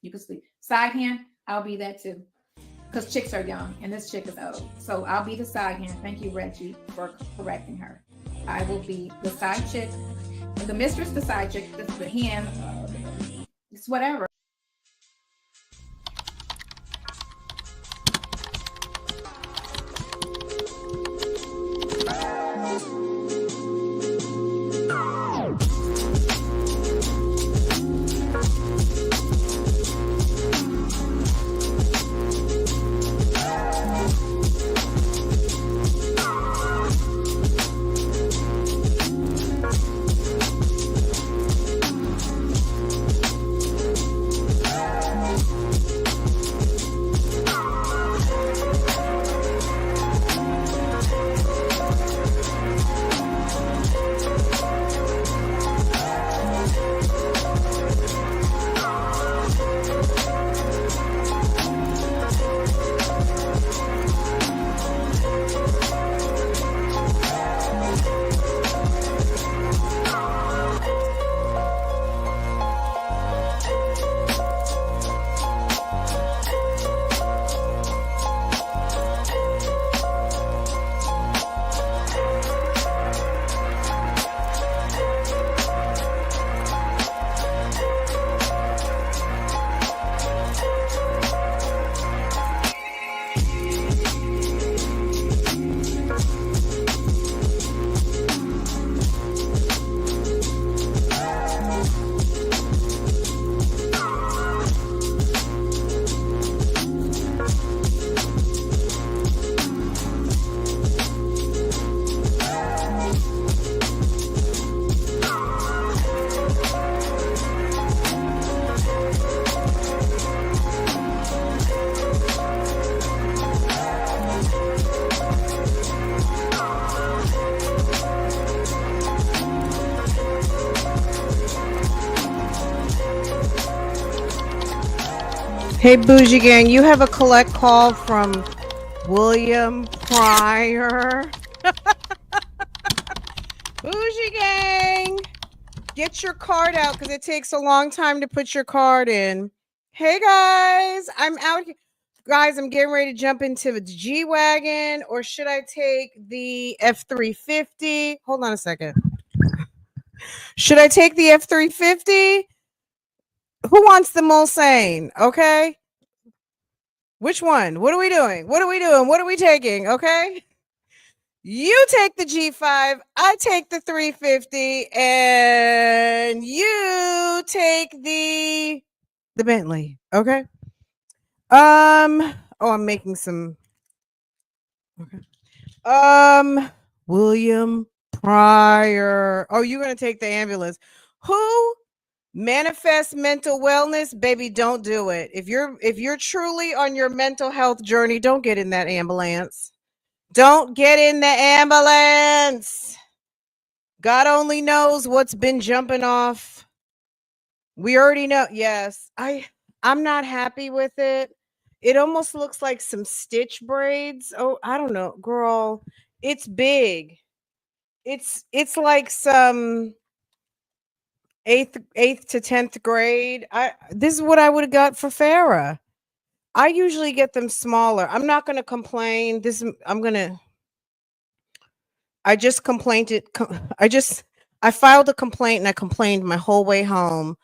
You can sleep. Side hand, I'll be that too. Because chicks are young and this chick is old. So I'll be the side hand. Thank you, Reggie, for correcting her. I will be the side chick. The mistress, the side chick, the hand. It's whatever. Hey, Bougie Gang, you have a collect call from William Pryor. Bougie Gang, get your card out because it takes a long time to put your card in. Hey, guys, I'm out here. Guys, I'm getting ready to jump into the G-Wagon, or should I take the F-350? Hold on a second. Should I take the F-350? Who wants the Mulsanne? Okay. Which one? What are we doing? What are we doing? What are we taking? Okay. You take the G5, I take the 350, and you take the Bentley. Okay. Oh, I'm making some. Okay. William Pryor. Oh, you're gonna take the ambulance. Who? Manifest mental wellness, baby, don't do it. If you're truly on your mental health journey, don't get in that ambulance. Don't get in the ambulance. God only knows what's been jumping off. We already know. Yes, I'm not happy with it. It almost looks like some stitch braids. Oh, I don't know, girl. It's big. It's like some eighth to 10th grade. This is what I would have got for Farrah. I usually get them smaller. I'm not going to complain. I just complained it. I filed a complaint and I complained my whole way home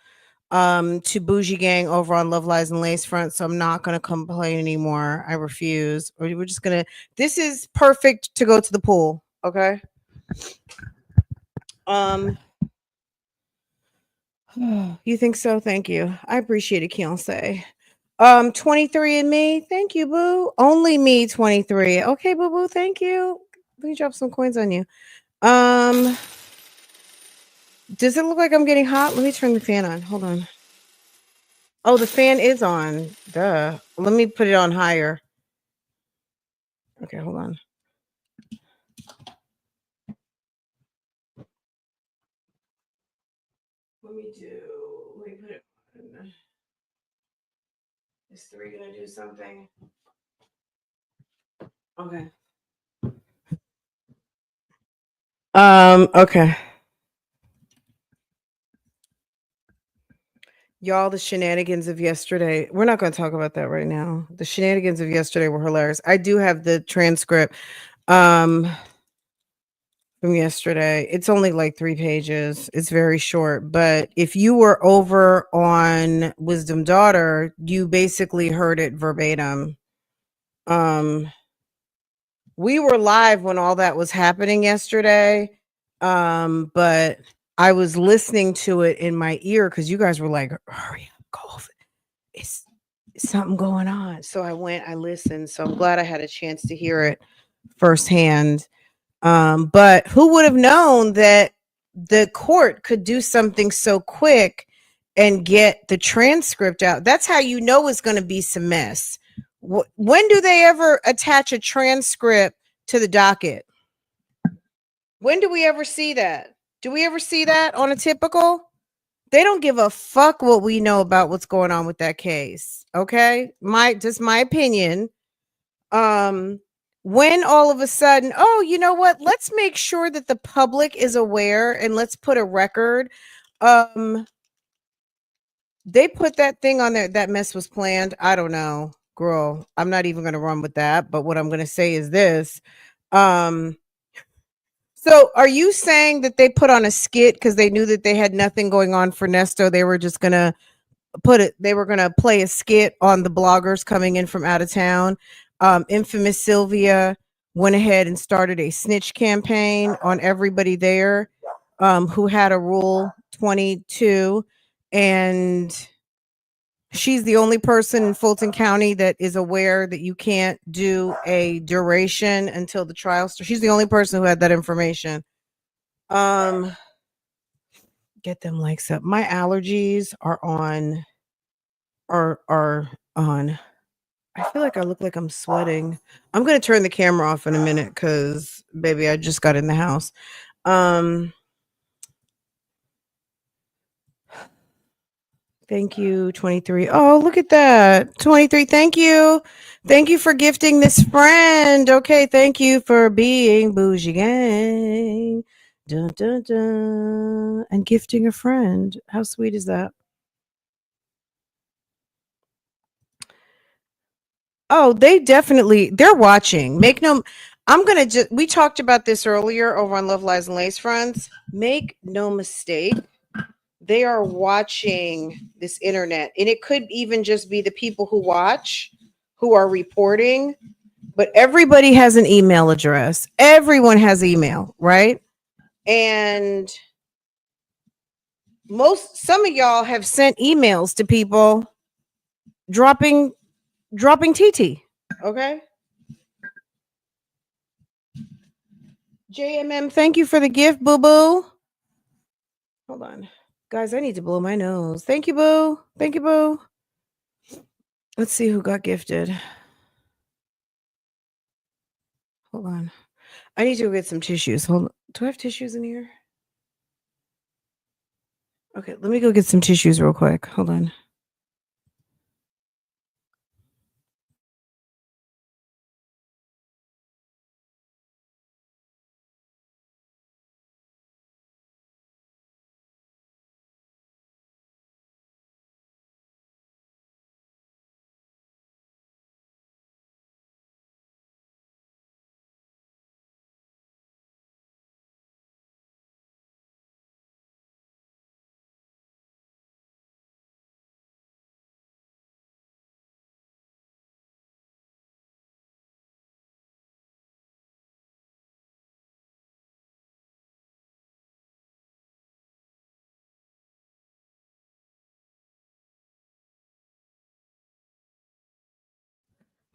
to Bougie Gang over on Love Lies and Lace Front. So I'm not going to complain anymore. I refuse. Or we're just going to, this is perfect to go to the pool. Okay. You think so? Thank you. I appreciate it, Keonce. 23andMe. Thank you, boo. Only me, 23. Okay, boo boo. Thank you. Let me drop some coins on you. Does it look like I'm getting hot? Let me turn the fan on. Hold on. Oh, the fan is on. Duh. Let me put it on higher. Okay, hold on. Let me put it on. Is 3 gonna do something? Okay. Okay. Y'all, the shenanigans of yesterday. We're not going to talk about that right now. The shenanigans of yesterday were hilarious. I do have the transcript um from yesterday. It's only like 3 pages. It's very short, but if you were over on Wisdom Daughter, you basically heard it verbatim. Um we were live when all that was happening yesterday. But I was listening to it in my ear cuz you guys were like, "Hurry up, go over. It's something going on." So I listened. So I'm glad I had a chance to hear it firsthand. But who would have known that the court could do something so quick and get the transcript out? That's how you know it's going to be some mess. When do they ever attach a transcript to the docket? When do we ever see that? Do we ever see that on a typical? They don't give a fuck what we know about what's going on with that case. Okay? My opinion. Um when all of a sudden, oh, you know what? Let's make sure that the public is aware and let's put a record. Um they put that thing on there. That mess was planned. I don't know. Girl, I'm not even going to run with that, but what I'm going to say is this. Um so are you saying that they put on a skit because they knew that they had nothing going on for Nesto? They were just gonna they were gonna play a skit on the bloggers coming in from out of town. Infamous Sylvia went ahead and started a snitch campaign on everybody there, who had a rule 22, and she's the only person in Fulton County that is aware that you can't do a duration until the trial starts. She's the only person who had that information. Um, get them likes up. My allergies are on. Are on. I feel like I look like I'm sweating. I'm gonna turn the camera off in a minute because, baby, I just got in the house. Um, thank you, 23. Oh, look at that, 23. Thank you for gifting this friend. Okay, thank you for being Bougie Gang. Dun, dun, dun. And gifting a friend. How sweet is that? Oh, they're watching. I'm gonna just we talked about this earlier over on Love Lies and Lace Fronts. Make no mistake, they are watching this internet. And it could even just be the people who watch who are reporting, but everybody has an email address. Everyone has email, right? And some of y'all have sent emails to people dropping TT. Okay. JMM, thank you for the gift, boo boo. Hold on. Guys, I need to blow my nose. Thank you, boo. Thank you, boo. Let's see who got gifted. Hold on. I need to go get some tissues. Hold on. Do I have tissues in here? Okay, let me go get some tissues real quick. Hold on.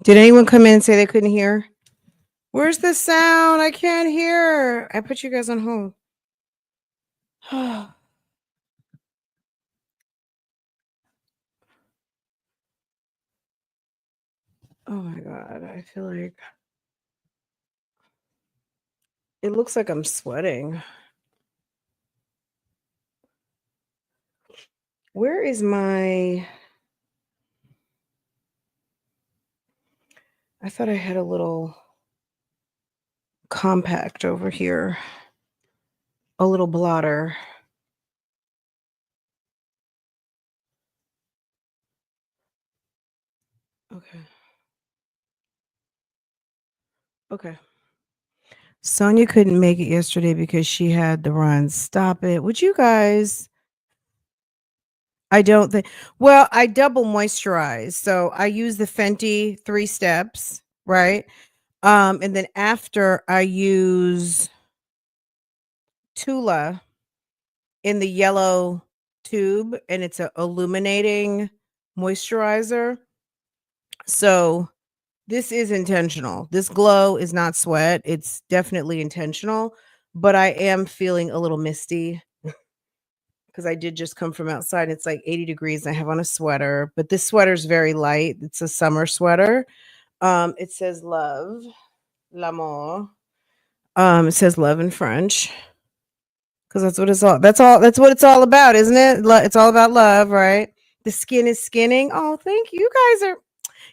Did anyone come in and say they couldn't hear? Where's the sound? I can't hear. I put you guys on hold. Oh my God. I feel like it looks like I'm sweating. Where is my. I thought I had a little compact over here, a little blotter. Okay. Okay. Sonia couldn't make it yesterday because she had the run. Stop it. Would you guys? I don't think. Well, I double moisturize. So I use the Fenty 3 steps, right? And then after I use Tula in the yellow tube, and it's a illuminating moisturizer. So this is intentional. This glow is not sweat. It's definitely intentional, but I am feeling a little misty because I did just come from outside. It's like 80 degrees. And I have on a sweater, but this sweater is very light. It's a summer sweater. It says love, l'amour. It says love in French because that's what it's all. That's what it's all about, isn't it? It's all about love, right? The skin is skinning. Oh, thank you. You guys are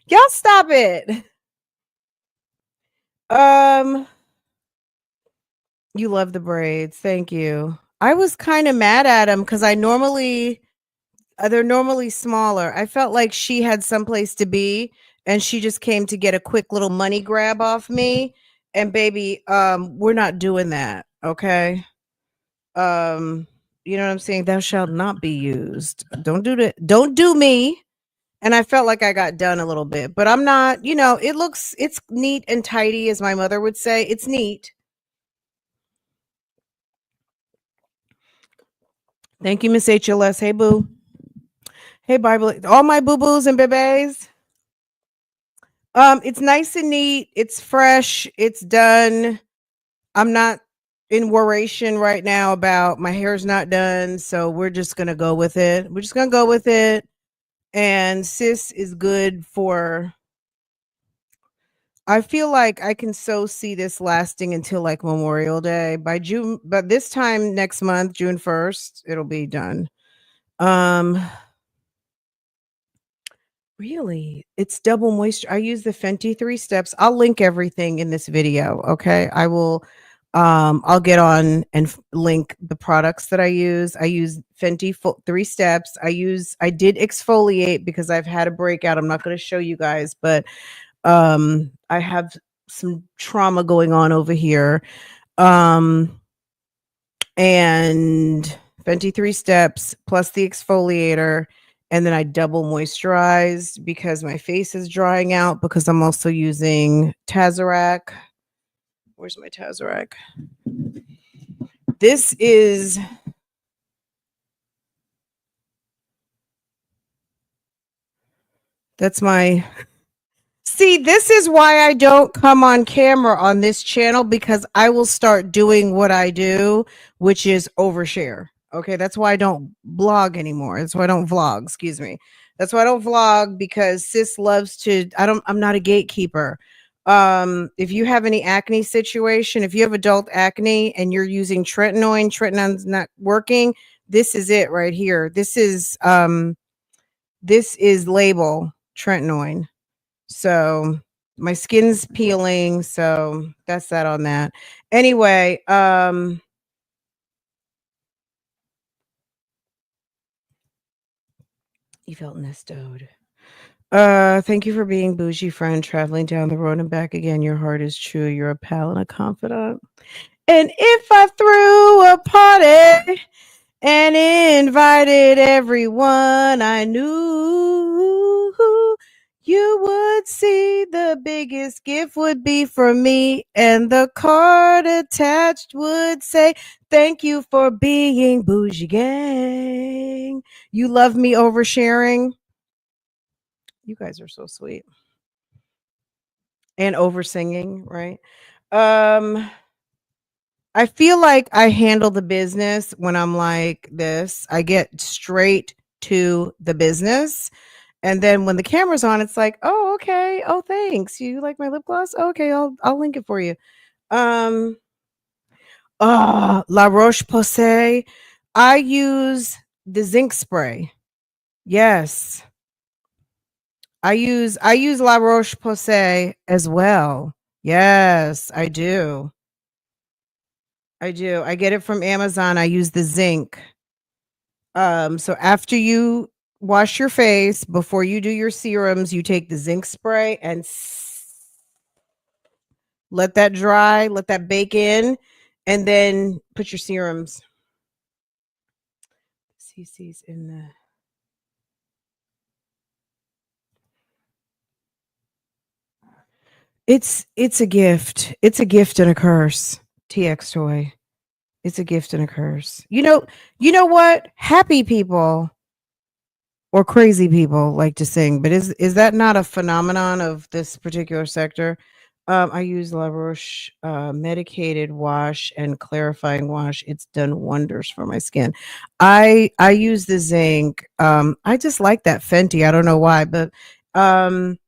y'all stop it. Um, you love the braids. Thank you. I was kind of mad at him because I normally they're normally smaller. I felt like she had someplace to be and she just came to get a quick little money grab off me. And baby, we're not doing that. Okay. Um, you know what I'm saying? Thou shalt not be used. Don't do that. Don't do me. And I felt like I got done a little bit, but I'm not, it's neat and tidy, as my mother would say. It's neat. Thank you, Miss HLS. Hey, boo. Hey, Bible. All my boo boos and bebes. It's nice and neat. It's fresh. It's done. I'm not in worration right now about my hair's not done. So we're just going to go with it. We're just going to go with it. And sis is good for, I feel like I can so see this lasting until like Memorial Day by June, but this time next month, June 1st, it'll be done. Really? It's double moisture. I use the Fenty 3 steps. I'll link everything in this video. Okay. I will I'll get on and link the products that I use. I use Fenty 3 steps. I did exfoliate because I've had a breakout. I'm not going to show you guys, but I have some trauma going on over here. And Fenty 3 steps plus the exfoliator. And then I double moisturize because my face is drying out because I'm also using Tazarac. Where's my Tazarac? That's my See, this is why I don't come on camera on this channel because I will start doing what I do, which is overshare. Okay, that's why I don't blog anymore. That's why I don't vlog, excuse me. That's why I don't vlog because sis loves to I'm not a gatekeeper. If you have any acne situation, if you have adult acne and you're using tretinoin's not working, this is it right here. This is label tretinoin. So my skin's peeling, so that's that on that. Anyway, you felt nestoed. Thank you for being bougie friend, traveling down the road and back again. Your heart is true. You're a pal and a confidant. And if I threw a party and invited everyone I knew, you would see the biggest gift would be from me, and the card attached would say, thank you for being Bougie Gang. You love me oversharing. You guys are so sweet. And over singing, right? I feel like I handle the business when I'm like this. I get straight to the business. And then when the camera's on, it's like, oh, okay. Oh, thanks. You like my lip gloss? Okay, I'll link it for you. La Roche-Posay. I use the Zinc Spray. Yes. I use La Roche-Posay as well. Yes, I do. I get it from Amazon. I use the zinc. So after you wash your face before you do your serums. You take the zinc spray and let that dry, let that bake in, and then put your serums. CC's in the. It's a gift. It's a gift and a curse. TX toy. It's a gift and a curse. You know what? Happy people or crazy people like to sing, but is that not a phenomenon of this particular sector? I use La Roche medicated wash and clarifying wash. It's done wonders for my skin. I use the zinc. I just like that Fenty. I don't know why, but um,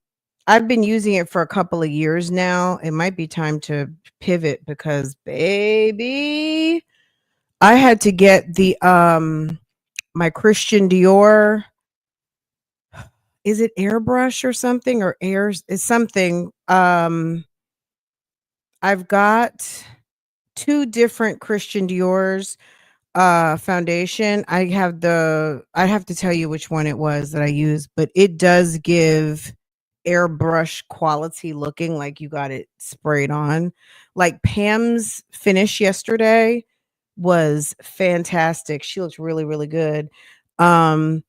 I've been using it for a couple of years now. It might be time to pivot because baby, I had to get the my Christian Dior, is it airbrush or something, or airs is something. I've got two different Christian Dior's foundation. I have to tell you which one it was that I used, but it does give airbrush quality looking like you got it sprayed on. Like Pam's finish yesterday was fantastic. She looks really, really good. But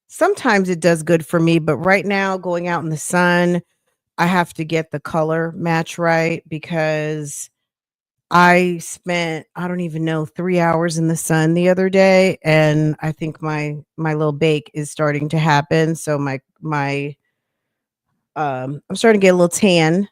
sometimes it does good for me, but right now going out in the sun, I have to get the color match right because I spent, I don't even know, 3 hours in the sun the other day, and I think my little bake is starting to happen. So my I'm starting to get a little tan.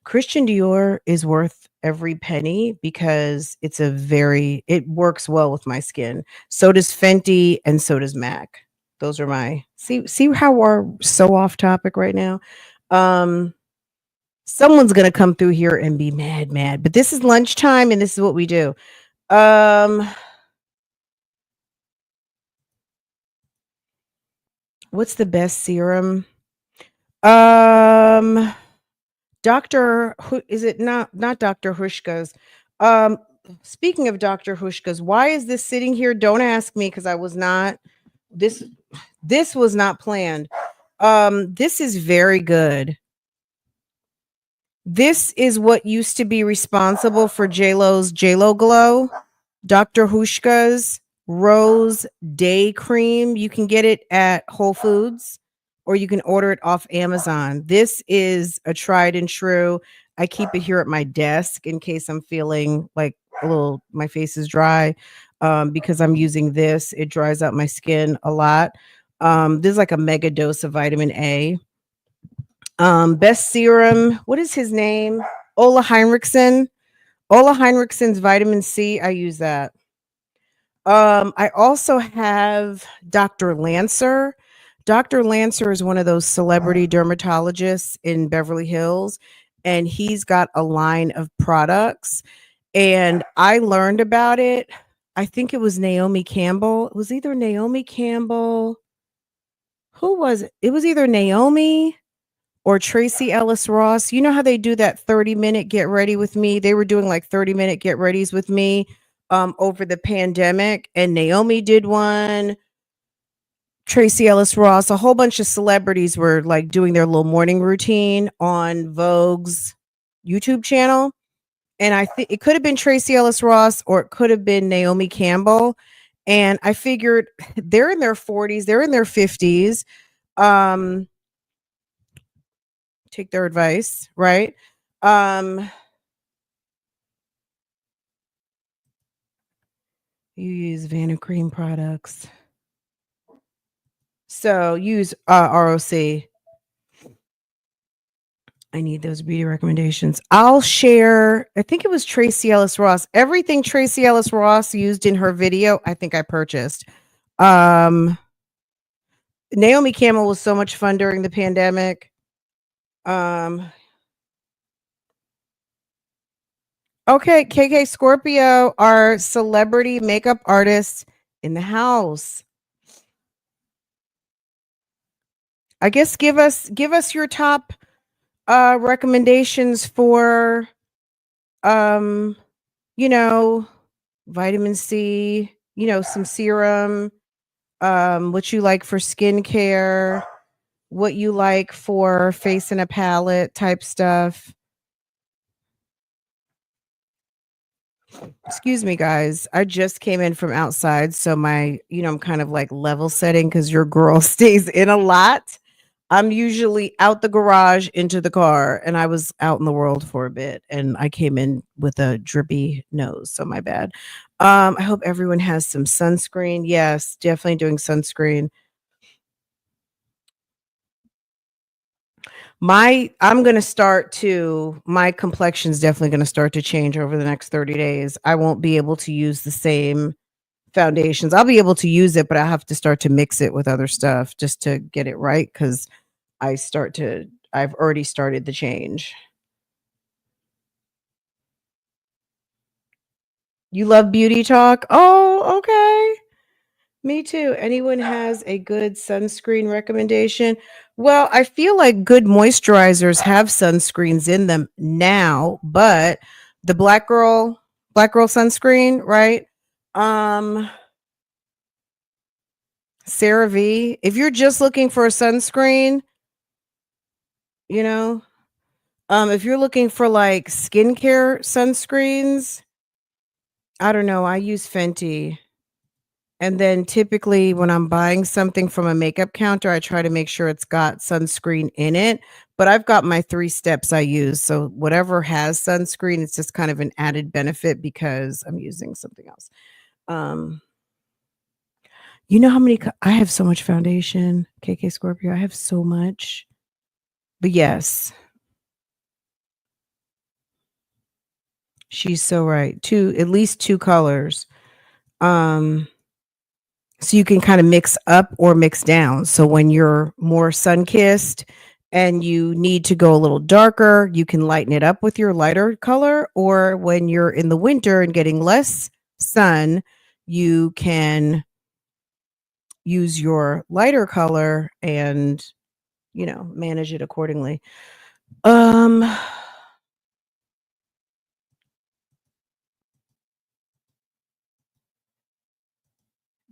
Christian Dior is worth every penny because it works well with my skin. So does Fenty and so does MAC. Those are my see how we're so off topic right now. Um Someone's gonna come through here and be mad. But this is lunchtime and this is what we do. Um what's the best serum? Um is it not Dr. Hushka's? Um, Speaking of Dr. Hushka's, why is this sitting here? Don't ask me because I was not this this was not planned. This is very good. This is what used to be responsible for JLo's JLo Glow. Dr. Hushka's Rose Day Cream. You can get it at Whole Foods or you can order it off Amazon. This is a tried and true. I keep it here at my desk in case I'm feeling like my face is dry because I'm using this. It dries out my skin a lot. This is like a mega dose of vitamin A. Best serum. What is his name? Ola Heinrichsen. Ola Heinrichsen's vitamin C. I use that. I also have Dr. Lancer. Dr. Lancer is one of those celebrity dermatologists in Beverly Hills, and he's got a line of products. And I learned about it. I think it was Naomi Campbell. It was either Naomi Campbell. Who was it? It was either Naomi or Tracy Ellis Ross. You know how they do that 30-minute get ready with me? They were doing like 30-minute get readies with me over the pandemic, and Naomi did one. Tracy Ellis Ross, a whole bunch of celebrities were like doing their little morning routine on Vogue's YouTube channel. And I think it could have been Tracy Ellis Ross or it could have been Naomi Campbell. And I figured they're in their 40s, they're in their 50s. Take their advice, right? You use Vanicream products. So use ROC. I need those beauty recommendations. I'll share. I think it was Tracy Ellis Ross. Everything Tracy Ellis Ross used in her video, I think I purchased. Naomi Campbell was so much fun during the pandemic. Okay, KK Scorpio, our celebrity makeup artists in the house. I guess give us your top recommendations for you know, vitamin C. some serum, what you like for skincare, what you like for face and a palette type stuff. Excuse me, guys. I just came in from outside. So I'm kind of like level setting because your girl stays in a lot. I'm usually out the garage into the car, and I was out in the world for a bit, and I came in with a drippy nose. So my bad. I hope everyone has some sunscreen. Yes, definitely doing sunscreen. I'm going to start to my complexion's definitely going to start to change over the next 30 days. I won't be able to use the same foundations. I'll be able to use it, but I have to start to mix it with other stuff just to get it right, cuz I've already started the change. You love beauty talk? Oh, okay. Me too. Anyone has a good sunscreen recommendation? Well, I feel like good moisturizers have sunscreens in them now, but the black girl sunscreen, right? Um CeraVe, if you're just looking for a sunscreen, you know, if you're looking for like skincare sunscreens, I don't know, I use Fenty. And then typically when I'm buying something from a makeup counter, I try to make sure it's got sunscreen in it. But I've got my 3 steps I use. So whatever has sunscreen, it's just kind of an added benefit because I'm using something else. Um, you know how many I have so much foundation, KK Scorpio. I have so much. But yes, she's so right. At least 2 colors. Um, so you can kind of mix up or mix down. So when you're more sun kissed and you need to go a little darker, you can lighten it up with your lighter color. Or when you're in the winter and getting less sun, you can use your lighter color and manage it accordingly. Um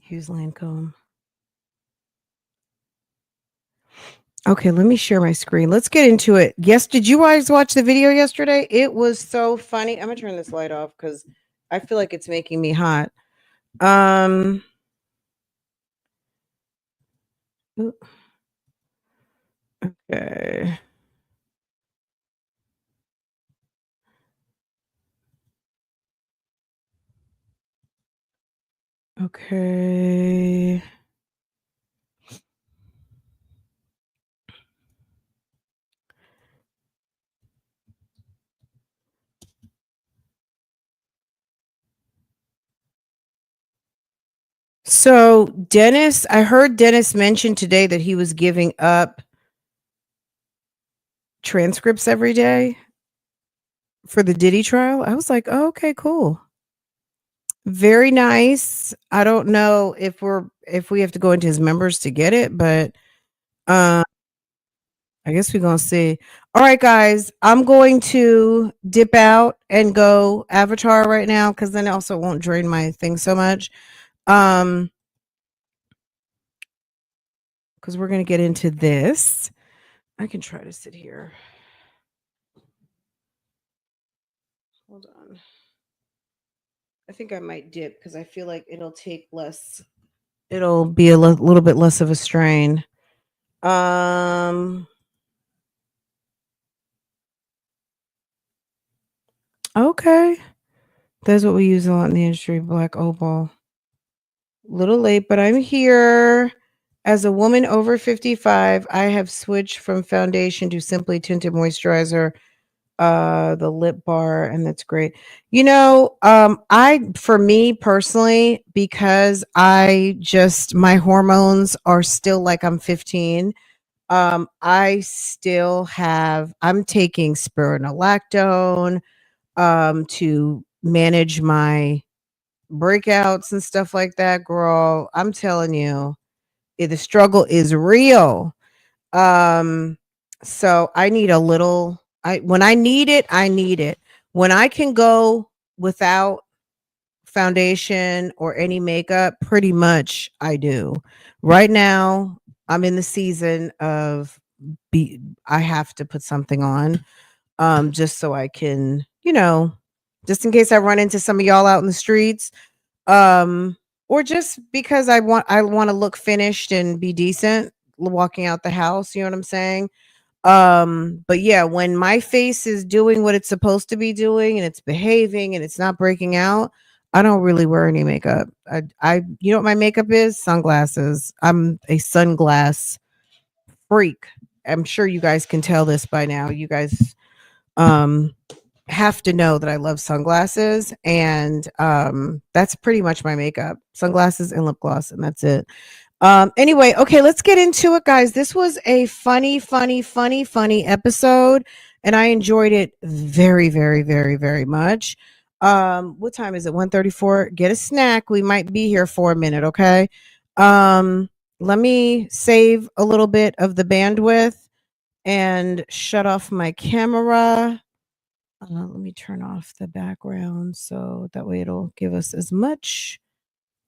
use Lancome. Okay, let me share my screen. Let's get into it. Yes, did you guys watch the video yesterday? It was so funny. I'm gonna turn this light off because I feel like it's making me hot. Um ooh, okay. Okay. So I heard Dennis mention today that he was giving up transcripts every day for the Diddy trial. I was like, oh, okay, cool. Very nice. I don't know if we have to go into his members to get it, but um I guess we're gonna see. All right, guys, I'm going to dip out and go avatar right now because then it also won't drain my thing so much. Because we're gonna get into this. I can try to sit here. Hold on. I think I might dip because I feel like it'll take less. It'll be a little bit less of a strain. Okay. That's what we use a lot in the industry, black opal. Little late, but I'm here. As a woman over 55, I have switched from foundation to simply tinted moisturizer, the lip bar, and that's great. For me personally, because my hormones are still like I'm 15. I'm taking spironolactone to manage my breakouts and stuff like that, girl. I'm telling you, the struggle is real. So I need a little. I When I need it, I need it. When I can go without foundation or any makeup, pretty much I do. Right now, I'm in the season of I have to put something on, just so I can, just in case I run into some of y'all out in the streets, or just because I want to look finished and be decent walking out the house. You know what I'm saying? But yeah, when my face is doing what it's supposed to be doing and it's behaving and it's not breaking out, I don't really wear any makeup. You know what my makeup is? Sunglasses. I'm a sunglass freak. I'm sure you guys can tell this by now. You guys um have to know that I love sunglasses, and that's pretty much my makeup. Sunglasses and lip gloss, and that's it. Anyway, okay, let's get into it, guys. This was a funny episode, and I enjoyed it very, very, very, very much. What time is it? 1:34. Get a snack. We might be here for a minute, okay? Let me save a little bit of the bandwidth and shut off my camera. Let me turn off the background so that way it'll give us as much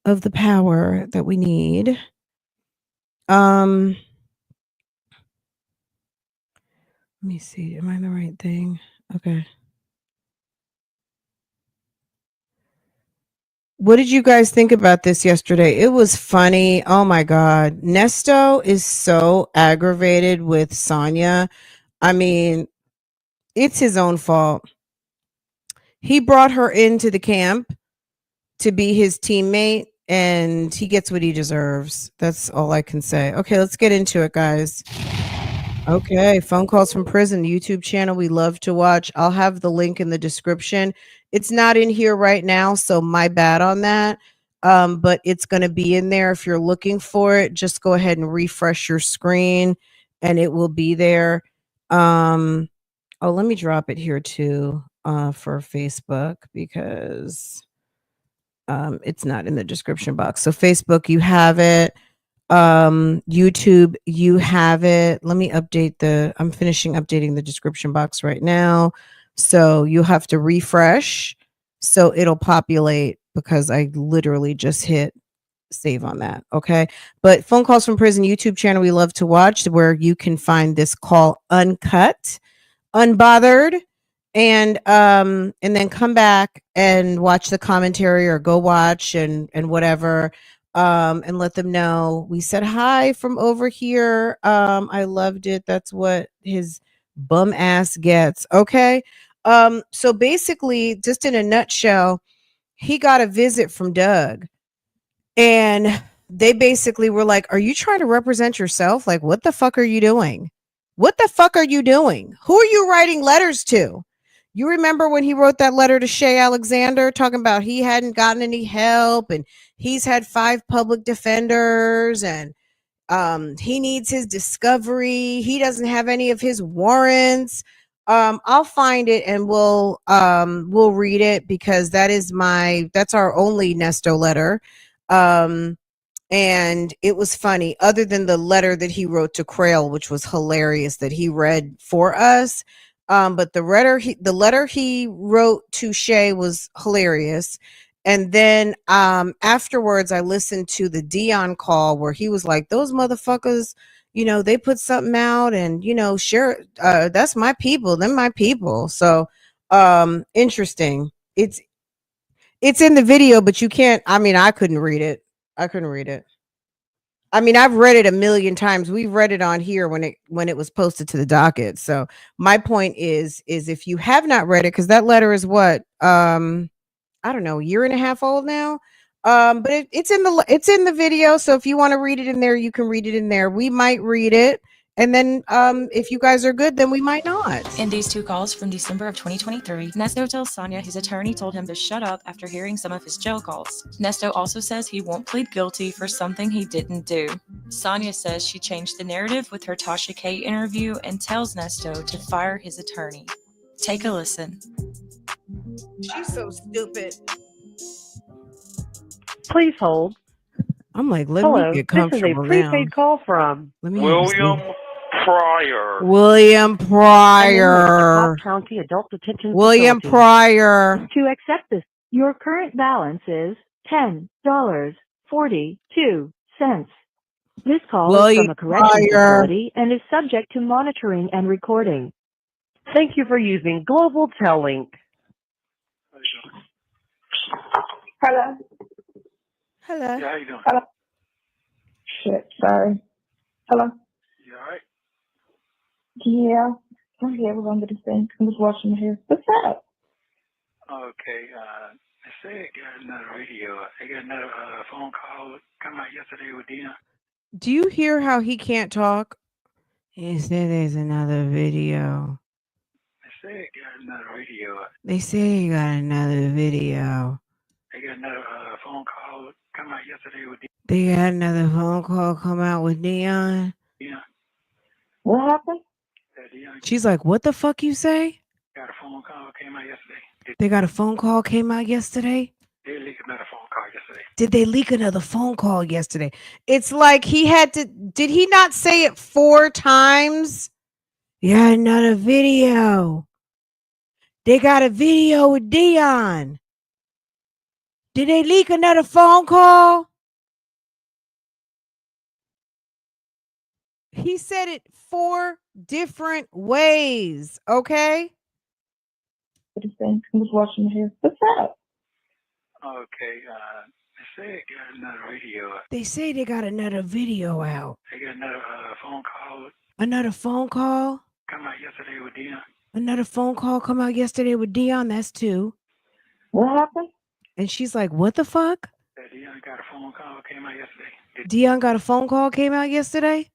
of the power that we need. Let me see. Am I the right thing? Okay. What did you guys think about this yesterday? It was funny. Oh my God. Nesto is so aggravated with Sonya. I mean, it's his own fault. He brought her into the camp to be his teammate, and he gets what he deserves. That's all I can say. Okay, let's get into it, guys. Okay, phone calls from prison, YouTube channel we love to watch. I'll have the link in the description. It's not in here right now, so my bad on that. But it's going to be in there. If you're looking for it, just go ahead and refresh your screen and it will be there. Oh, let me drop it here too, for Facebook, because it's not in the description box. So Facebook, you have it. YouTube, you have it. Let me I'm finishing updating the description box right now. So you have to refresh so it'll populate, because I literally just hit save on that. Okay. But phone calls from prison YouTube channel we love to watch, where you can find this call uncut, unbothered, and then come back and watch the commentary, or go watch and whatever, and let them know we said hi from over here. I loved it. That's what his bum ass gets. Okay. So basically, just in a nutshell, he got a visit from Doug, and they basically were like, are you trying to represent yourself? Like, what the fuck are you doing? What the fuck are you doing? Who are you writing letters to? You remember when he wrote that letter to Shay Alexander talking about he hadn't gotten any help, and he's had 5 public defenders, and he needs his discovery. He doesn't have any of his warrants. I'll find it and we'll read it, because that's our only Nesto letter. And it was funny, other than the letter that he wrote to Crail, which was hilarious, that he read for us. But the letter he wrote to Shay was hilarious. And then afterwards, I listened to the Dion call where he was like, those motherfuckers, they put something out, and, sure, that's my people. They're my people. So interesting. It's in the video, but you can't. I mean, I couldn't read it. I mean, I've read it a million times. We've read it on here when it was posted to the docket. So my point is if you have not read it, because that letter is what, I don't know, a year and a half old now. But it's in the video. So if you want to read it in there, you can read it in there. We might read it. And then if you guys are good, then we might not. In these 2 calls from December of 2023, Nesto tells Sonia his attorney told him to shut up after hearing some of his jail calls. Nesto also says he won't plead guilty for something he didn't do. Sonia says she changed the narrative with her Tasha K interview and tells Nesto to fire his attorney. Take a listen. She's so stupid. Please hold. I'm like, let Hello, me get comfortable this is a prepaid now. call from William Pryor. William Pryor. County Adult Detention William Facility. Pryor. To accept this Your current balance is $10.42. This call is from William a corrections Pryor. facility and is subject to monitoring and recording. Thank you for using Global Tellink. Hello. Hello. Yeah, how you doing? Hello. Shit, sorry. Hello. You all right? Yeah. I'm here. We're gonna get this thing. I'm just watching it here. What's up? Okay. They said they got another radio. They got another phone call come out yesterday with Dion. Do you hear how he can't talk? He said there's another video. They said they got another radio. They say he got another video. They got another phone call come out yesterday with They got another phone call come out with Dion. Dion. What happened? That Dion She's like, what the fuck you say? got a phone call came out yesterday. They got a phone call came out yesterday? They leaked another phone call yesterday. Did they leak another phone call yesterday? It's like he had to, did he not say it 4 times? Yeah, another video. They got a video with Dion. Did they leak another phone call? He said it 4 different ways, okay? This thing. I'm just watching it here. What's up? Okay. They said they got another radio. They say they got another video out. They got another phone call Another phone call? come out yesterday with Dion. Another phone call come out yesterday with Dion. That's 2. What happened? And she's like, what the fuck? That Dion got a phone call came out yesterday. Dion got a phone call came out yesterday?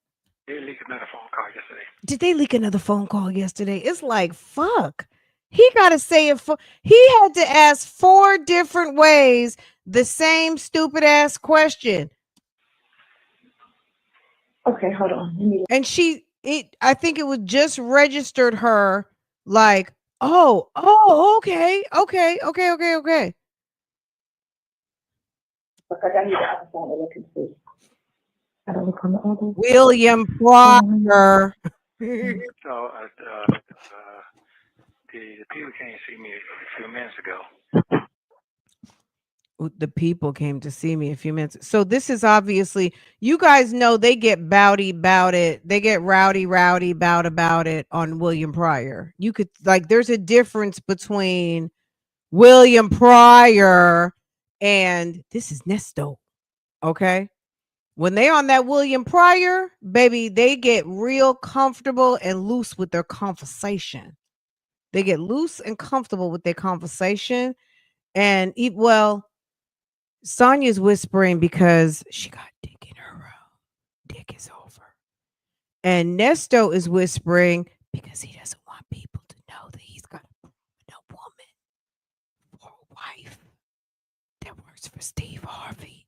They leaked another phone call yesterday. Did they leak another phone call yesterday? It's like, fuck. He got to say it for, he had to ask 4 different ways the same stupid ass question. Okay, hold on. Let me. And I think it was just registered her like, okay. Look, I got you the other phone to look and see. I don't look on the other. William Pryor. So the people came to see me a few minutes ago. The people came to see me a few minutes. So this is obviously, you guys know they get bowdy about it. They get rowdy about it on William Pryor. You could like, there's a difference between William Pryor and this is Nesto. Okay. When they on that William Pryor, baby, they get real comfortable and loose with their conversation. They get loose and comfortable with their conversation. And well, Sonia's whispering because she got dick in her room. Dick is over. And Nesto is whispering because he doesn't want people to know that he's got a woman or a wife that works for Steve Harvey.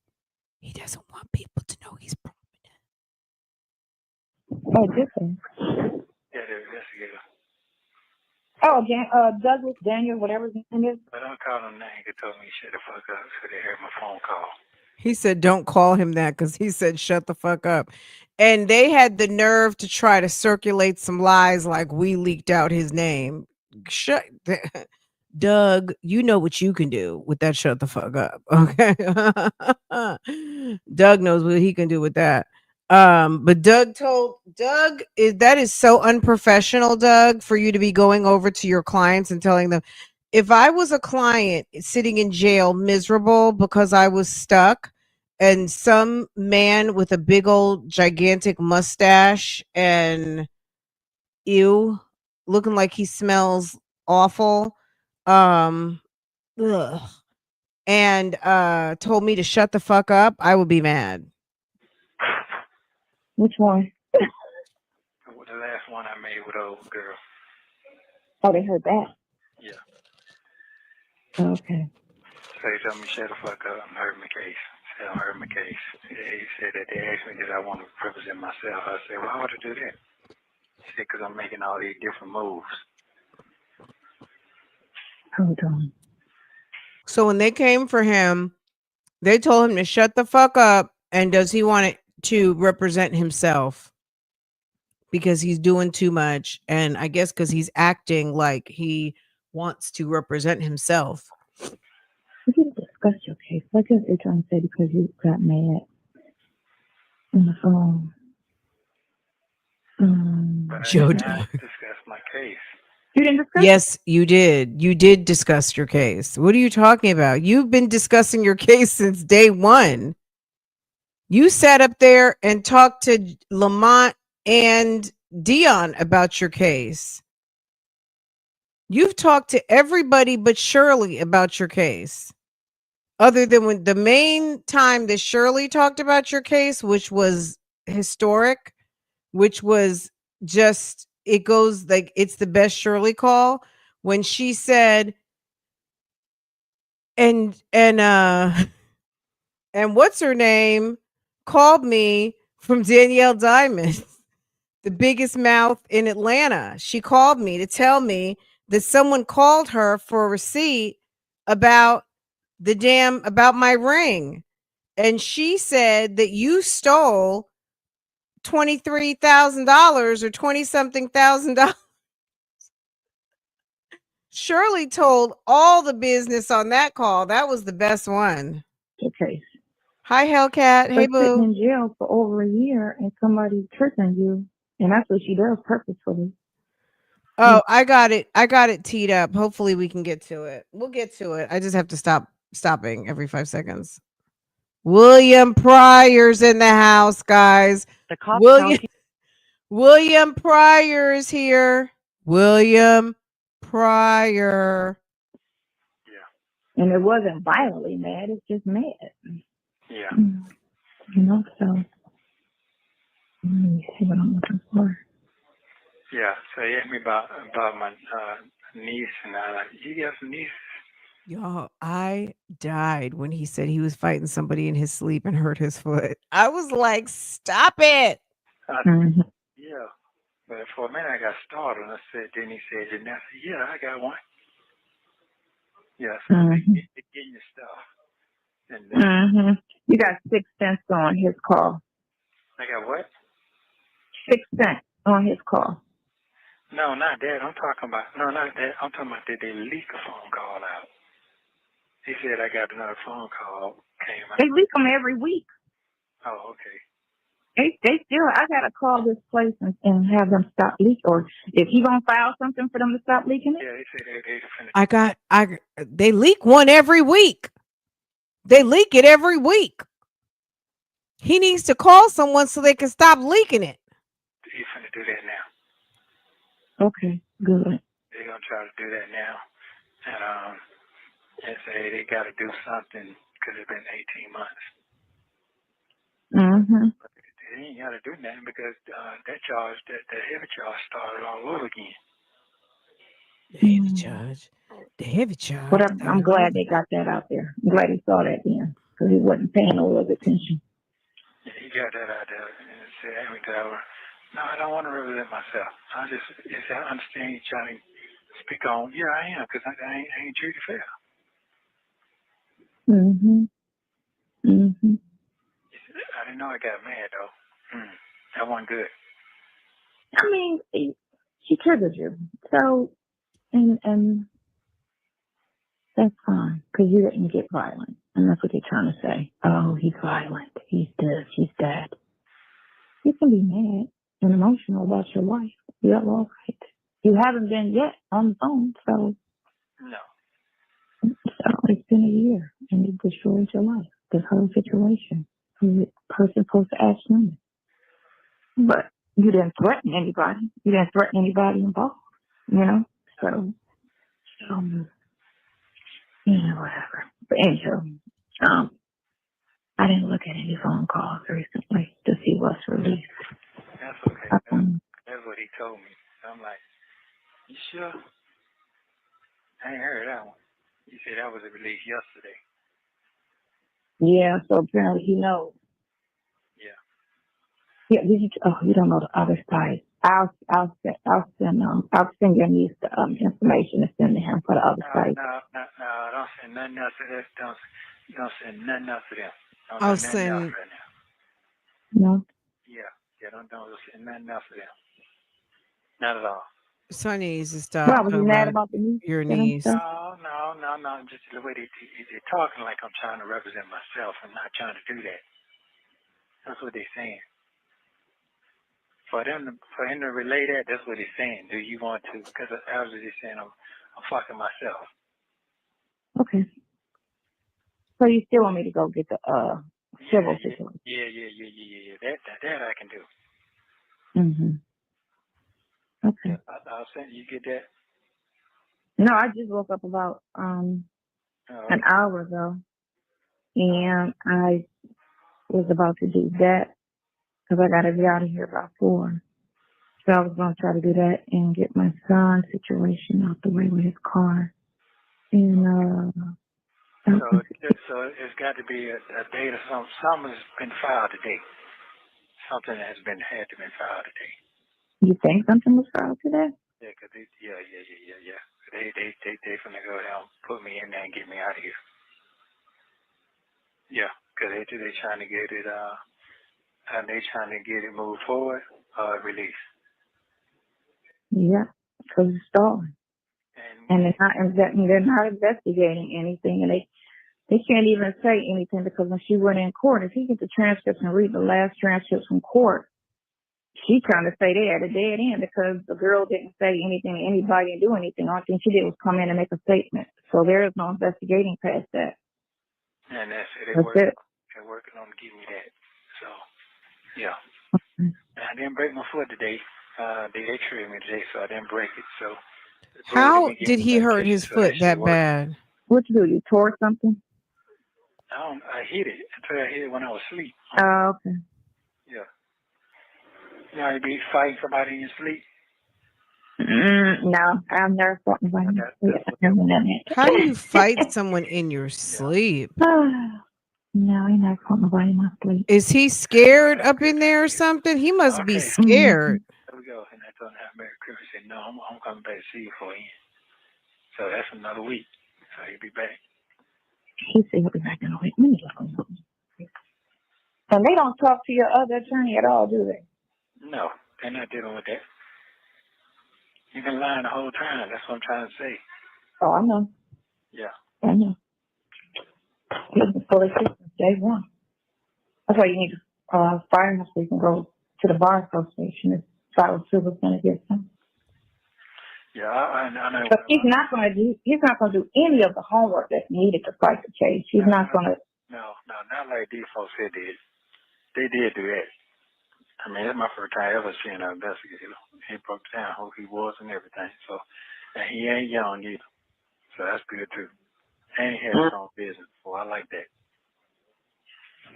He doesn't want people to know he's prominent. Oh, different. Yeah, the investigator. Oh, Douglas, Daniel, whatever his name is. But don't call him that. He told me shut the fuck up so they heard my phone call. He said, don't call him that because he said, shut the fuck up. And they had the nerve to try to circulate some lies like we leaked out his name. Doug, you know what you can do with that shut the fuck up. Okay. Doug knows what he can do with that. But Doug that is so unprofessional, Doug, for you to be going over to your clients and telling them, if I was a client sitting in jail miserable because I was stuck and some man with a big old gigantic mustache and looking like he smells awful, ugh, and told me to shut the fuck up, I would be mad. Which one? The last one I made with old girl. Oh, they heard that. Yeah. Okay. So he told me shut the fuck up and heard my case. Said I heard my case. He said that they asked me did I want to represent myself. I said, why would I do that? He said, because I'm making all these different moves. Hold on. So when they came for him, they told him to shut the fuck up. And does he want to represent himself? Because he's doing too much. And I guess because he's acting like he wants to represent himself. discuss your case. I guess they're trying to say because you got mad on the phone. But I Joe did not Doug. discuss my case. You didn't discuss? Yes, you did. You did discuss your case. What are you talking about? You've been discussing your case since day one. You sat up there and talked to Lamont and Dion about your case. You've talked to everybody but Shirley about your case. Other than when the main time that Shirley talked about your case, which was historic, which was just, it goes like, it's the best Shirley call when she said, and what's her name called me from Danielle Diamond, the biggest mouth in Atlanta. She called me to tell me that someone called her for a receipt about about my ring. And she said that you stole $23,000 or 20 something thousand dollars. Shirley told all the business on that call. That was the best one. Your case. Hi, Hellcat. Hey, But sitting boo. in jail for over a year and somebody tricking you, and that's what she does purposefully. Oh, I got it teed up. Hopefully we can get to it. We'll get to it. I just have to stopping every 5 seconds. William Pryor's in the house, guys. The cops William Pryor is here. William Pryor. Yeah. And it wasn't violently mad, it's just mad. Yeah. You know, so let me see what I'm looking for. Yeah. So he asked me about my niece, and I like, you got some nieces? Y'all, I died when he said he was fighting somebody in his sleep and hurt his foot. I was like, stop it. Yeah. But for a minute I got startled. And I said, then he said, and I said, yeah, I got one. Yeah. So they getting your stuff. And You got 6 cents on his call. I got what? 6 cents on his call. No, not that. I'm talking about, no, not that. I'm talking about did they leak a phone call out? He said I got another phone call came out. They leak them every week. Oh, okay. They still, I gotta call this place and have them stop leaking. Or if he gonna file something for them to stop leaking it. Yeah, they said they finished. They leak one every week. They leak it every week. He needs to call someone so they can stop leaking it. He's finna do that now. Okay, good. They're gonna try to do that now, and say they got to do something because it's been 18 months. But they ain't got to do nothing because that charge, that heavy charge, started all over again. The heavy charge. Whatever. I'm glad they got that out there. I'm glad he saw that then, because he wasn't paying no real attention. Yeah, he got that out there and said, "Every time, no, I don't want to represent myself. I understand you trying to speak on. Yeah, I am, because I ain't treated fair." I didn't know I got mad though. That wasn't good. I mean, she triggered you, so and that's fine, because you didn't get violent, and that's what they're trying to say. Oh, he's violent. He's this. He's that. You can be mad and emotional about your wife. You have all right. You haven't been yet on the phone, so. No. So it's been a year, and it destroyed your life. This whole situation. The person's supposed to act human. But you didn't threaten anybody. You didn't threaten anybody involved, you know? So whatever. But anywho, I didn't look at any phone calls recently to see what's released. That's okay. That's what he told me. So I'm like, you sure? I ain't heard that one. He said that was released yesterday. Yeah, so apparently he knows. Yeah. Yeah, you don't know the other side. I'll send your niece the information to send to him for the other side. No, don't send nothing else to this. Don't send nothing else to them. Don't I'll do nothing else send. right now. No. Yeah, don't send nothing else to them. Not at all. Sonia needs to stop Why was you talking mad about about the new your serum niece. stuff? No. Just the way they're talking like I'm trying to represent myself. I'm not trying to do that. That's what they're saying. For him to relay that, that's what he's saying. Do you want to? Because I was just saying I'm fucking myself. Okay. So you still want me to go get the civil situation? Yeah. That I can do. Okay. Yeah, I'll send you get that. No, I just woke up about an hour ago, and I was about to do that because I got to be out of here by 4. So I was going to try to do that and get my son's situation out the way with his car. And So it's got to be a date or something. Something has been filed today. Something has had to been filed today. You think something was filed today? Yeah, cause yeah. They finna go down, put me in there and get me out of here. Yeah, cause they trying to get it moved forward or released. Yeah, because it's stolen. And they're not investigating anything, and they can't even say anything because when she went in court, if you get the transcripts and read the last transcripts from court, she trying to say they had a dead end because the girl didn't say anything to anybody and do anything. All thing she did was come in and make a statement. So there is no investigating past that. And that's it. They're working on getting me that. So yeah. I didn't break my foot today. They treated me today, so I didn't break it. So How did he hurt his foot that bad? What you do? You tore something? I hit it. I hit it when I was asleep. Oh, okay. Yeah. You know, you be fighting somebody in your sleep. No, I've never fought anybody in my sleep. How do you fight someone in your sleep? No, I never fought nobody in my sleep. Is he scared up in there or something? He must be scared. There we go. And I told him have Merry Christmas. He said, no, I'm coming back to see you for you. So that's another week. So he'll be back. He said he'll be back in a week. And they don't talk to your other attorney at all, do they? No, they're not dealing with that. You've been lying the whole time. That's what I'm trying to say. Oh, I know. Yeah. I know. He's been fully system day one. That's why you need to fire him so you can go to the bar association and file a civil going to get some. Yeah, I know. But he's not going to do any of the homework that's needed to fight the case. He's not going to. No, not like these folks here did. They did do that. I mean, it's my first time ever seeing an investigator. He broke down who he was and everything. So, and he ain't young either. So that's good too. And he has his own business. So I like that.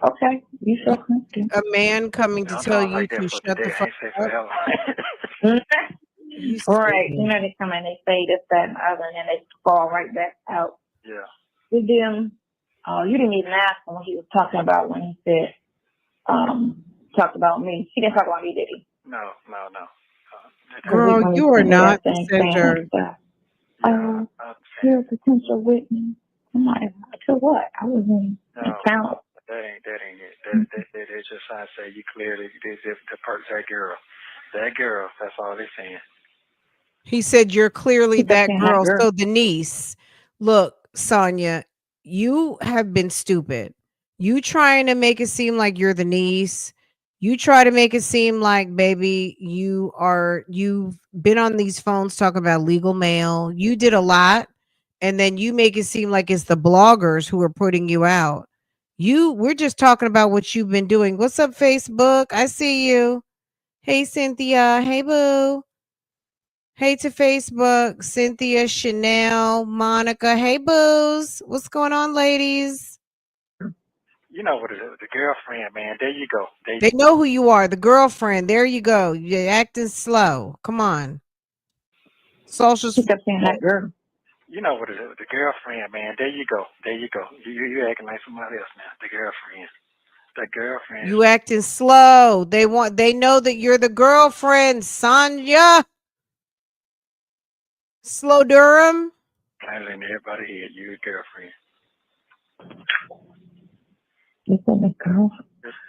Okay, you feel comfortable. A man coming to tell you like to shut the fuck up. Right. You know, they come in, they say this, that, and the other, and then they fall right back out. Yeah. With them, you didn't even ask him what he was talking about when he said, talked about me. He didn't talk about me, did he? No. Girl, you are not the center. You're a potential witness. I'm like, to what? I wasn't found. That ain't it. They just trying to say you clearly did the perks that girl. That girl, that's all they're saying. He said you're clearly that girl. So the niece. Look, Sonia, you have been stupid. You trying to make it seem like you're the niece. You try to make it seem like, baby, you've been on these phones talking about legal mail. You did a lot. And then you make it seem like it's the bloggers who are putting you out. We're just talking about what you've been doing. What's up, Facebook? I see you. Hey, Cynthia. Hey, boo. Hey to Facebook. Cynthia, Chanel, Monica. Hey, boos. What's going on, ladies? You know what it is. The girlfriend, man. There you go. They know who you are. The girlfriend. There you go. You're acting slow. Come on. Social. She kept saying that girl. You know what it is. The girlfriend, man. There you go. You acting like somebody else now. The girlfriend. The girlfriend. You acting slow. They know that you're the girlfriend, Sonya. Slow Durham. I letting everybody hear you a girlfriend. You said the girl.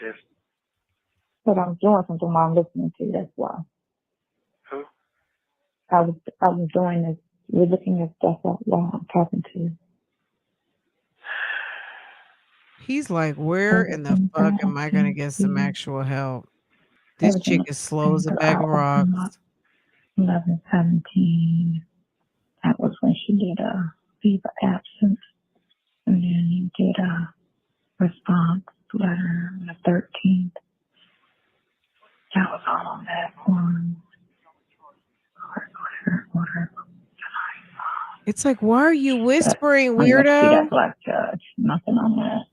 This. But I'm doing something while I'm listening to you. That's why. Who? I was doing this. We're looking at stuff out while I'm talking to you. He's like, where in the Everything fuck that am I I gonna can get some see, actual help? This everything chick that is slow came as a through, bag I of opened up. rocks. 11/17. That was when she did a fever absence, and then you did a response letter on the 13th. That was all on that one. Order. It's like, why are you whispering, I never see that weirdo? black judge. Nothing on that.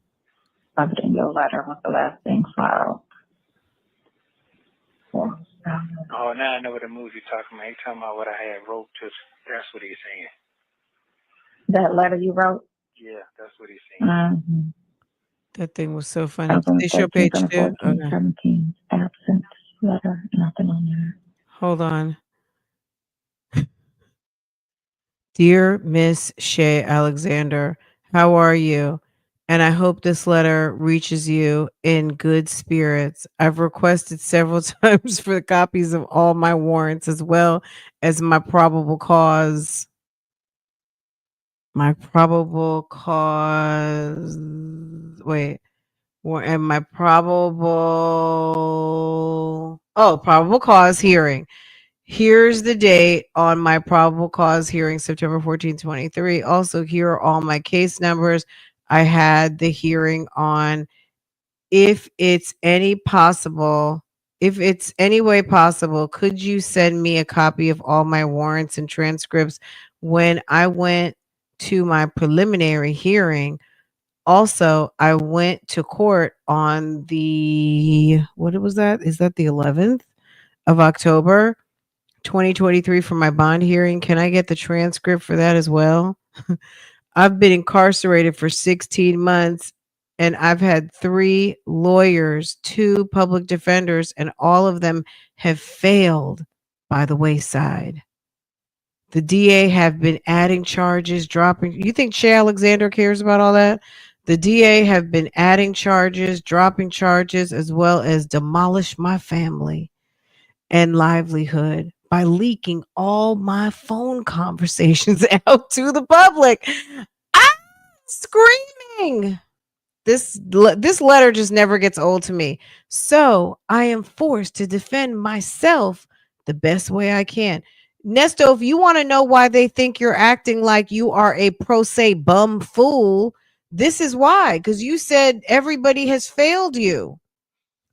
Other than your letter was the last thing filed. Oh, now I know what the movie you're talking about. He's talking about what I had wrote to. That's what he's saying. That letter you wrote? Yeah, that's what he's saying. Mm-hmm. That thing was so funny. That was on They the show 13th, page on the 2. 14th, Okay. 17th. Absence letter. Nothing on there. Hold on. Dear Miss Shay Alexander, how are you? And I hope this letter reaches you in good spirits. I've requested several times for copies of all my warrants as well as my probable cause. My probable cause. Wait. And my probable cause hearing. Here's the date on my probable cause hearing, September 14, 23. Also, here are all my case numbers. I had the hearing on. If it's any way possible, could you send me a copy of all my warrants and transcripts when I went to my preliminary hearing? Also, I went to court on what was that? Is that the 11th of October, 2023 for my bond hearing? Can I get the transcript for that as well? I've been incarcerated for 16 months and I've had 3 lawyers, 2 public defenders, and all of them have failed by the wayside. The DA have been adding charges, dropping. You think Shay Alexander cares about all that? The DA have been adding charges, dropping charges, as well as demolish my family and livelihood by leaking all my phone conversations out to the public. I'm screaming. This letter just never gets old to me. So I am forced to defend myself the best way I can. Nesto, if you want to know why they think you're acting like you are a pro se bum fool, this is why. Because you said everybody has failed you.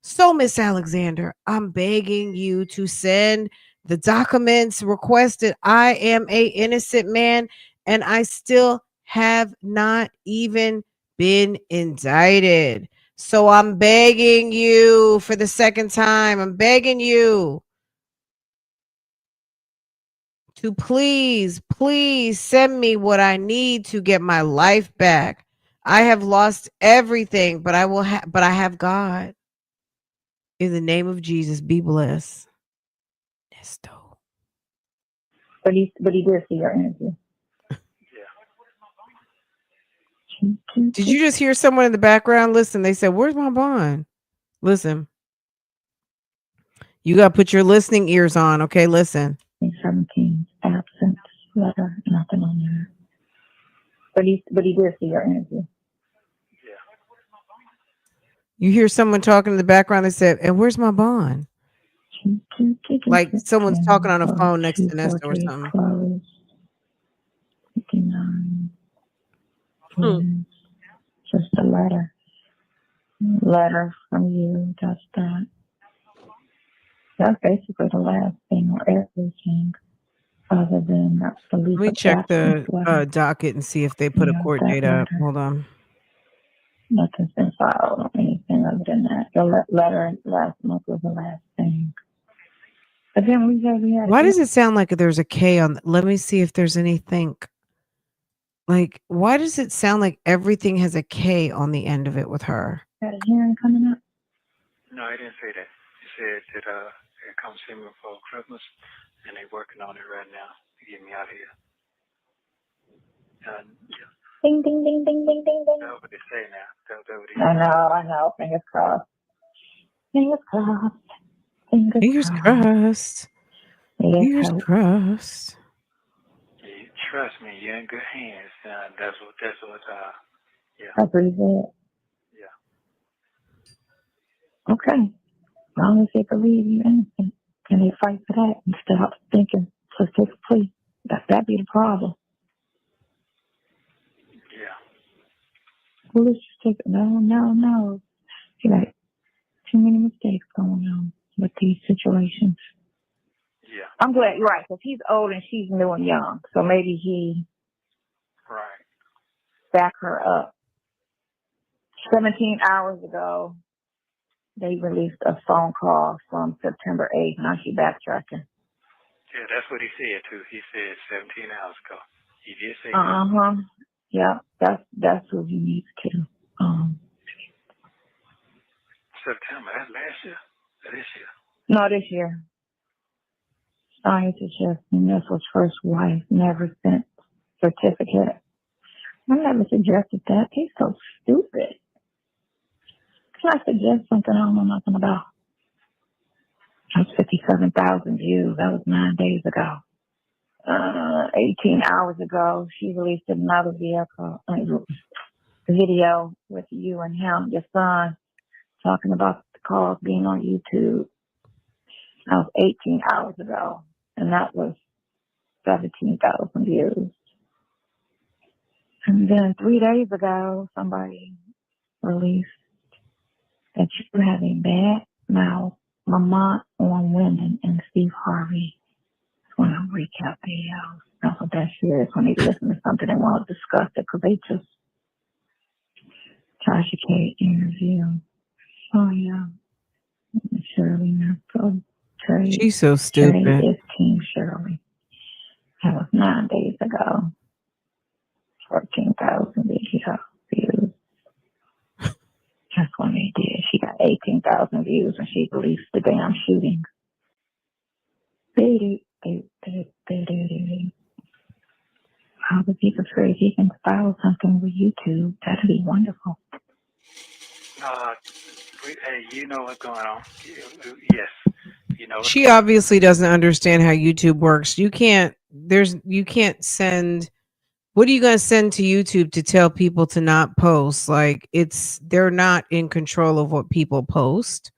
So, Miss Alexander, I'm begging you to send the documents requested. I am a innocent man, and I still have not even been indicted. So I'm begging you for the second time. I'm begging you to please send me what I need to get my life back. I have lost everything, but I have God. In the name of Jesus, be blessed. Nesto. But he did see your interview. Did you just hear someone in the background? Listen, they said, where's my bond? Listen. You got to put your listening ears on, okay? Listen. 17, absence letter, nothing on there. But he did see your interview. You hear someone talking in the background, they said, and where's my bond? Like someone's talking on a phone next to Nesto or something. Close. 59. Just a letter. Letter from you, that's that. That's basically the last thing or everything other than the leave Let me of check absence the letter. docket and see if they put a court date up. Hold on. Nothing's been filed on anything other than that. The letter last month was the last thing. But then we had. Why does it sound like there's a K on? Let me see if there's anything. Like, why does it sound like everything has a K on the end of it with her? Got a hearing coming up? No, I didn't say that. He said that they come see me for Christmas, and they're working on it right now to get me out of here. Yeah. Ding, ding, ding, ding, ding, ding, ding. That's what they say now. That's what they say. I know. Fingers crossed. Fingers crossed. Fingers crossed. Fingers crossed. You trust me, you're in good hands. That's what, yeah. That's what he said. Yeah. Okay. As long as they believe you innocent, and they fight for that and stop thinking, let's take a plea. That'd be the problem. Yeah. Well, let's just take it. No. You got too many mistakes going on with these situations. Yeah. I'm glad you're right, because he's old and she's new and young. So maybe he Right. back her up. 17 hours ago, they released a phone call from September 8th. Now she's backtracking. Yeah, that's what he said too. He said 17 hours ago. He did say Yeah, that's what he needs to. September. That's last year. This year. No, this year. Sonia suggested Nesto's first wife never sent certificate. I never suggested that. He's so stupid. Can I suggest something I don't know nothing about? That's 57,000 views. That was 9 days ago. 18 hours ago, she released another video with you and him, your son, talking about the calls being on YouTube. That was 18 hours ago, and that was 17,000 views. And then 3 days ago, somebody released that you have a bad mouth, Lamont on women, and Steve Harvey. When I recap videos, that's what that shit is. When they listen to something, they want to discuss it because they just Tasha K interview. Sonya, Shirley, Nesto, Trey. She's so Trey stupid. is Team Shirley. That was 9 days ago. 14,000 views. That's when they did. She got 18,000 views when she released the damn shooting. How would be afraid he can file something with YouTube? That'd be wonderful. Hey, you know what's going on. Yes. You know. She obviously doesn't understand how YouTube works. You can't send. What are you going to send to YouTube to tell people to not post? Like they're not in control of what people post.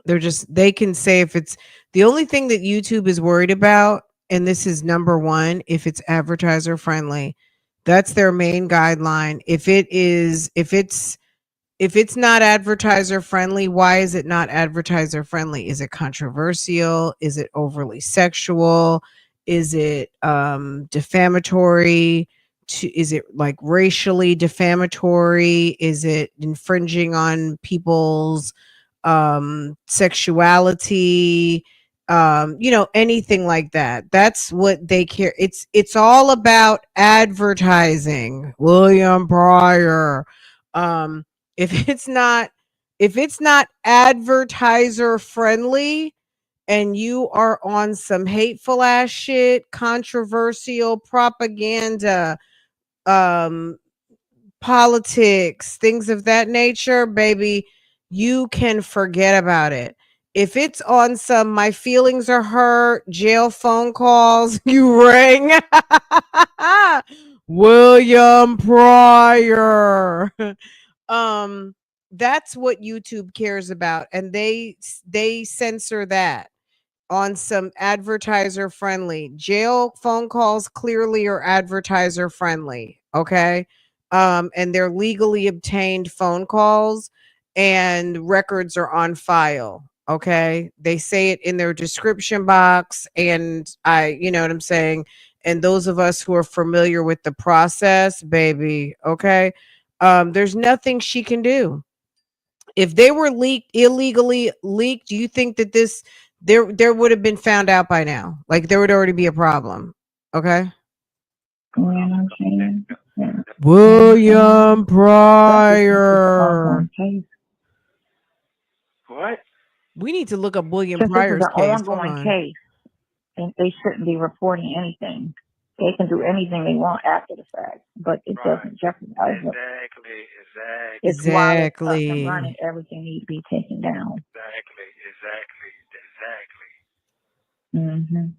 They can say if it's the only thing that YouTube is worried about, and this is number one, if it's advertiser friendly. That's their main guideline. If it's not advertiser friendly, why is it not advertiser friendly? Is it controversial? Is it overly sexual? Is it defamatory? Is it like racially defamatory? Is it infringing on people's sexuality? Anything like that. That's what they care. It's all about advertising. William Pryor. If it's not advertiser friendly and you are on some hateful ass shit, controversial propaganda, politics, things of that nature, baby, you can forget about it. If it's on some my feelings are hurt, jail phone calls, you rang William Pryor. That's what YouTube cares about, and they censor that on some advertiser friendly. Jail phone calls clearly are advertiser friendly, okay? And they're legally obtained phone calls and records are on file, okay? They say it in their description box, and you know what I'm saying? And those of us who are familiar with the process, baby, okay? There's nothing she can do. If they were illegally leaked, do you think that there would have been found out by now? Like there would already be a problem. Okay. William Pryor. What? We need to look up William Since Pryor's this is an case. ongoing case, and they shouldn't be reporting anything. They can do anything they want after the fact, but it doesn't jeopardize it. Exactly. While it's up and running, everything needs to be taken down. Exactly.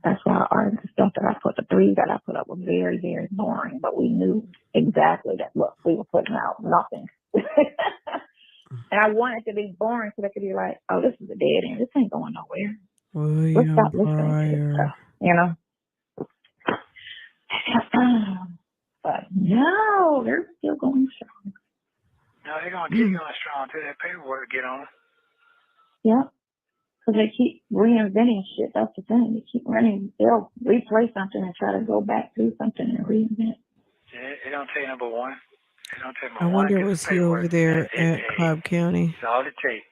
That's why the stuff that I put, the 3 that I put up, was very, very boring. But we knew exactly that, look, we were putting out nothing. And I want it to be boring so they could be like, oh, this is a dead end. This ain't going nowhere. Let's stop listening to this stuff, you know? But no, they're still going strong. No, they're going to keep going strong until that paperwork get on. Yeah. Because they keep reinventing shit. That's the thing. They keep running. They'll replay something and try to go back to something and reinvent. It don't take number one. It don't take I number one. wonder, was he over there at Cobb County? That's all it takes.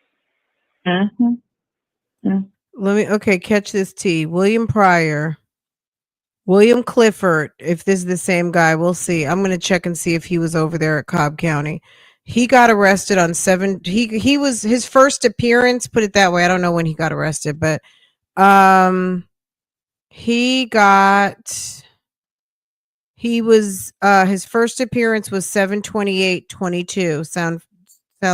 Okay, catch this T. William Pryor. William Clifford, if this is the same guy, we'll see. I'm going to check and see if he was over there at Cobb County. He got arrested on he was his first appearance, put it that way. I don't know when he got arrested, but his first appearance was 7/28/22. Sound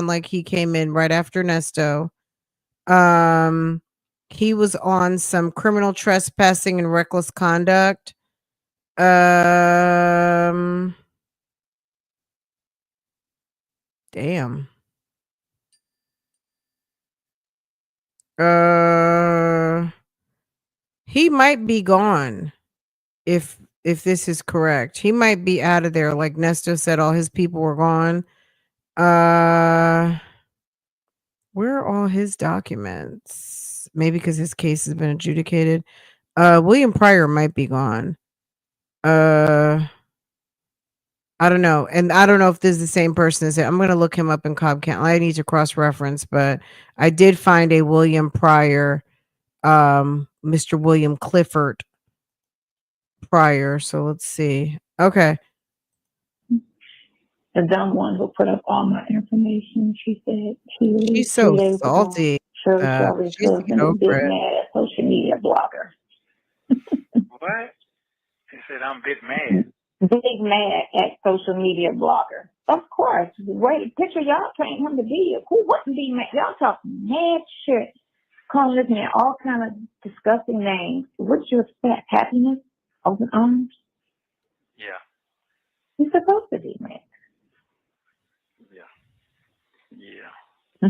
like he came in right after Nesto. He was on some criminal trespassing and reckless conduct. Damn. He might be gone if this is correct. He might be out of there. Like Nesto said, all his people were gone. Where are all his documents? Maybe because his case has been adjudicated. William Pryor might be gone. I don't know. And I don't know if this is the same person as it. I'm going to look him up in Cobb County. I need to cross-reference, but I did find a William Pryor, Mr. William Clifford Pryor. So let's see. Okay. The dumb one who put up all my information, she said She's so 3 days salty. ago, Shirley's She needs to husband get is big over it. mad at social media blogger. What? He said, I'm a bit mad. Big mad at social media blogger. Of course. Wait, picture y'all playing him to be. Who wouldn't be mad? Y'all talking mad shit. Calling this man all kind of disgusting names. What you expect? Happiness? Open arms? Yeah. He's supposed to be mad. Yeah.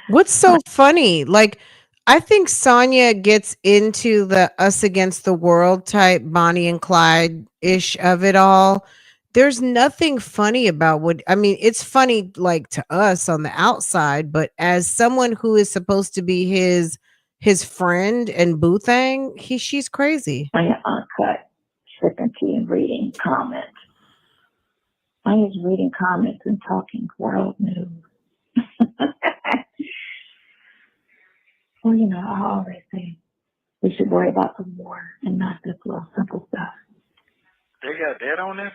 What's so funny? Like, I think Sonia gets into the us against the world type Bonnie and Clyde ish of it all. There's nothing funny about it's funny like to us on the outside, but as someone who is supposed to be his friend and boo thing, she's crazy. I am uncut, sipping tea and reading comments. I was reading comments and talking world news. Well, you know, I always say we should worry about the war and not this little simple stuff. They got that on this?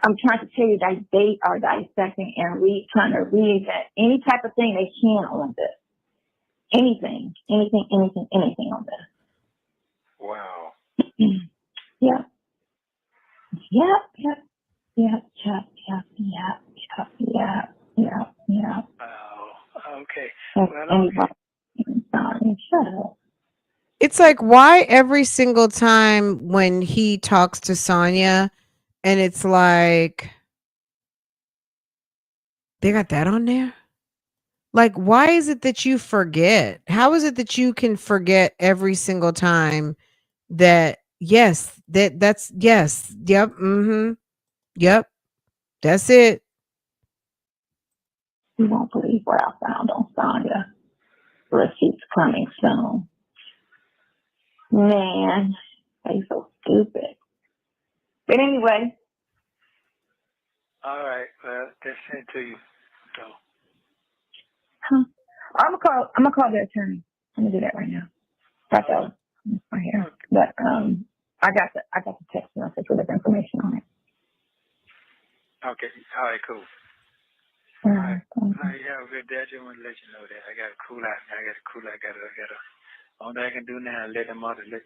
I'm trying to tell you that they are dissecting and trying to read that any type of thing they can on this. Anything on this. Wow. Yeah. Oh, okay. Shut up. It's like, why every single time when he talks to Sonia and it's like, they got that on there? Like, why is it that you forget? How is it that you can forget every single time that, yes, that's, yes, yep, yep, that's it. You won't believe what I found on Sonya. Receipts coming soon. Man, they so stupid. But anyway. All right. Well, that's sent to you. So. I'm gonna call the attorney. I'm gonna do that right now. Right here. Okay. But I got the text message with the information on it. Okay. All right. Cool. All right. Yeah, good day. I just want to let you know that I got a cool out. I got a cool out. I got a. All I can do now is let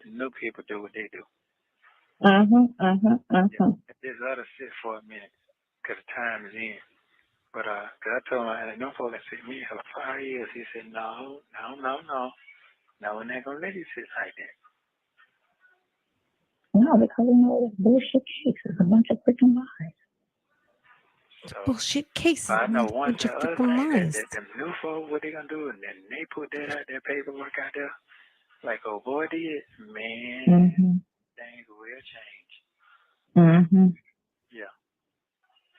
the new people do what they do. Yeah, this other sit for a minute because the time is in. But cause I told him, no folks that said me for 5 years. He said, no. No one ain't gonna let you sit like that. No, because we know it's bullshit cases, a bunch of freaking lies. So Bullshit cases. I know A one bunch of other freaking thing that, lies. that them new folk, what they gonna do, and then they put that paperwork out there, like old boy did, man, things will change. Yeah.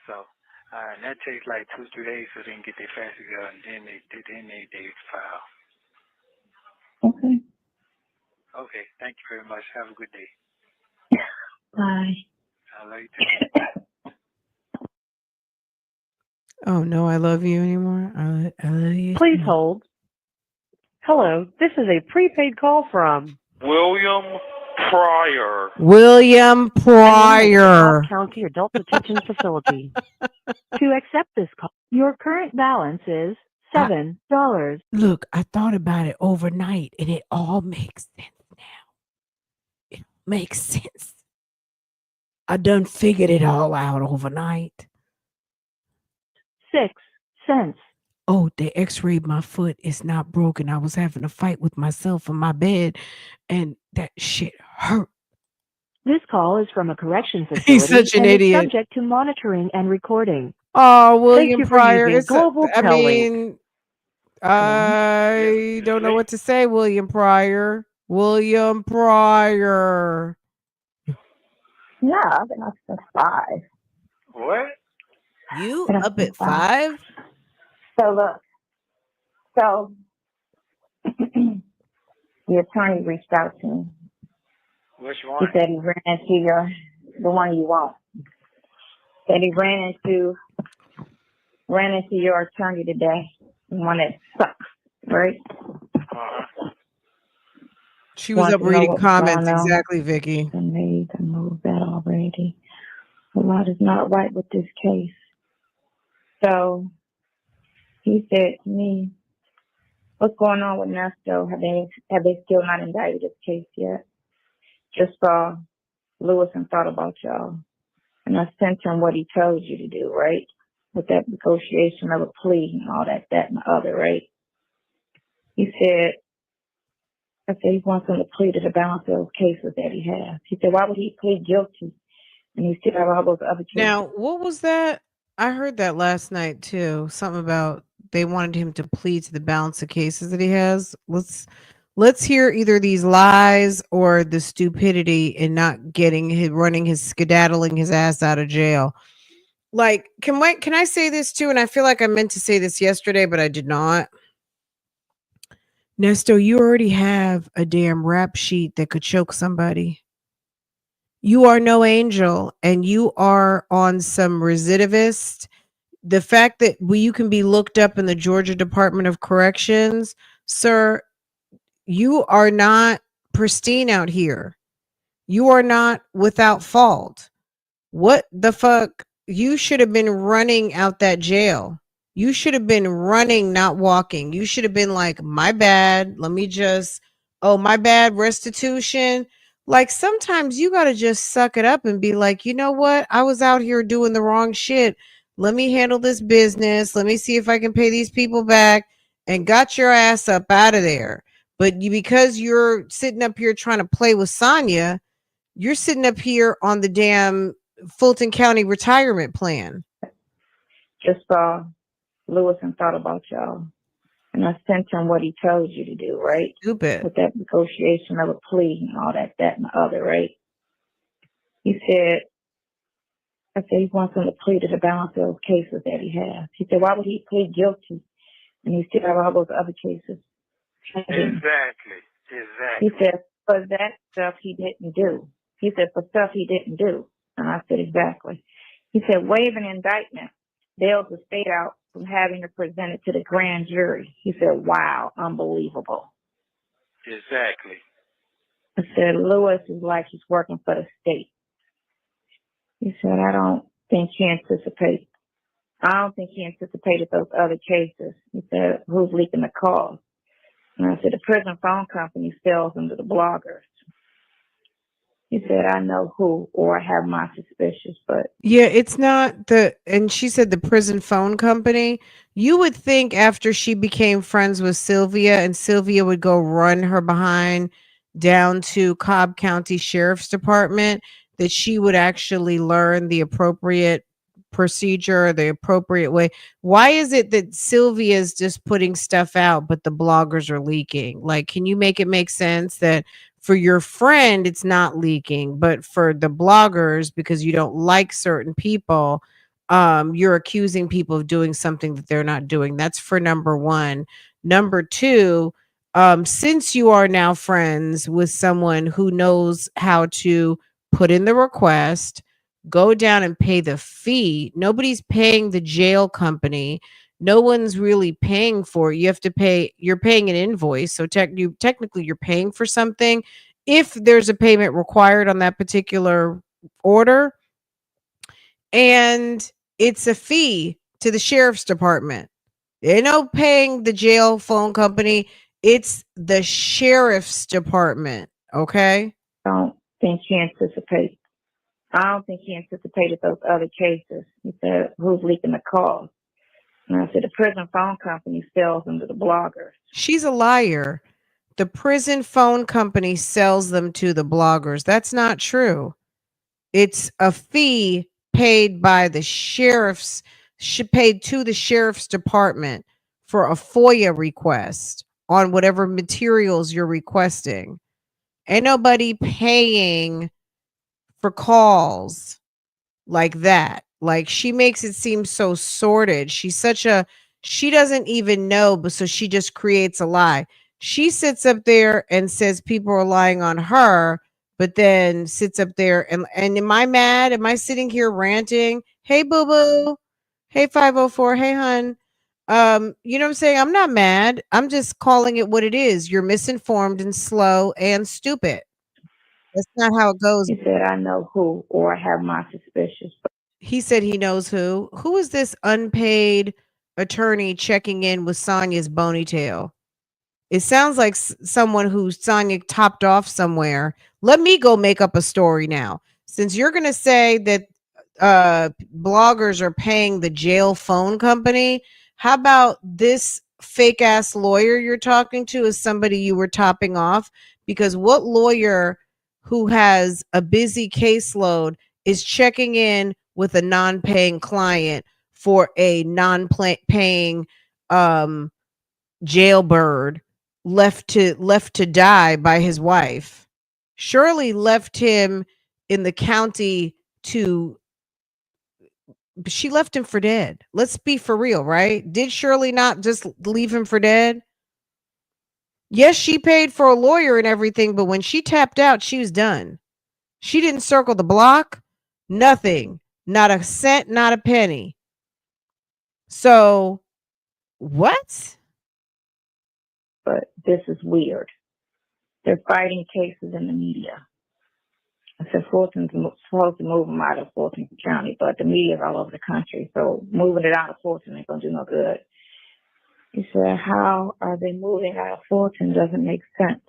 So, and that takes like 2-3 days so they can get their facts together, and then they file. Okay. Okay, thank you very much. Have a good day. Bye. I love you too. Oh no, I love you anymore. I love you. Please hold. Hello, this is a prepaid call from William Pryor. William Pryor. Cobb County Adult Detention Facility. To accept this call, Your current balance is $7. Look, I thought about it overnight and it all makes sense now. It makes sense. I done figured it all out overnight. 6 cents. Oh, they x-rayed my foot. It's not broken. I was having a fight with myself in my bed and that shit hurt. This call is from a correction facility He's such an and idiot. is subject to monitoring and recording. Oh, Thank William you for Pryor. using Global I Telling. mean, I don't know what to say, William Pryor. William Pryor. Yeah, I've been up since 5. What? You Been up up since at 5. 5? So look, so the attorney reached out to me. Which He one? said he ran into the one you want. Said he ran into your attorney today, the one that sucks, right? She was Wanted up to know reading what was comments. going on. Exactly, Vicky. And made the move that already. A lot is not right with this case. So he said to me, "What's going on with Nesto? Have they still not indicted this case yet? Just saw Lewis and thought about y'all. And I sent him what he told you to do, right? With that negotiation of a plea and all that and the other, right?" He said, I said he wants him to plead to the balance of those cases that he has. He said, why would he plead guilty and he still have all those other cases? Now, what was that? I heard that last night too. Something about they wanted him to plead to the balance of cases that he has. Let's hear either these lies or the stupidity in not skedaddling his ass out of jail. Like, can I say this too? And I feel like I meant to say this yesterday, but I did not. Nesto, you already have a damn rap sheet that could choke somebody. You are no angel and you are on some recidivist. The fact that you can be looked up in the Georgia Department of Corrections, sir, you are not pristine out here. You are not without fault. What the fuck? You should have been running out that jail. You should have been running, not walking. You should have been like, my bad. My bad, restitution. Like sometimes you got to just suck it up and be like, you know what? I was out here doing the wrong shit. Let me handle this business. Let me see if I can pay these people back and got your ass up out of there. But because you're sitting up here trying to play with Sonia, you're sitting up here on the damn Fulton County retirement plan. Just saw Lewis and thought about y'all. And I sent him what he told you to do, right? Stupid. With that negotiation of a plea and all that and the other, right? He said, I said he wants him to plead to the balance of those cases that he has. He said, why would he plead guilty and he still have all those other cases? Exactly. He said, for that stuff he didn't do. He said, for stuff he didn't do. And I said, exactly. He said, waive an indictment bails the state out from having to present it to the grand jury. He said, wow, unbelievable. Exactly. I said, Lewis is like he's working for the state. He said, I don't think he anticipated those other cases. He said, who's leaking the calls? And I said, the prison phone company sells them to the bloggers. He said, I know who, or I have my suspicions, but Yeah, it's not and she said the prison phone company. You would think after she became friends with Sylvia and Sylvia would go run her behind down to Cobb County Sheriff's Department that she would actually learn the appropriate procedure, the appropriate way. Why is it that Sylvia is just putting stuff out, but the bloggers are leaking? Like, can you make it make sense that for your friend, it's not leaking, but for the bloggers, because you don't like certain people, you're accusing people of doing something that they're not doing. That's for number one. Number two, since you are now friends with someone who knows how to put in the request, go down and pay the fee. Nobody's paying the jail company. No one's really paying for it. You have to pay, you're paying an invoice. So technically you're paying for something. If there's a payment required on that particular order, and it's a fee to the sheriff's department. They're no paying the jail phone company. It's the sheriff's department. Okay. I don't think he anticipated. I don't think he anticipated those other cases. He said, who's leaking the calls? And I said, the prison phone company sells them to the bloggers. She's a liar. The prison phone company sells them to the bloggers. That's not true. It's a fee paid by the sheriff's, paid to the sheriff's department for a FOIA request on whatever materials you're requesting. Ain't nobody paying for calls like that. Like, she makes it seem so sordid. She doesn't even know, but so she just creates a lie. She sits up there and says people are lying on her, but then sits up there and am I mad? Am I sitting here ranting? Hey, boo boo. Hey, 504. Hey, hun. You know what I'm saying? I'm not mad. I'm just calling it what it is. You're misinformed and slow and stupid. That's not how it goes. He said, I know who, or I have my suspicions. He said he knows who. Who is this unpaid attorney checking in with Sonia's ponytail? It sounds like someone who Sonia topped off somewhere. Let me go make up a story now. Since you're going to say that bloggers are paying the jail phone company, how about this fake ass lawyer you're talking to is somebody you were topping off? Because what lawyer who has a busy caseload is checking in with a non-paying client for a non-paying jailbird left to die by his wife? Shirley left him in the county she left him for dead. Let's be for real, right? Did Shirley not just leave him for dead? Yes, she paid for a lawyer and everything, but when she tapped out, she was done. She didn't circle the block, nothing, not a cent, not a penny. So, what? But this is weird. They're fighting cases in the media. I said Fulton's supposed to move them out of Fulton County, but the media's all over the country, so moving it out of Fulton ain't gonna do no good. He said, how are they moving out of Fulton? Doesn't make sense.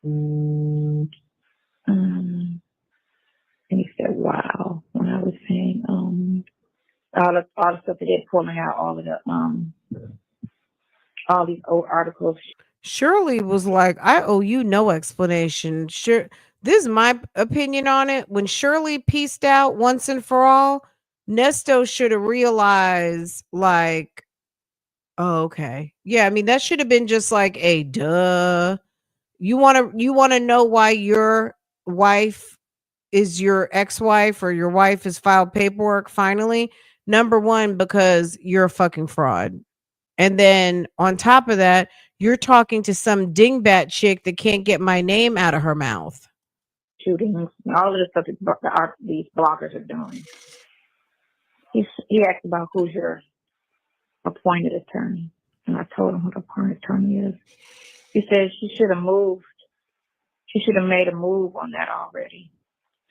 And he said, wow. When I was saying, all the stuff that they're pulling out, all these old articles. Shirley was like, I owe you no explanation. Sure. This is my opinion on it. When Shirley pieced out once and for all, Nesto should have realized, like, oh, okay. Yeah, I mean, that should have been just like a duh. You wanna know why your wife is your ex-wife or your wife has filed paperwork finally? Number one, because you're a fucking fraud. And then on top of that, you're talking to some dingbat chick that can't get my name out of her mouth. Shootings, all of the stuff that these bloggers are doing. He asked about who's your appointed attorney, and I told him who the appointed attorney is. He said she should have moved. She should have made a move on that already.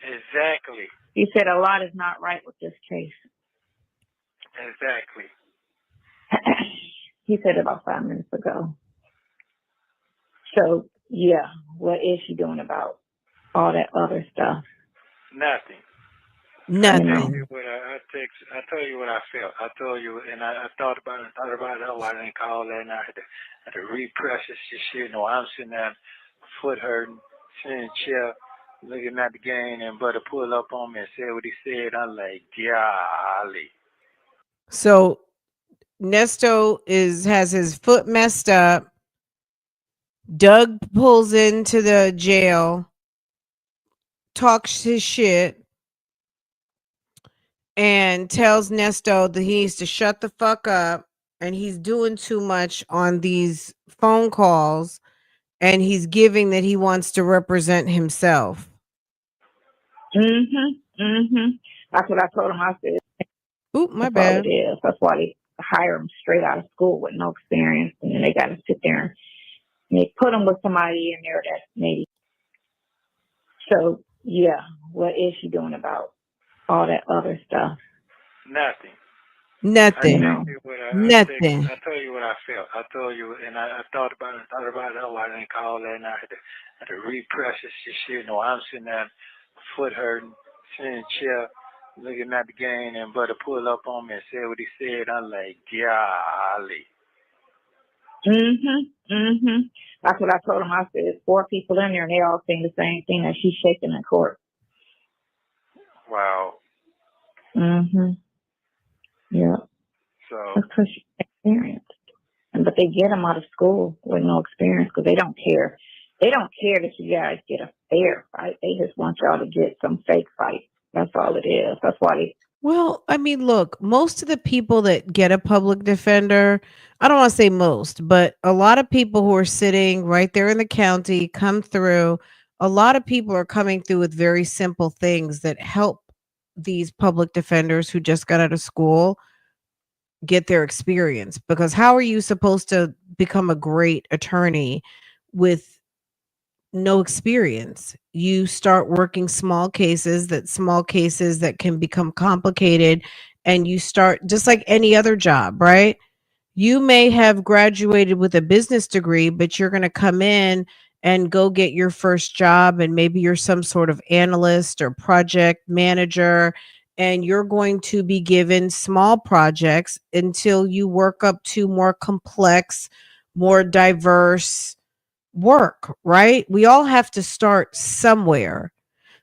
Exactly. He said a lot is not right with this case. Exactly. He said about 5 minutes ago. So, yeah, what is she doing about all that other stuff. Nothing. Nothing. I told you what I felt. I told you, and I thought about it. Oh, I didn't call that, and I had to reprocess this shit. No, I'm sitting there, foot hurting, sitting in the chair, looking at the game, and Butter pulled up on me and said what he said. I'm like, golly. So Nesto has his foot messed up. Doug pulls into the jail, talks his shit, and tells Nesto that he needs to shut the fuck up and he's doing too much on these phone calls and he's giving that he wants to represent himself. That's what I told him. I said, Oop, my that's all bad. it is. That's why they hire him straight out of school with no experience, and then they got to sit there and they put him with somebody in there that's maybe. So yeah, what is she doing about all that other stuff? Nothing. Nothing. I Nothing. told you what I felt. I told you, and I thought about it. Oh, I didn't call that, and I had to reprocess this shit. No, I'm sitting there, foot hurting, sitting in the chair, looking at the game, and Butter pulled up on me and said what he said. I'm like, golly. That's what I told him. I said, there's 4 people in there, and they all saying the same thing, that she's shaking in court. Wow. Yeah. So that's because she's experienced. But they get them out of school with no experience because they don't care. They don't care that you guys get a fair fight. They just want y'all to get some fake fight. That's all it is. That's why they. Well, I mean, look, most of the people that get a public defender, I don't want to say most, but a lot of people who are sitting right there in the county come through. A lot of people are coming through with very simple things that help these public defenders who just got out of school get their experience. Because how are you supposed to become a great attorney with no experience? You start working small cases that can become complicated, and you start just like any other job, right? You may have graduated with a business degree, but you're going to come in and go get your first job, and maybe you're some sort of analyst or project manager, and you're going to be given small projects until you work up to more complex, more diverse work, right? We all have to start somewhere.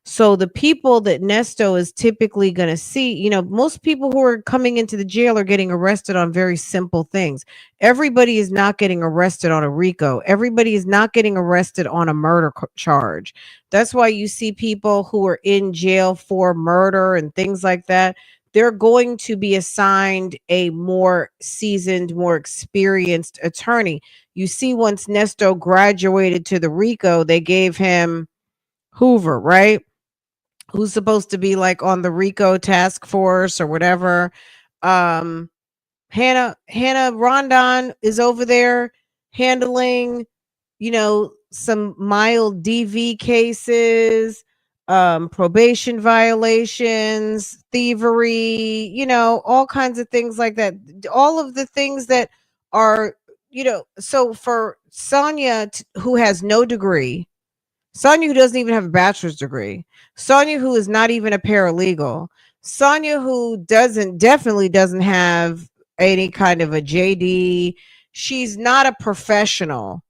So the people that Nesto is typically going to see, most people who are coming into the jail are getting arrested on very simple things. Everybody is not getting arrested on a RICO. Everybody is not getting arrested on a murder charge. That's why you see people who are in jail for murder and things like that. They're going to be assigned a more seasoned, more experienced attorney. You see, once Nesto graduated to the RICO, they gave him Hoover, right? Who's supposed to be like on the RICO task force or whatever. Hannah Rondon is over there handling, some mild DV cases, probation violations, thievery, all kinds of things like that. All of the things that are, so for Sonia, who has no degree, Sonia who doesn't even have a bachelor's degree, Sonia who is not even a paralegal, Sonia who definitely doesn't have any kind of a JD. She's not a professional.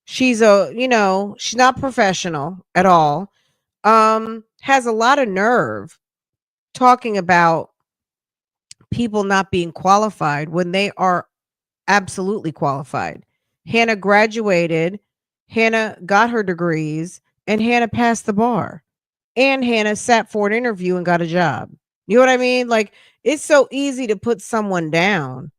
She's she's not professional at all. Has a lot of nerve talking about people not being qualified when they are absolutely qualified. Hannah graduated, Hannah got her degrees, and Hannah passed the bar. And Hannah sat for an interview and got a job. You know what I mean? Like, it's so easy to put someone down,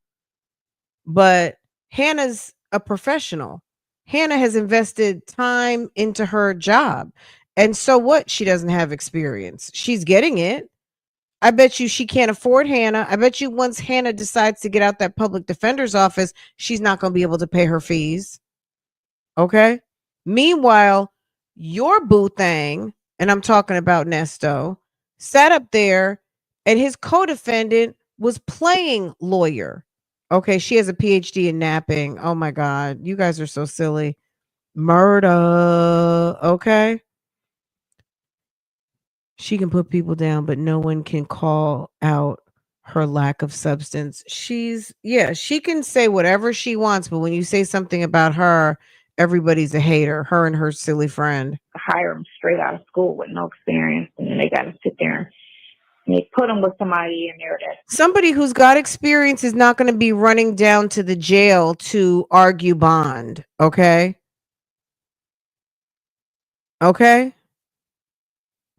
but Hannah's a professional. Hannah has invested time into her job. And so what? She doesn't have experience. She's getting it. I bet you she can't afford Hannah. I bet you once Hannah decides to get out that public defender's office, she's not going to be able to pay her fees. Okay. Meanwhile, your boo thing, and I'm talking about Nesto, sat up there and his co-defendant was playing lawyer. Okay. She has a PhD in napping. Oh my God. You guys are so silly. Murder. Okay. She can put people down, but no one can call out her lack of substance. She can say whatever she wants, but when you say something about her, everybody's a hater, her and her silly friend. Hire them straight out of school with no experience, and then they got to sit there and they put them with somebody in there that Somebody who's got experience is not going to be running down to the jail to argue bond. Okay. Okay.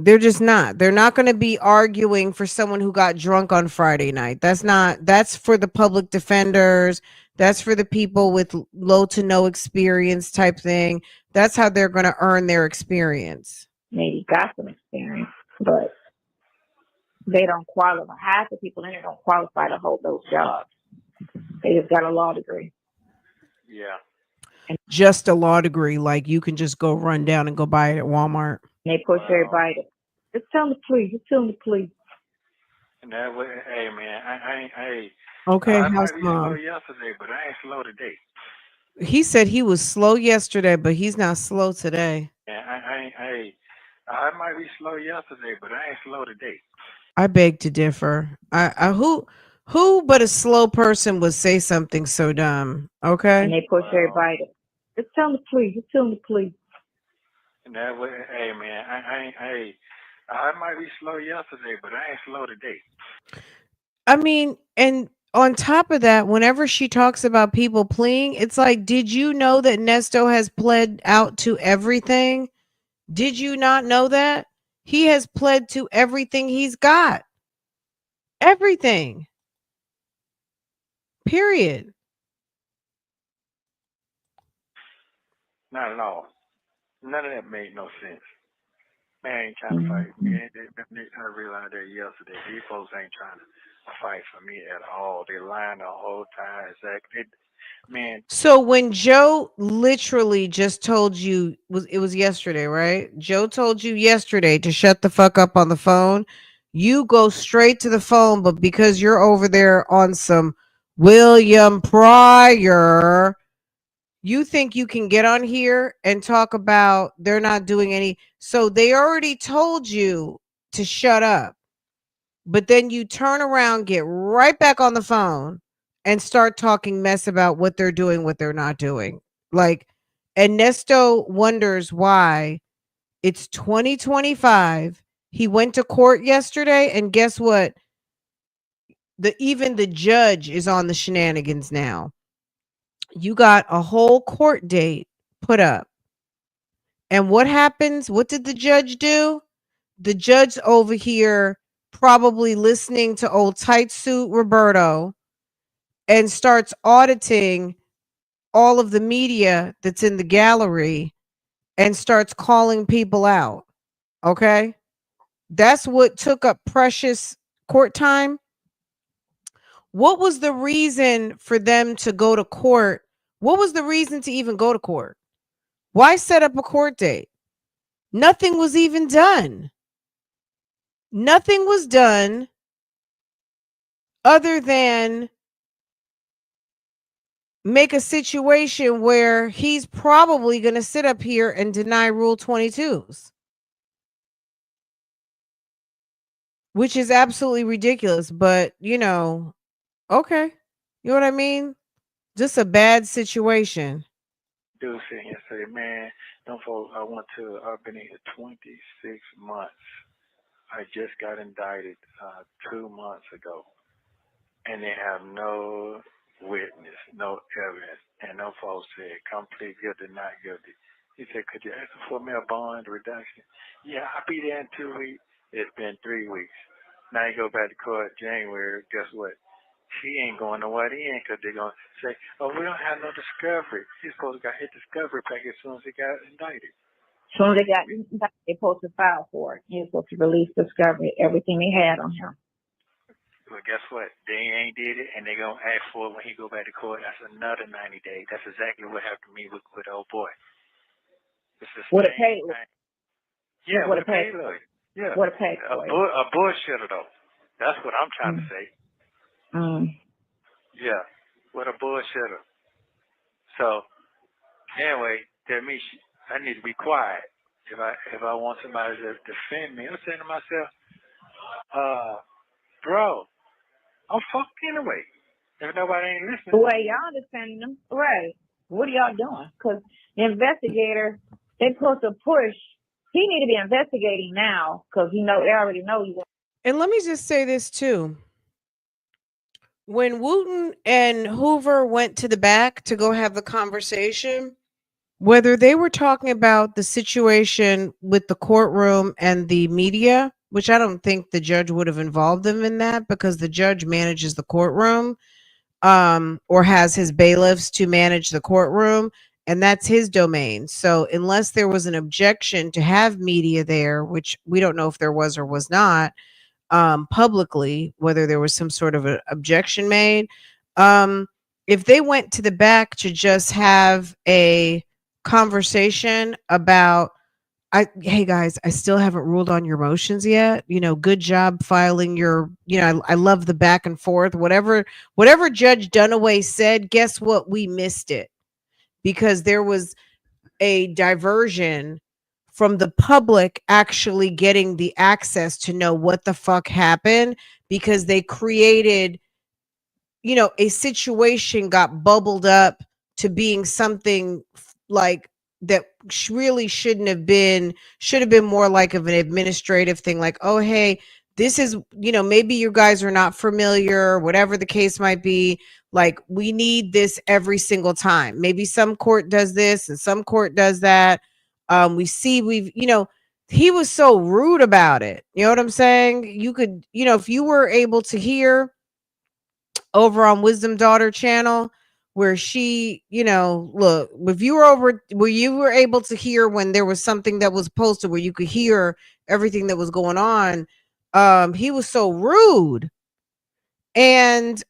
They're just not. They're not going to be arguing for someone who got drunk on Friday night. That's for the public defenders. That's for the people with low to no experience type thing. That's how they're going to earn their experience. maybe got some experience, but they don't qualify. Half the people in there don't qualify to hold those jobs. They just got a law degree. Yeah. Just a law degree, like you can just go run down and go buy it at Walmart. And they push everybody to just tell them to please, just tell them to please. And that way, hey man, Okay, I house might be slow mom. yesterday, but I ain't slow today. He said he was slow yesterday, but he's not slow today. And I might be slow yesterday, but I ain't slow today. I beg to differ. Who but a slow person would say something so dumb? Okay. And they push everybody to just tell them to please, just tell them to please. And that way, hey man, I might be slow yesterday, but I ain't slow today. I mean, and on top of that, whenever she talks about people pleading, it's like, did you know that Nesto has pled out to everything? Did you not know that? He has pled to everything he's got. Everything. Period. Not at all. None of that made no sense. Man ain't trying to fight me. I realized that yesterday. These folks ain't trying to fight for me at all. They lying the whole time. Exactly. Man. So when Joe literally just told you, it was yesterday, right? Joe told you yesterday to shut the fuck up on the phone. You go straight to the phone, but because you're over there on some William Pryor, you think you can get on here and talk about they're not doing any. So they already told you to shut up, but then you turn around, get right back on the phone and start talking mess about what they're doing, what they're not doing. Like, and Nesto wonders why it's 2025. He went to court yesterday, and guess what? Even the judge is on the shenanigans now. You got a whole court date put up. And what happens? What did the judge do? The judge over here probably listening to old tight suit Roberto and starts auditing all of the media that's in the gallery and starts calling people out. Okay? That's what took up precious court time. What was the reason for them to go to court? What was the reason to even go to court? Why set up a court date? Nothing was even done. Nothing was done other than make a situation where he's probably going to sit up here and deny Rule 22s, which is absolutely ridiculous. But, okay. You know what I mean? Just a bad situation. Dude sitting here say, man, them folks, I've been here 26 months. I just got indicted 2 months ago. And they have no witness, no evidence. And them folks said, come plead guilty, not guilty. He said, could you ask for me a bond reduction? Yeah, I'll be there in 2 weeks. It's been 3 weeks. Now you go back to court January, guess what? He ain't going nowhere in because they're going to say, oh, we don't have no discovery. He's supposed to got his discovery back as soon as he got indicted. As soon as they got indicted, they supposed to file for it. He was supposed to release discovery, everything they had on him. Well, guess what? They ain't did it, and they going to ask for it when he go back to court. That's another 90 days. That's exactly what happened to me with old boy. It's the What a same pay. thing. Yeah, what a pay pay. look. Yeah. What a pay. A bullshitter, though. That's what I'm trying to say. Yeah, what a bullshitter. So, anyway, that means I need to be quiet. if I want somebody to defend me, I'm saying to myself, bro, I'm fucked anyway. If nobody ain't listening. The way y'all defending them, right? What are y'all doing? Because the investigator, they supposed to push. He need to be investigating now because they already know he's. And let me just say this too. When Wooten and Hoover went to the back to go have the conversation, whether they were talking about the situation with the courtroom and the media, which I don't think the judge would have involved them in that because the judge manages the courtroom, or has his bailiffs to manage the courtroom, and that's his domain. So unless there was an objection to have media there, which we don't know if there was or was not, publicly, whether there was some sort of an objection made, if they went to the back to just have a conversation about, hey guys, I still haven't ruled on your motions yet. Good job filing your, I love the back and forth. Whatever Judge Dunaway said, guess what? We missed it because there was a diversion from the public actually getting the access to know what the fuck happened because they created, a situation got bubbled up to being something like that really should have been more like of an administrative thing. Like, oh, hey, this is, maybe you guys are not familiar, whatever the case might be. Like, we need this every single time. Maybe some court does this and some court does that. He was so rude about it. You know what I'm saying? You could, if you were able to hear over on Wisdom Daughter channel where she, look, if you were over where you were able to hear when there was something that was posted where you could hear everything that was going on, he was so rude and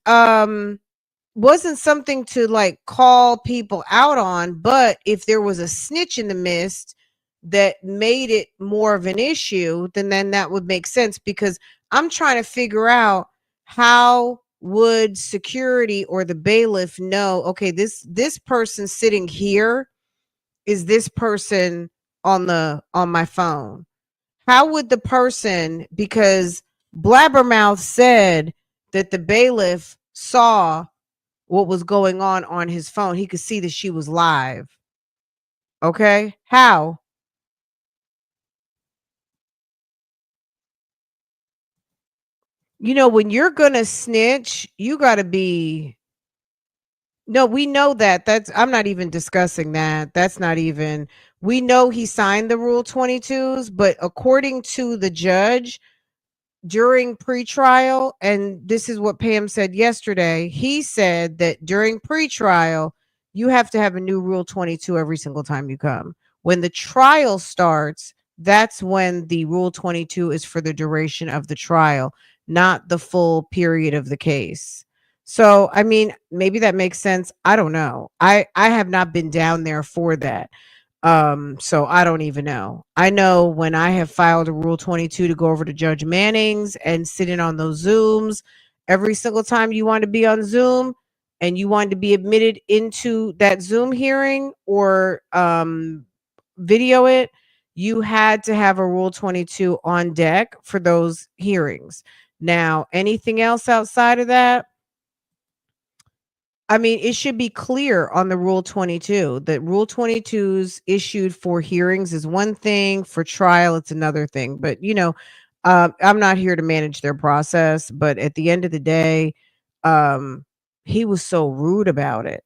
wasn't something to like call people out on, but if there was a snitch in the midst that made it more of an issue, then that would make sense because I'm trying to figure out how would security or the bailiff know, okay, this person sitting here is this person on my phone. How would the person, because Blabbermouth said that the bailiff saw what was going on his phone. He could see that she was live. Okay? How? When you're going to snitch, you got to be. No, we know that. I'm not even discussing that. That's not even. We know he signed the Rule 22s, but according to the judge, during pretrial, and this is what Pam said yesterday, he said that during pretrial, you have to have a new Rule 22 every single time you come. When the trial starts, that's when the Rule 22 is for the duration of the trial, not the full period of the case. So, I mean, maybe that makes sense. I don't know. I have not been down there for that. So I don't even know. I know when I have filed a Rule 22 to go over to Judge Manning's and sit in on those Zooms, every single time you want to be on Zoom and you want to be admitted into that Zoom hearing or video it, you had to have a Rule 22 on deck for those hearings. Now, anything else outside of that, I mean, it should be clear on the Rule 22 that Rule 22s issued for hearings is one thing, for trial, it's another thing. But, I'm not here to manage their process. But at the end of the day, he was so rude about it.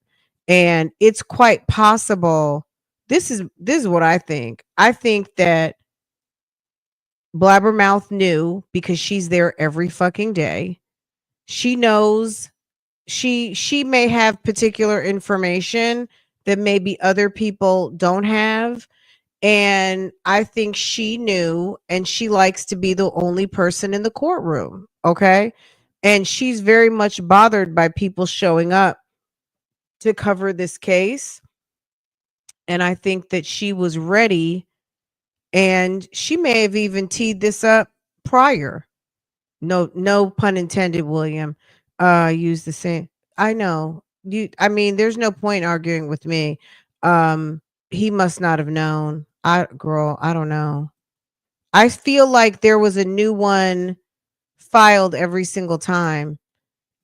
And it's quite possible. This is what I think. I think that Blabbermouth knew because she's there every fucking day. She knows she may have particular information that maybe other people don't have, and I think she knew, and she likes to be the only person in the courtroom. Okay, and she's very much bothered by people showing up to cover this case, and I think that she was ready, and she may have even teed this up prior. No pun intended, William. Use the same. I know. I mean, there's no point arguing with me. He must not have known. Girl, I don't know. I feel like there was a new one filed every single time.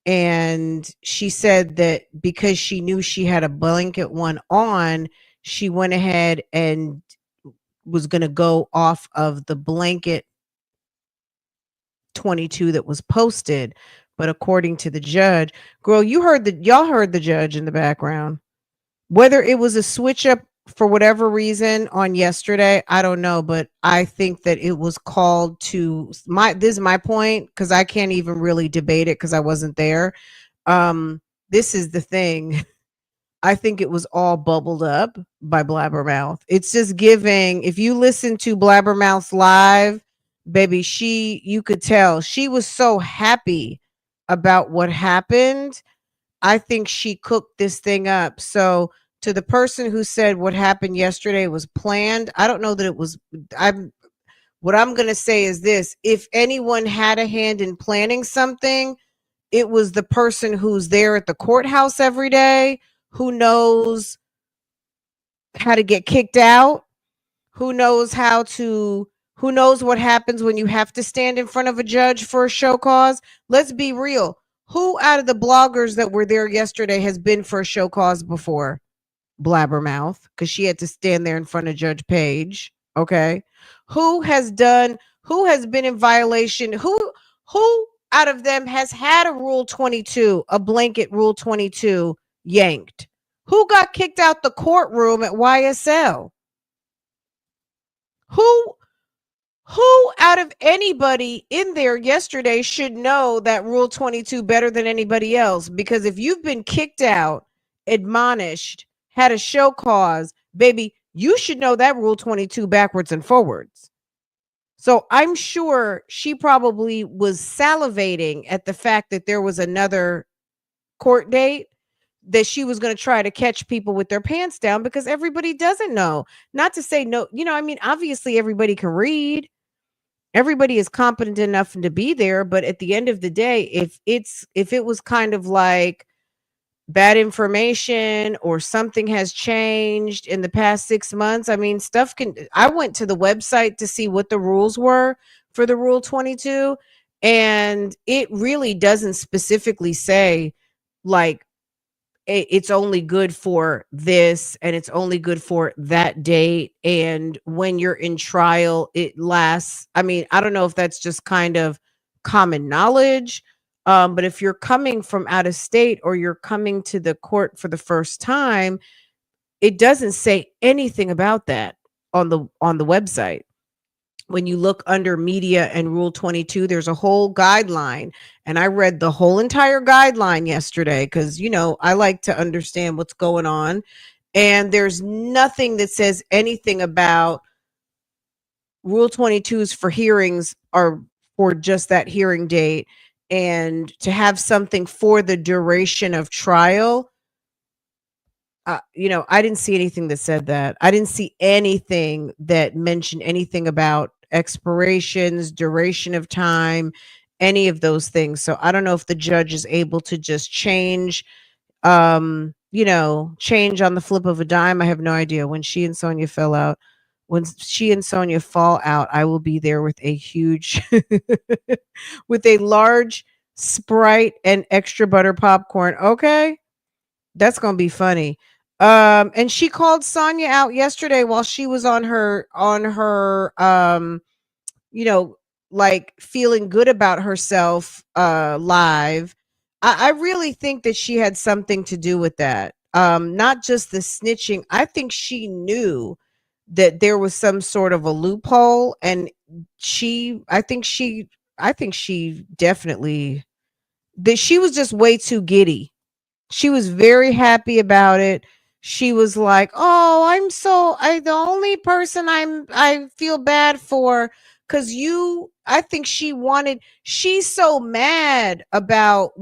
And she said that because she knew she had a blanket one on, she went ahead and was going to go off of the blanket 22 that was posted. But according to the judge, girl, y'all heard the judge in the background. Whether it was a switch up for whatever reason on yesterday, I don't know, but I think that it was called to this is my point, because I can't even really debate it because I wasn't there. This is the thing. I think it was all bubbled up by Blabbermouth. It's just giving, if you listen to Blabbermouth's live, baby, you could tell she was so happy about what happened. I think she cooked this thing up. So to the person who said what happened yesterday was planned, I don't know that it was. What I'm going to say is this: if anyone had a hand in planning something, it was the person who's there at the courthouse every day, who knows how to get kicked out, who knows who knows what happens when you have to stand in front of a judge for a show cause. Let's be real. Who out of the bloggers that were there yesterday has been for a show cause before? Blabbermouth, because she had to stand there in front of Judge Page. Okay. Who has been in violation? Who out of them has had a Rule 22, a blanket Rule 22 yanked? Who got kicked out the courtroom at YSL? Who out of anybody in there yesterday should know that Rule 22 better than anybody else? Because if you've been kicked out, admonished, had a show cause, baby, you should know that Rule 22 backwards and forwards. So I'm sure she probably was salivating at the fact that there was another court date, that she was going to try to catch people with their pants down, because everybody doesn't know. Not to say no, I mean, obviously everybody can read. Everybody is competent enough to be there, but at the end of the day, if it was kind of like bad information or something has changed in the past 6 months, I mean, I went to the website to see what the rules were for the Rule 22, and it really doesn't specifically say like it's only good for this and it's only good for that date, and when you're in trial it lasts. I mean, I don't know if that's just kind of common knowledge, but if you're coming from out of state or you're coming to the court for the first time, it doesn't say anything about that on the website. When you look under media and Rule 22, there's a whole guideline. And I read the whole entire guideline yesterday because, I like to understand what's going on. And there's nothing that says anything about Rule 22s for hearings or for just that hearing date. And to have something for the duration of trial, I didn't see anything that said that. I didn't see anything that mentioned anything about expirations, duration of time, any of those things. So I don't know if the judge is able to just change on the flip of a dime. I have no idea. When she and Sonia fall out, I will be there with a huge with a large Sprite and extra butter popcorn. Okay? That's going to be funny. And she called Sonia out yesterday while she was on her like feeling good about herself live. I really think that she had something to do with that. Not just the snitching. I think she knew that there was some sort of a loophole, and I think she definitely, that she was just way too giddy. She was very happy about it. She was like, "Oh, the only person I feel bad for, cuz I think she's so mad about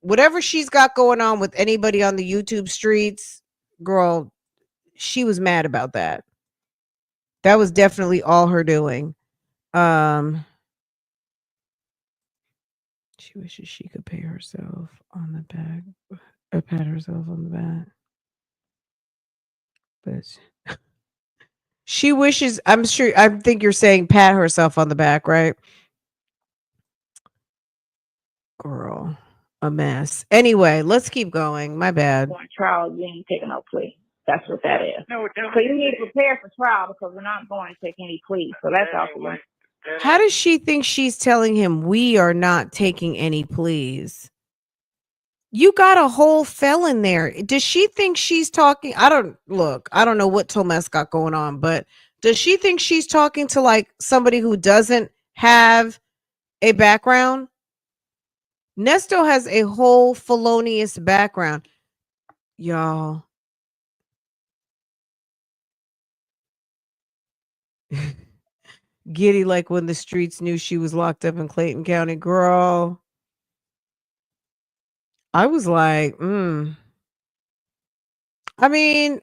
whatever she's got going on with anybody on the YouTube streets. Girl, she was mad about that. That was definitely all her doing. She wishes she could pay herself on the back, or pat herself on the back. But She wishes, I'm sure, I think you're saying pat herself on the back, right? Girl, a mess. Anyway, let's keep going. My bad. Going to trial, you ain't taking no plea. That's what that is. No, So you need to prepare for trial because we're not going to take any pleas. So that's out the way. How does she think she's telling him we are not taking any pleas? You got a whole felon there. Does she think she's talking? I don't know what Tomas got going on, but does she think she's talking to like somebody who doesn't have a background? Nesto has a whole felonious background. Y'all. Giddy like when the streets knew she was locked up in Clayton County. Girl. I was like, I mean,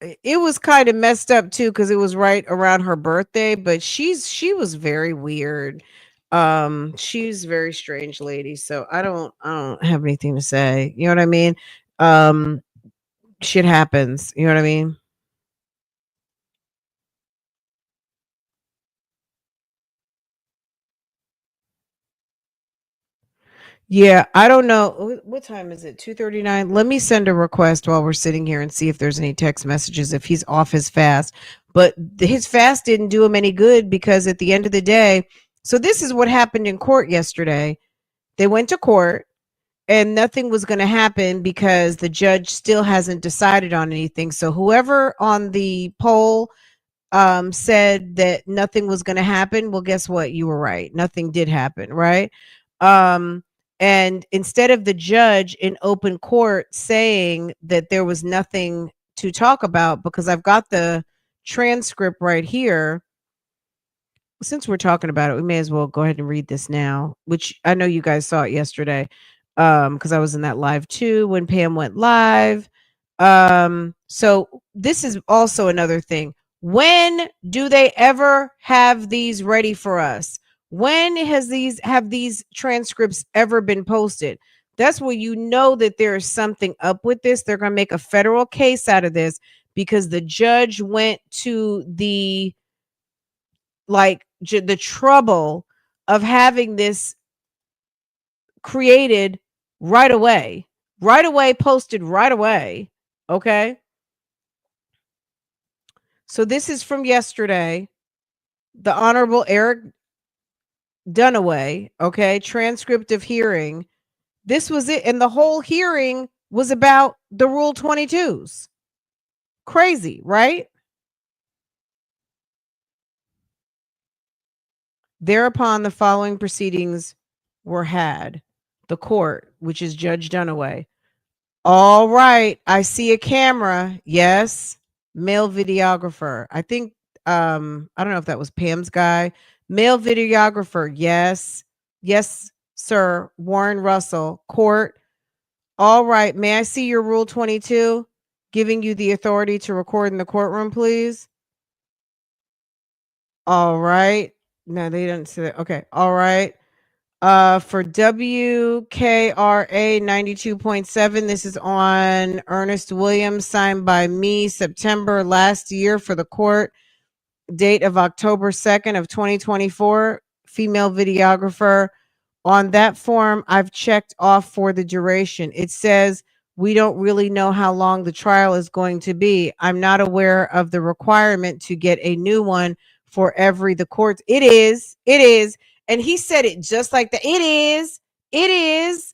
it was kind of messed up too because it was right around her birthday, but she was very weird. She's a very strange lady, so I don't have anything to say. You know what I mean? Shit happens. You know what I mean? Yeah, I don't know. What time is it? 2:39. Let me send a request while we're sitting here and see if there's any text messages if he's off his fast. But his fast didn't do him any good because at the end of the day, so this is what happened in court yesterday. They went to court and nothing was going to happen because the judge still hasn't decided on anything. So whoever on the poll said that nothing was going to happen, well, guess what? You were right. Nothing did happen, right? And instead of the judge in open court saying that there was nothing to talk about, because I've got the transcript right here. Since we're talking about it, we may as well go ahead and read this now, which I know you guys saw it yesterday, because I was in that live too when Pam went live. So this is also another thing. When do they ever have these ready for us? When have these transcripts ever been posted? That's where you know that there is something up with this. They're going to make a federal case out of this because the judge went to the the trouble of having this created right away, posted right away. Okay. So this is from yesterday. The Honorable Eric Dunaway, okay, transcript of hearing. This was it. And the whole hearing was about the Rule 22s. Crazy, right? Thereupon, the following proceedings were had. The court, which is Judge Dunaway. All right, I see a camera. Yes. Male videographer. I think I don't know if that was Pam's guy. Male videographer. Yes. Yes, sir. Warren Russell. Court. All right. May I see your Rule 22 giving you the authority to record in the courtroom, please? All right. No, they didn't say that. Okay. All right. For WKRA 92.7, this is on Ernest Williams, signed by me September last year for the court, date of October 2nd of 2024, female videographer. On that form, I've checked off for the duration. It says we don't really know how long the trial is going to be. I'm not aware of the requirement to get a new one for the court. It is. And he said it just like that. It is.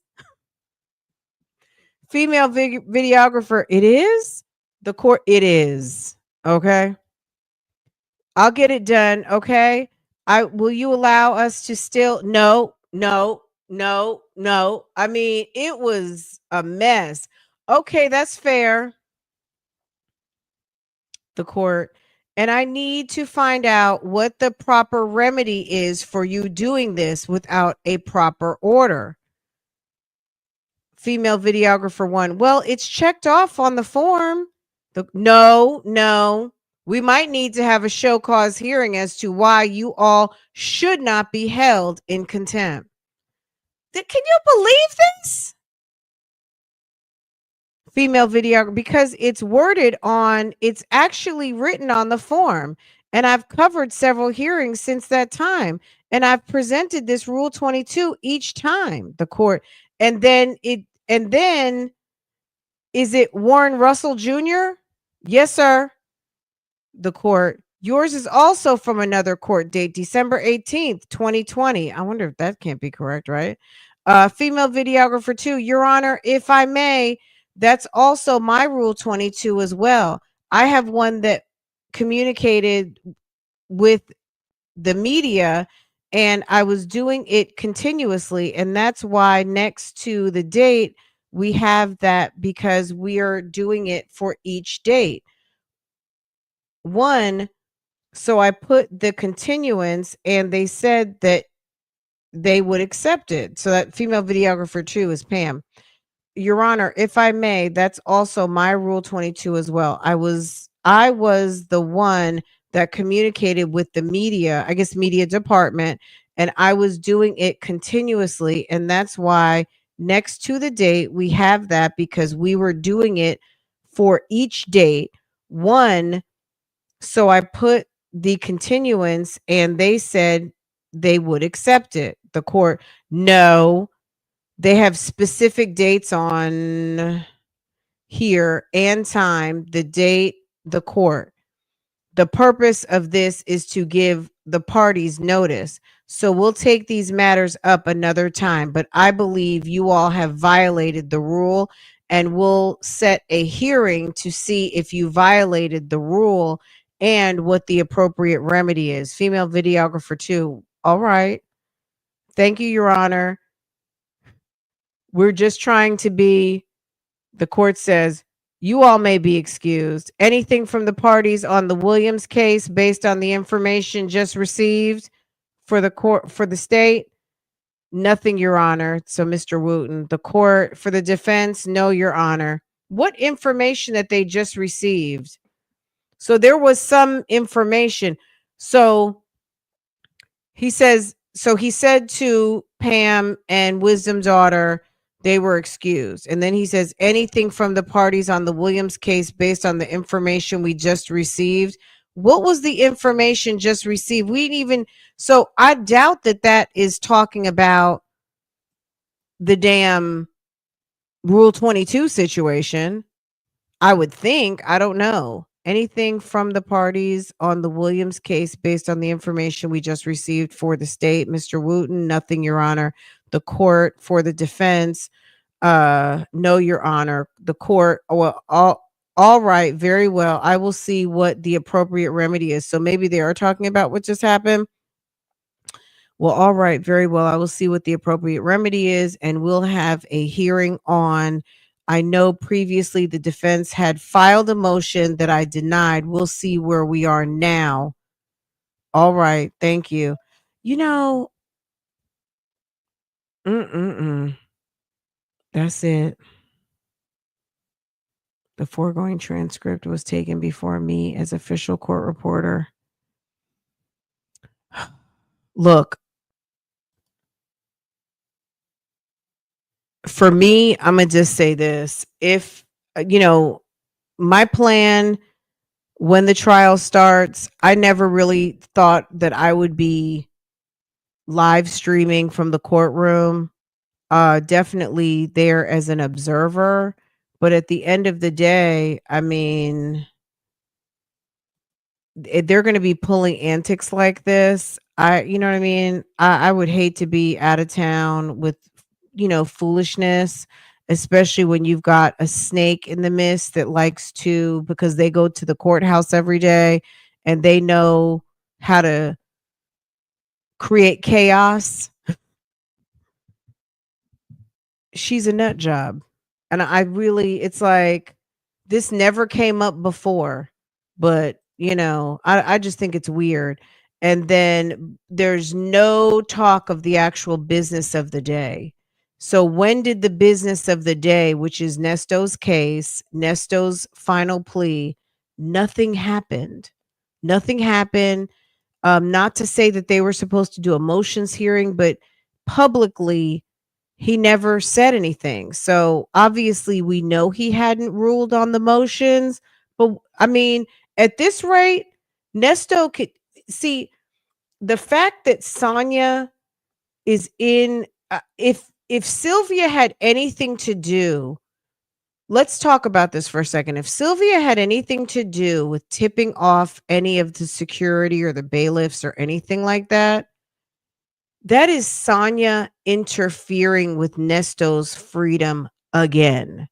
Female videographer. It is. The court. It is. Okay. I'll get it done. Okay. Will you allow us to still? No. I mean, it was a mess. Okay, that's fair. The court. And I need to find out what the proper remedy is for you doing this without a proper order. Female videographer 1. Well, it's checked off on the form. No. We might need to have a show cause hearing as to why you all should not be held in contempt. Can you believe this? female videographer, because it's worded on, it's actually written on the form. And I've covered several hearings since that time. And I've presented this Rule 22 each time, the court. And then is it Warren Russell Jr.? Yes, sir. The court. Yours is also from another court date, December 18th, 2020. I wonder if that can't be correct, right? Female videographer 2, Your Honor, if I may, that's also my Rule 22 as well. I have one that communicated with the media, and I was doing it continuously. And that's why next to the date, we have that, because we are doing it for each date. One, so I put the continuance, and they said that they would accept it. So that female videographer 2 is Pam. Your Honor, if I may, that's also my Rule 22 as well. I was the one that communicated with the media, I guess media department, and I was doing it continuously. And that's why next to the date, we have that, because we were doing it for each date. One, so I put the continuance, and they said they would accept it. The court, no, they have specific dates on here and time, the date, the court. The purpose of this is to give the parties notice. So we'll take these matters up another time, but I believe you all have violated the rule, and we'll set a hearing to see if you violated the rule and what the appropriate remedy is. Female videographer 2. All right. Thank you, Your Honor. We're just trying to be, the court says, you all may be excused. Anything from the parties on the Williams case based on the information just received for the court, for the state? Nothing, Your Honor. So Mr. Wooten, the court for the defense, no, Your Honor. What information that they just received? So there was some information. So he says, so he said to Pam and Wisdom Daughter, they were excused. And then he says, anything from the parties on the Williams case based on the information we just received. What was the information just received? We didn't even, so I doubt that that is talking about the damn Rule 22 situation. I would think, I don't know. Anything from the parties on the Williams case based on the information we just received for the state, Mr. Wooten? Nothing, Your Honor. The court for the defense, no, Your Honor. The court, well, all right, very well. I will see what the appropriate remedy is. So maybe they are talking about what just happened. Well, all right, very well. I will see what the appropriate remedy is, and we'll have a hearing on. I know previously the defense had filed a motion that I denied. We'll see where we are now. All right, thank you. You know, that's it. The foregoing transcript was taken before me as official court reporter. Look, for me, I'm going to just say this. If, my plan when the trial starts, I never really thought that I would be live streaming from the courtroom. Definitely there as an observer. But at the end of the day, I mean, they're going to be pulling antics like this. You know what I mean? I would hate to be out of town with, foolishness, especially when you've got a snake in the midst that likes to, because they go to the courthouse every day and they know how to create chaos. She's a nut job. And I really, it's like, this never came up before, but I just think it's weird. And then there's no talk of the actual business of the day. So when did the business of the day, which is Nesto's case, Nesto's final plea, nothing happened. Nothing happened. Not to say that they were supposed to do a motions hearing, but publicly, he never said anything. So obviously we know he hadn't ruled on the motions. But I mean, at this rate, Nesto could see the fact that Sonya is in. If Sylvia had anything to do, let's talk about this for a second. If Sylvia had anything to do with tipping off any of the security or the bailiffs or anything like that, that is Sonya interfering with Nesto's freedom again.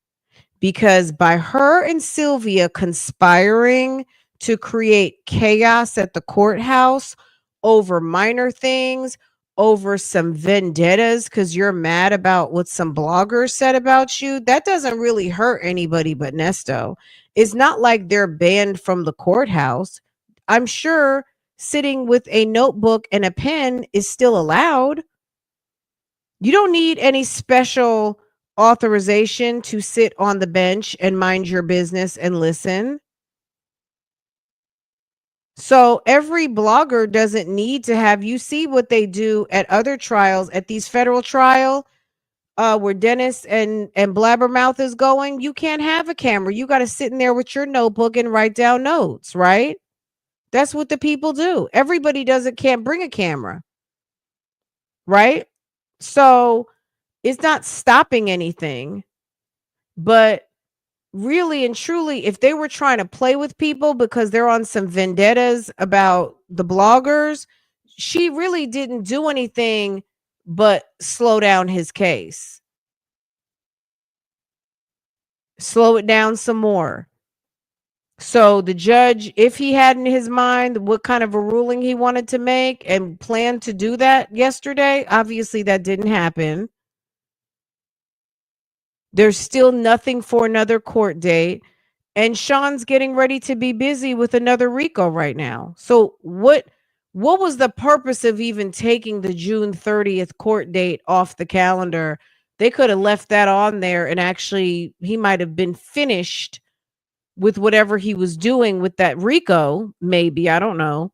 Because by her and Sylvia conspiring to create chaos at the courthouse over minor things, over some vendettas, because you're mad about what some bloggers said about you, that doesn't really hurt anybody but Nesto. It's not like they're banned from the courthouse. I'm sure sitting with a notebook and a pen is still allowed. You don't need any special authorization to sit on the bench and mind your business and listen. So every blogger doesn't need to have, you see what they do at other trials, at these federal trial where Dennis and Blabbermouth is going. You can't have a camera. You got to sit in there with your notebook and write down notes, right? That's what the people do. Everybody can't bring a camera, right? So it's not stopping anything, but really and truly, if they were trying to play with people because they're on some vendettas about the bloggers, she really didn't do anything but slow down his case. Slow it down some more. So the judge, if he had in his mind what kind of a ruling he wanted to make and planned to do that yesterday, obviously that didn't happen. There's still nothing for another court date. And Sean's getting ready to be busy with another RICO right now. So what was the purpose of even taking the June 30th court date off the calendar? They could have left that on there and actually he might have been finished with whatever he was doing with that RICO, maybe, I don't know.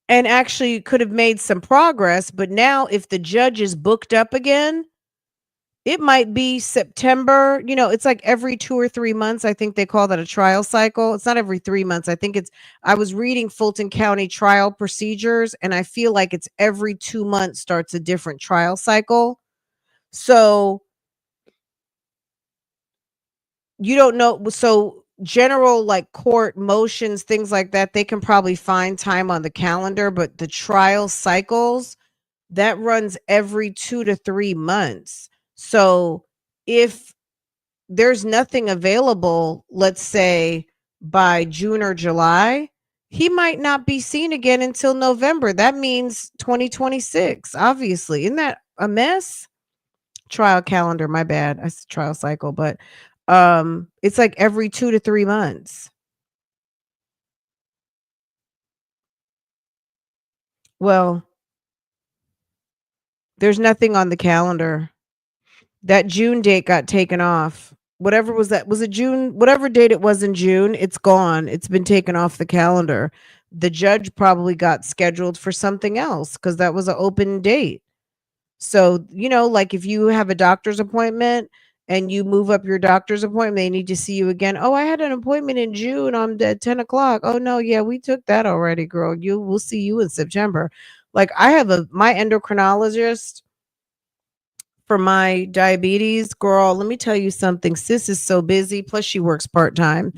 And actually could have made some progress. But now if the judge is booked up again, it might be September. You know, it's like every 2 or 3 months. I think they call that a trial cycle. It's not every 3 months. I was reading Fulton County trial procedures, and I feel like it's every 2 months starts a different trial cycle. So you don't know. So general like court motions, things like that, they can probably find time on the calendar, but the trial cycles, that runs every 2 to 3 months. So if there's nothing available, let's say by June or July, he might not be seen again until November. That means 2026, obviously. Isn't that a mess? Trial calendar, my bad. I said trial cycle, but it's like every 2 to 3 months. Well, there's nothing on the calendar. That June date got taken off. Whatever was that? Was it June? Whatever date it was in June, it's gone. It's been taken off the calendar. The judge probably got scheduled for something else because that was an open date. So, you know, like if you have a doctor's appointment and you move up your doctor's appointment, they need to see you again. Oh, I had an appointment in June at 10 o'clock. Oh, no, yeah, we took that already, girl. We'll see you in September. Like I have my endocrinologist for my diabetes, girl. Let me tell you something. Sis is so busy. Plus she works part-time.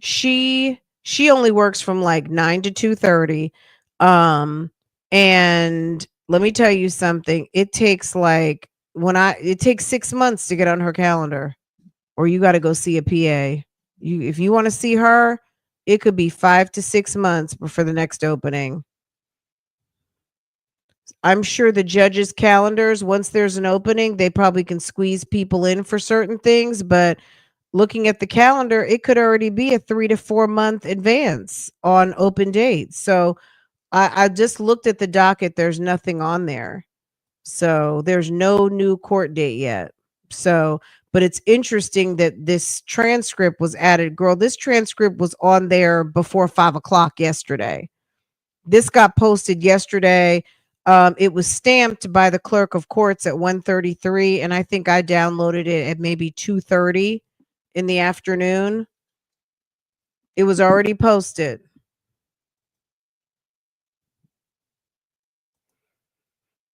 She only works from like 9 to 2:30. And let me tell you something. It takes it takes 6 months to get on her calendar, or you got to go see a PA. If you want to see her, it could be 5 to 6 months before the next opening. I'm sure the judges' calendars, once there's an opening, they probably can squeeze people in for certain things. But looking at the calendar, it could already be a 3 to 4 month advance on open dates. So I just looked at the docket. There's nothing on there. So there's no new court date yet. So, but it's interesting that this transcript was added. Girl, this transcript was on there before 5 o'clock yesterday. This got posted yesterday. It was stamped by the clerk of courts at 1:33, and I think I downloaded it at maybe 2:30 in the afternoon. It was already posted.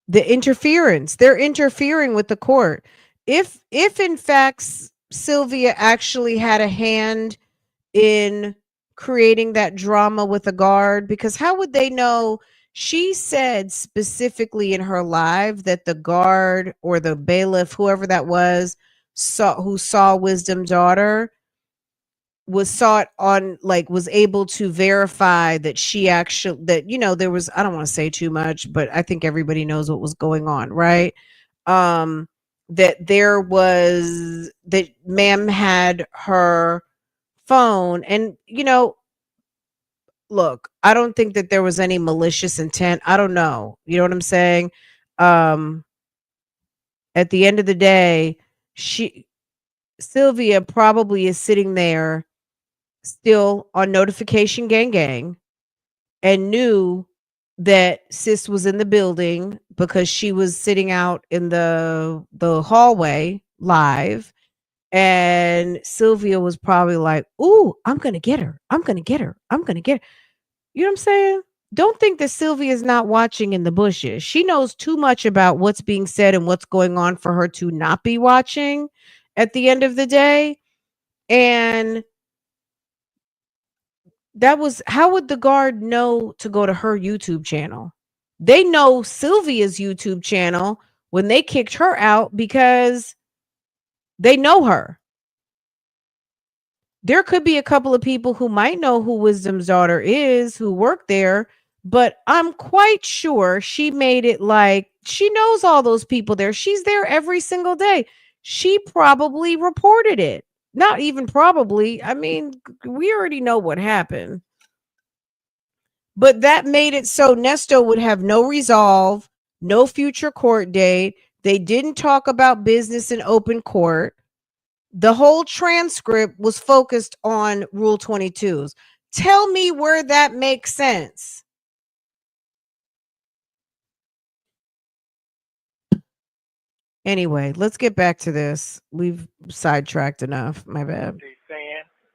The interference, they're interfering with the court. If in fact Sylvia actually had a hand in creating that drama with a guard, because how would they know? She said specifically in her live that the guard or the bailiff, whoever that was, who saw Wisdom's daughter, was able to verify that she actually, that, there was, I don't want to say too much, but I think everybody knows what was going on, right? That that ma'am had her phone, and look, I don't think that there was any malicious intent. I don't know. You know what I'm saying? At the end of the day, Sylvia probably is sitting there still on notification gang and knew that sis was in the building because she was sitting out in the hallway live, and Sylvia was probably like, "Ooh, I'm going to get her. I'm going to get her. I'm going to get her." You know what I'm saying? Don't think that Sylvia is not watching in the bushes. She knows too much about what's being said and what's going on for her to not be watching at the end of the day. And how would the guard know to go to her YouTube channel? They know Sylvia's YouTube channel when they kicked her out because they know her. There could be a couple of people who might know who Wisdom's daughter is who work there, but I'm quite sure she made it like she knows all those people there. She's there every single day. She probably reported it. Not even probably. I mean, we already know what happened. But that made it so Nesto would have no resolve, no future court date. They didn't talk about business in open court. The whole transcript was focused on Rule 22s. Tell me where that makes sense. Anyway, let's get back to this. We've sidetracked enough. My bad.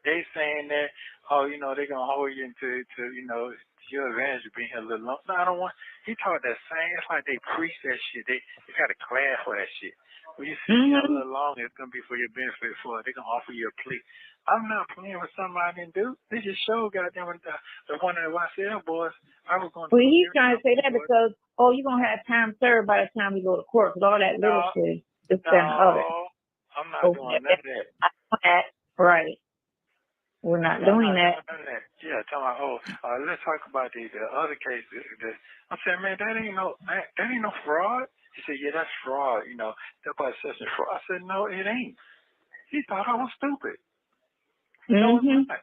They saying that, oh, they're gonna hold you into your advantage of being here a little long. No, I don't want. He taught that same. It's like they preach that shit. They got a class for that shit. When you sit here a little longer, it's gonna be for your benefit. They're gonna offer you a plea. I'm not playing with something I didn't do. They just showed goddamn the one of the YCL boys. I was going. Well, he's trying to say that because you're gonna have time served by the time we go to court because all that little shit is done other. I'm not doing none of that. Right. We're not doing that. Yeah, tell my whole. Let's talk about the other cases. I'm saying, man, that ain't no fraud. He said, yeah, that's fraud. That's why it's such a fraud. I said, no, it ain't. He thought I was stupid. No, it's not.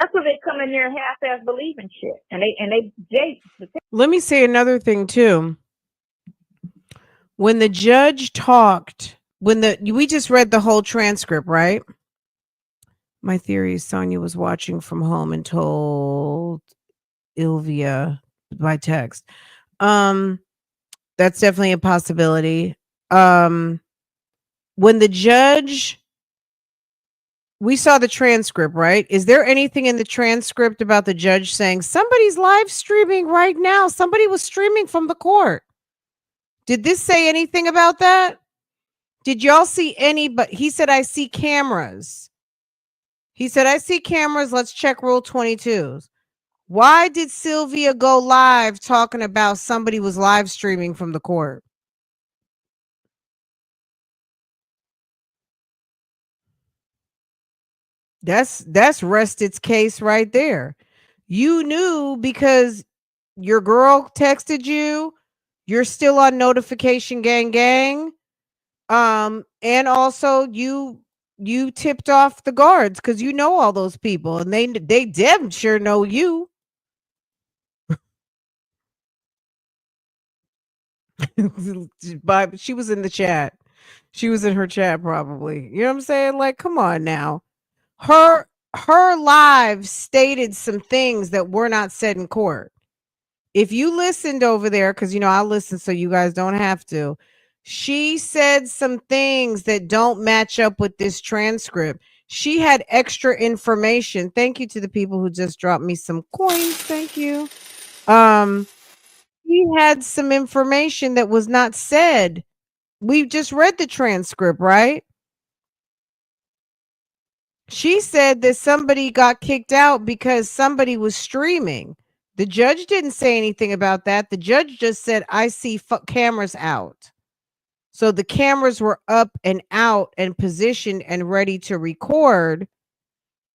That's what they come in there half-ass believing shit, and they. Let me say another thing too. When the judge talked, we just read the whole transcript, right? My theory is Sonia was watching from home and told Ilvia by text. That's definitely a possibility. When the judge, we saw the transcript, right? Is there anything in the transcript about the judge saying somebody's live streaming right now? Somebody was streaming from the court. Did this say anything about that? Did y'all see but he said, I see cameras. He said, I see cameras. Let's check Rule 22s. Why did Sylvia go live talking about somebody was live streaming from the court? That's rest its case right there. You knew because your girl texted you. You're still on notification gang. And also you tipped off the guards because you know all those people and they damn sure know you. But she was in the chat. She was in her chat probably. You know what I'm saying? Like, come on now. Her live stated some things that were not said in court. if you listened over there, because I listen so you guys don't have to. She said some things that don't match up with this transcript. She had extra information. Thank you to the people who just dropped me some coins. Thank you. He had some information that was not said. We just read the transcript, right? She said that somebody got kicked out because somebody was streaming. The judge didn't say anything about that. The judge just said, I see cameras out. So the cameras were up and out and positioned and ready to record.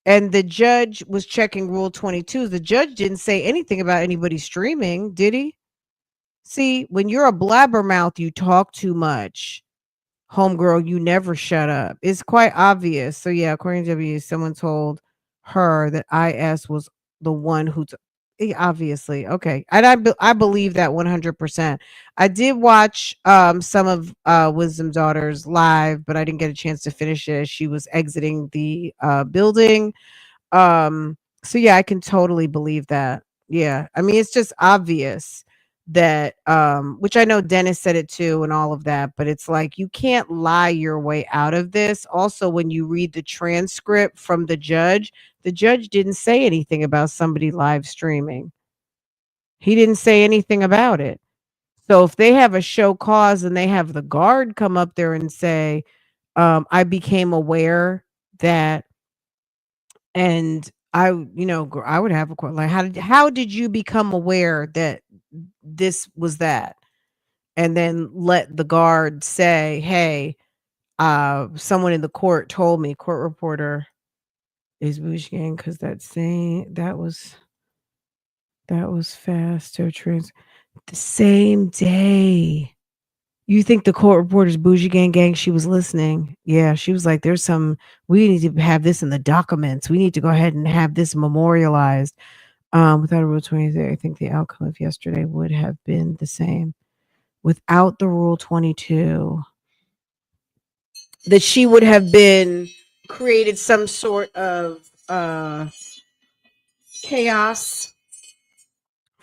And the judge was checking Rule 22. The judge didn't say anything about anybody streaming, did he? See, when you're a blabbermouth, you talk too much. Homegirl, you never shut up. It's quite obvious. So yeah, according to W, someone told her that IS was the one who obviously. Okay. And I believe that 100%. I did watch some of Wisdom Daughter's live, but I didn't get a chance to finish it as she was exiting the building. So yeah, I can totally believe that. Yeah. I mean, it's just obvious that which I know Dennis said it too and all of that, but it's like you can't lie your way out of this. Also, when you read the transcript from the judge didn't say anything about somebody live streaming. He didn't say anything about it. So if they have a show cause and they have the guard come up there and say, I became aware that, and I would have a question like, how did you become aware that this was that? And then let the guard say, hey, someone in the court told me, court reporter is Bougie Gang, because that was fast. The same day. You think the court reporter's Bougie Gang, she was listening. Yeah, she was like, we need to have this in the documents. We need to go ahead and have this memorialized. Without a Rule 23, I think the outcome of yesterday would have been the same. Without the Rule 22, that she would have been created some sort of chaos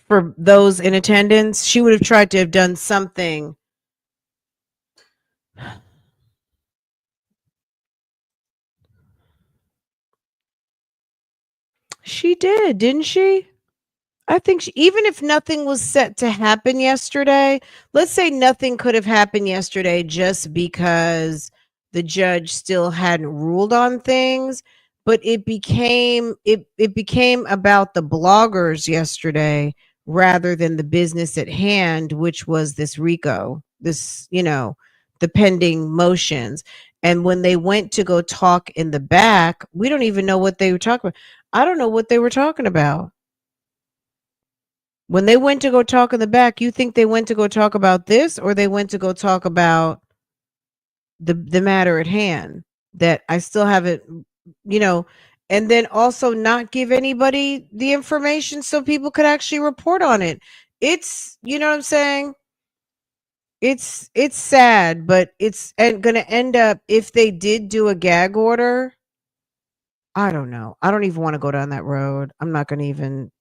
for those in attendance. She would have tried to have done something. She did, didn't she? I think even if nothing was set to happen yesterday, let's say nothing could have happened yesterday just because the judge still hadn't ruled on things, but it became about the bloggers yesterday rather than the business at hand, which was this RICO, the pending motions. And when they went to go talk in the back, we don't even know what they were talking about. I don't know what they were talking about. When they went to go talk in the back, you think they went to go talk about this, or they went to go talk about the matter at hand that I still haven't, and then also not give anybody the information so people could actually report on it. It's, you know what I'm saying? It's sad, but it's going to end up, if they did do a gag order, I don't know. I don't even want to go down that road. I'm not going to even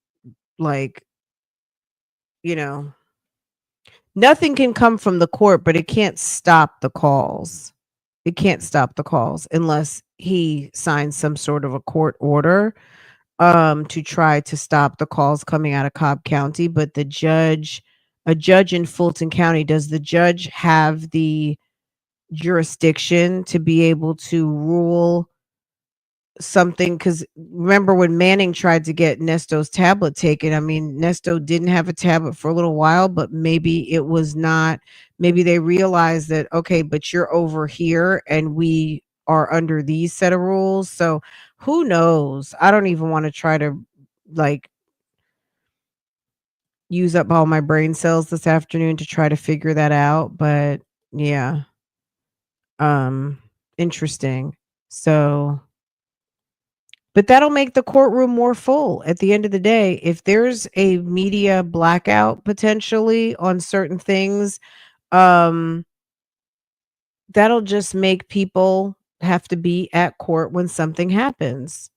nothing can come from the court, but it can't stop the calls. It can't stop the calls unless he signs some sort of a court order to try to stop the calls coming out of Cobb County. But a judge in Fulton County, does the judge have the jurisdiction to be able to rule something? Because remember when Manning tried to get Nesto's tablet taken, I mean, Nesto didn't have a tablet for a little while, but maybe it was not, maybe they realized that, okay, but you're over here and we are under these set of rules. So who knows? I don't even want to try to use up all my brain cells this afternoon to try to figure that out. But yeah, interesting. So, but that'll make the courtroom more full at the end of the day. If there's a media blackout potentially on certain things, that'll just make people have to be at court when something happens.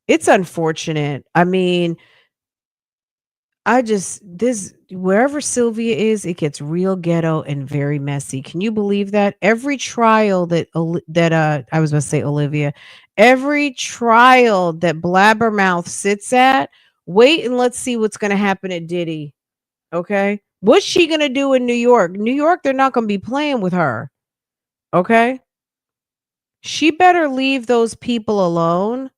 It's unfortunate. I mean, this wherever Sylvia is, it gets real ghetto and very messy. Can you believe that? Every trial that I was about to say Olivia, every trial that Blabbermouth sits at, wait and let's see what's going to happen at Diddy. Okay? What's she going to do in New York? New York, they're not going to be playing with her. Okay? She better leave those people alone.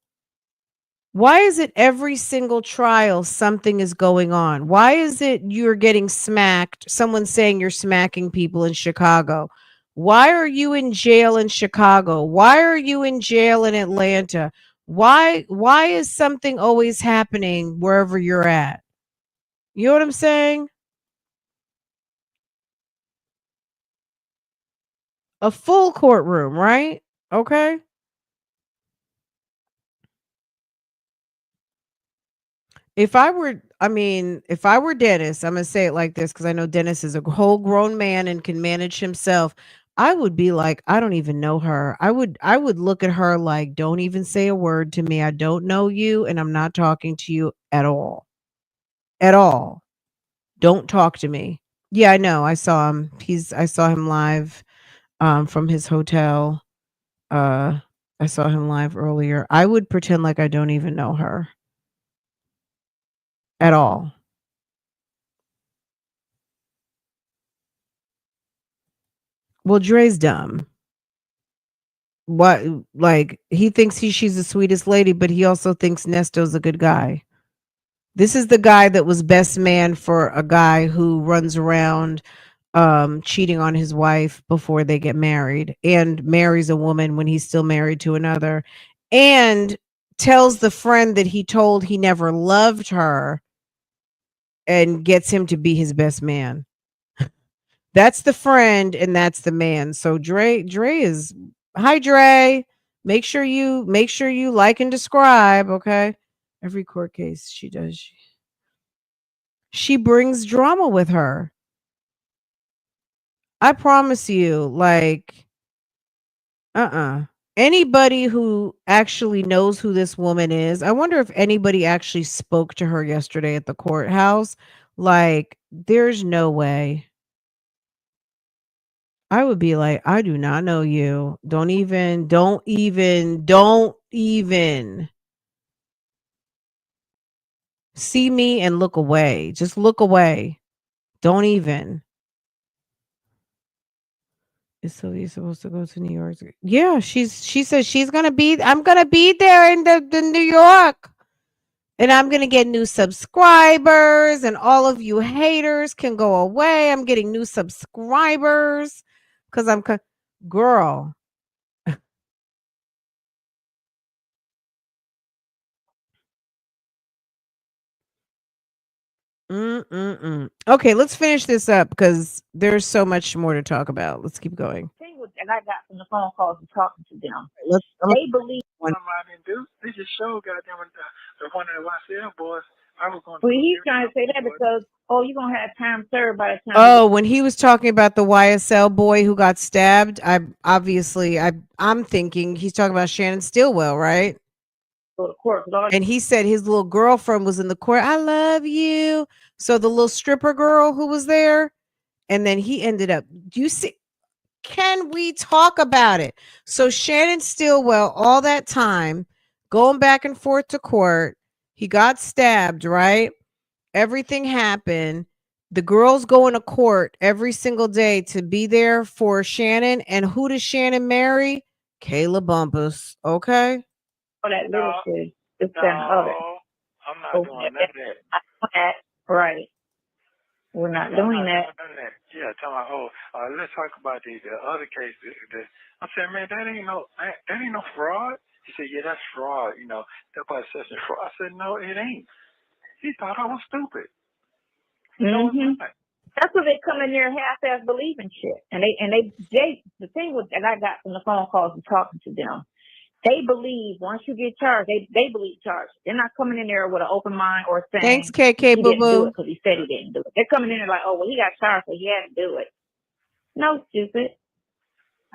Why is it every single trial something is going on? Why is it you're getting smacked? Someone's saying you're smacking people in Chicago. Why are you in jail in Chicago? Why are you in jail in Atlanta? Why is something always happening wherever you're at? You know what I'm saying? A full courtroom, right? Okay. If I were, I mean, if I were Dennis, I'm gonna say it like this because I know Dennis is a whole grown man and can manage himself. I would be like, I don't even know her. I would look at her like, don't even say a word to me. I don't know you, and I'm not talking to you at all. At all. Don't talk to me. Yeah, I know. I saw him. I saw him live from his hotel. Uh I saw him live earlier. I would pretend like I don't even know her at all. Well, Dre's dumb. What, like, he thinks she's the sweetest lady, but he also thinks Nesto's a good guy. This is the guy that was best man for a guy who runs around cheating on his wife before they get married and marries a woman when he's still married to another and tells the friend that he told he never loved her and gets him to be his best man. That's the friend and that's the man. So Dre is, hi Dre. Make sure you like and describe, okay? Every court case she does. She brings drama with her. I promise you, like, anybody who actually knows who this woman is, I wonder if anybody actually spoke to her yesterday at the courthouse. Like, there's no way. I would be like, I do not know you. Don't even see me and look away. Just look away. Don't even. Is Sylvia supposed to go to New York? Yeah, she says I'm gonna be there in the New York. And I'm gonna get new subscribers, and all of you haters can go away. I'm getting new subscribers because girl. Okay, let's finish this up because there's so much more to talk about. Let's keep going. Thing with, and I got from the phone calls and talking to them. I'm They believe. Something I didn't do. They just showed goddamn the one of the YCL boys. I was going to. Well, he's trying to say that because you're gonna have time served by the time. Oh, when he was talking about the YSL boy who got stabbed, I'm thinking he's talking about Shannon Stillwell, right? Go to court. And he said his little girlfriend was in the court. I love you. So the little stripper girl who was there, and then he ended up. Do you see? Can we talk about it? So Shannon Stillwell, all that time, going back and forth to court, he got stabbed, right? Everything happened. The girls going to court every single day to be there for Shannon. And who does Shannon marry? Kayla Bumpus. Okay. Oh, that little shit. It's No, other. I'm not doing none of that. Right. We're not doing that. Yeah, tell my let's talk about the other case. I said, man, that ain't no fraud. He said, yeah, that's fraud. You know, that's why it's such a fraud. I said, no, it ain't. He thought I was stupid. No, it's not. That's what they come in there half-ass believing shit. And they the thing with, and I got from the phone calls and talking to them, they believe once you get charged, they believe charged. They're not coming in there with an open mind or saying, thanks, KK he didn't do Boo it because he said he didn't do it. They're coming in there like, oh, well, he got charged, so he had to do it. No, stupid.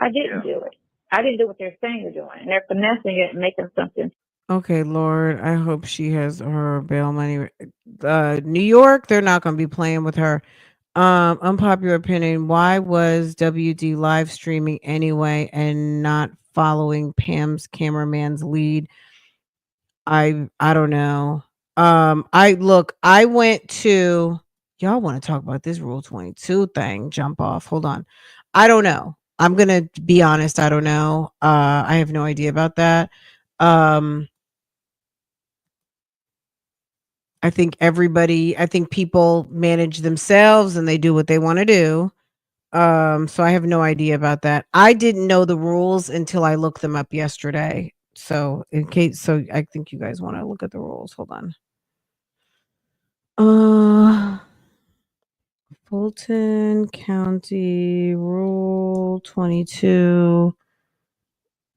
I didn't do it. I didn't do what they're saying they're doing. And they're finessing it and making something. Okay, Lord, I hope she has her bail money. New York, they're not going to be playing with her. Unpopular opinion. Why was WD live streaming anyway and not following Pam's cameraman's lead? I don't know. I went to y'all want to talk about this Rule 22 thing, jump off. Hold on. I don't know. I'm going to be honest, I don't know. I have no idea about that. I think people manage themselves and they do what they want to do. So I have no idea about that. I didn't know the rules until I looked them up yesterday. So I think you guys want to look at the rules. Hold on. Fulton County Rule 22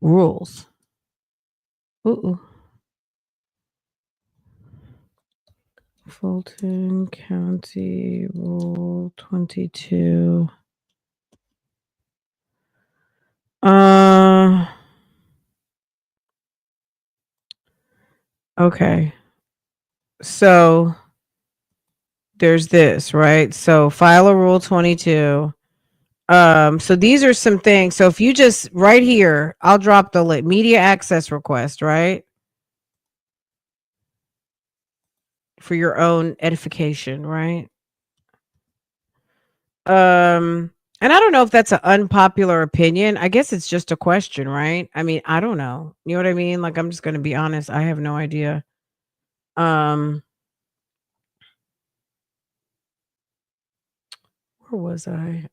rules. Ooh. Fulton County Rule 22. Okay. So there's this, right? So file a Rule 22. So these are some things. So if you just right here, I'll drop the media access request, right? For your own edification, right? And I don't know if that's an unpopular opinion. I guess it's just a question, right? I mean, I don't know. You know what I mean? Like, I'm just going to be honest. I have no idea. Where was I?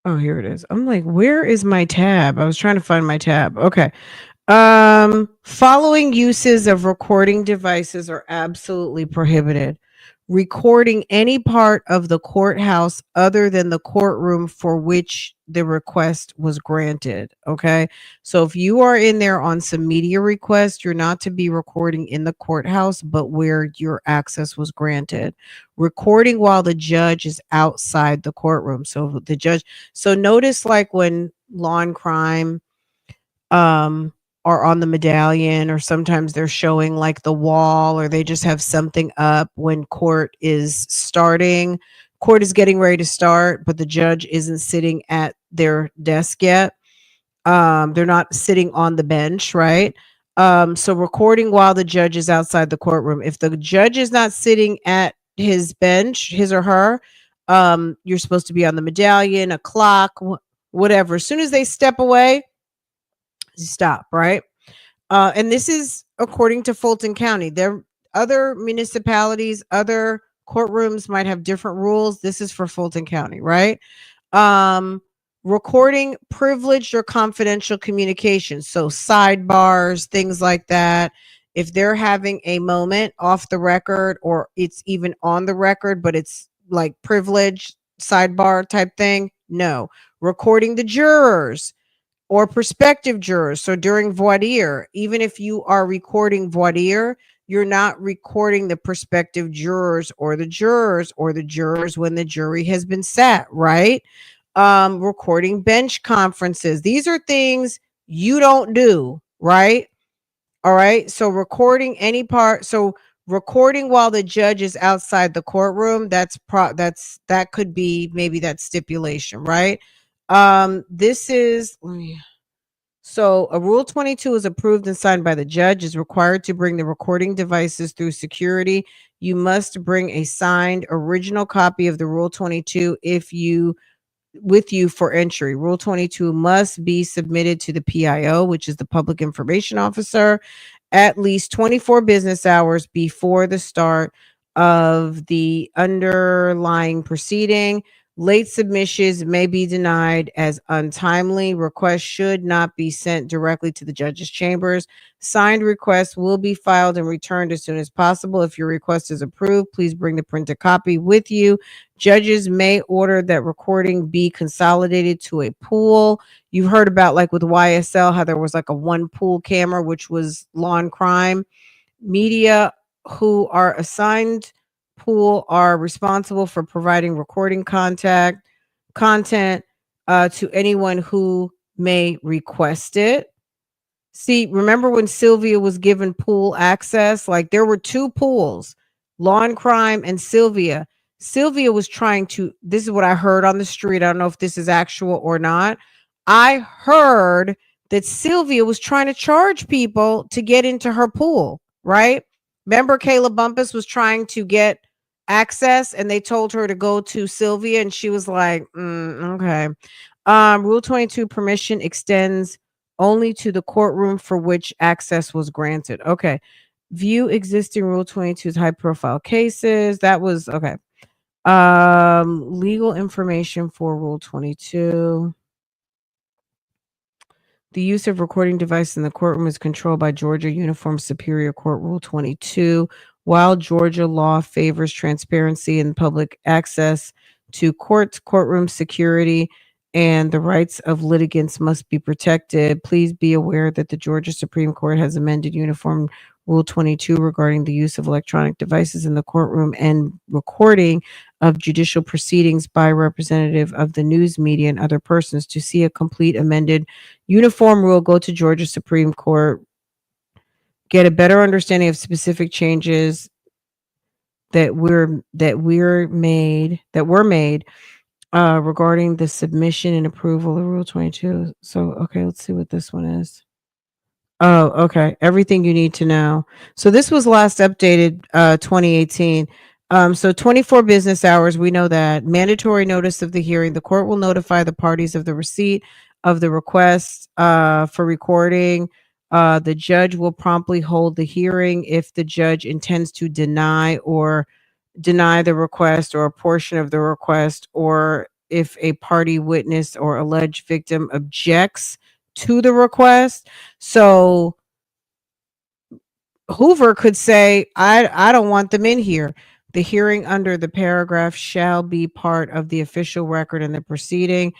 Oh, here it is. I'm like, where is my tab? I was trying to find my tab. Okay. Following uses of recording devices are absolutely prohibited. Recording any part of the courthouse other than the courtroom for which the request was granted. Okay. So if you are in there on some media request, you're not to be recording in the courthouse, but where your access was granted. Recording while the judge is outside the courtroom. So notice like when Law and Crime, are on the medallion, or sometimes they're showing like the wall, or they just have something up when court is getting ready to start, but the judge isn't sitting at their desk yet. They're not sitting on the bench, right? So recording while the judge is outside the courtroom. If the judge is not sitting at his bench, his or her, you're supposed to be on the medallion, a clock, whatever. As soon as they step away, stop, right? And this is according to Fulton County. There other municipalities, other courtrooms might have different rules. This is for Fulton County, right? Recording privileged or confidential communication. So sidebars, things like that. If they're having a moment off the record, or it's even on the record, but it's like privileged sidebar type thing, no. Recording the jurors or prospective jurors. So during voir dire, even if you are recording voir dire, you're not recording the prospective jurors or the jurors when the jury has been sat, right? Recording bench conferences. These are things you don't do, right? All right. So recording any part. So recording while the judge is outside the courtroom, that could be maybe that stipulation, right? This is so a Rule 22 is approved and signed by the judge, is required to bring the recording devices through security. You must bring a signed original copy of the Rule 22 with you for entry. Rule 22 must be submitted to the PIO, which is the Public Information Officer, at least 24 business hours before the start of the underlying proceeding. Late submissions may be denied as untimely. Requests should not be sent directly to the judge's chambers. Signed requests will be filed and returned as soon as possible. If your request is approved, please bring the printed copy with you. Judges may order that recording be consolidated to a pool. You've heard about, like with YSL, how there was like a one pool camera, which was Law and Crime. Media who are assigned pool are responsible for providing recording content to anyone who may request it. See, remember when Sylvia was given pool access? Like there were two pools, Lawn Crime and Sylvia. Sylvia was trying to, this is what I heard on the street. I don't know if this is actual or not. I heard that Sylvia was trying to charge people to get into her pool, right? Remember Kayla Bumpus was trying to get access and they told her to go to Sylvia and she was like, okay. Rule 22 permission extends only to the courtroom for which access was granted. Okay. View existing Rule 22's high profile cases. That was okay. Legal information for Rule 22. The use of recording device in the courtroom is controlled by Georgia Uniform Superior Court Rule 22. While Georgia law favors transparency and public access to courts, courtroom security, and the rights of litigants must be protected, please be aware that the Georgia Supreme Court has amended Uniform Rule 22 regarding the use of electronic devices in the courtroom and recording of judicial proceedings by representative of the news media and other persons. To see a complete amended uniform rule, go to Georgia Supreme Court, get a better understanding of specific changes that were made regarding the submission and approval of Rule 22. So, okay, let's see what this one is. Oh, okay. Everything you need to know. So this was last updated 2018. So 24 business hours, we know that. Mandatory notice of the hearing. The court will notify the parties of the receipt of the request for recording. The judge will promptly hold the hearing if the judge intends to deny the request or a portion of the request, or if a party witness or alleged victim objects to the request. So Hoover could say, I don't want them in here. The hearing under the paragraph shall be part of the official record in the proceeding.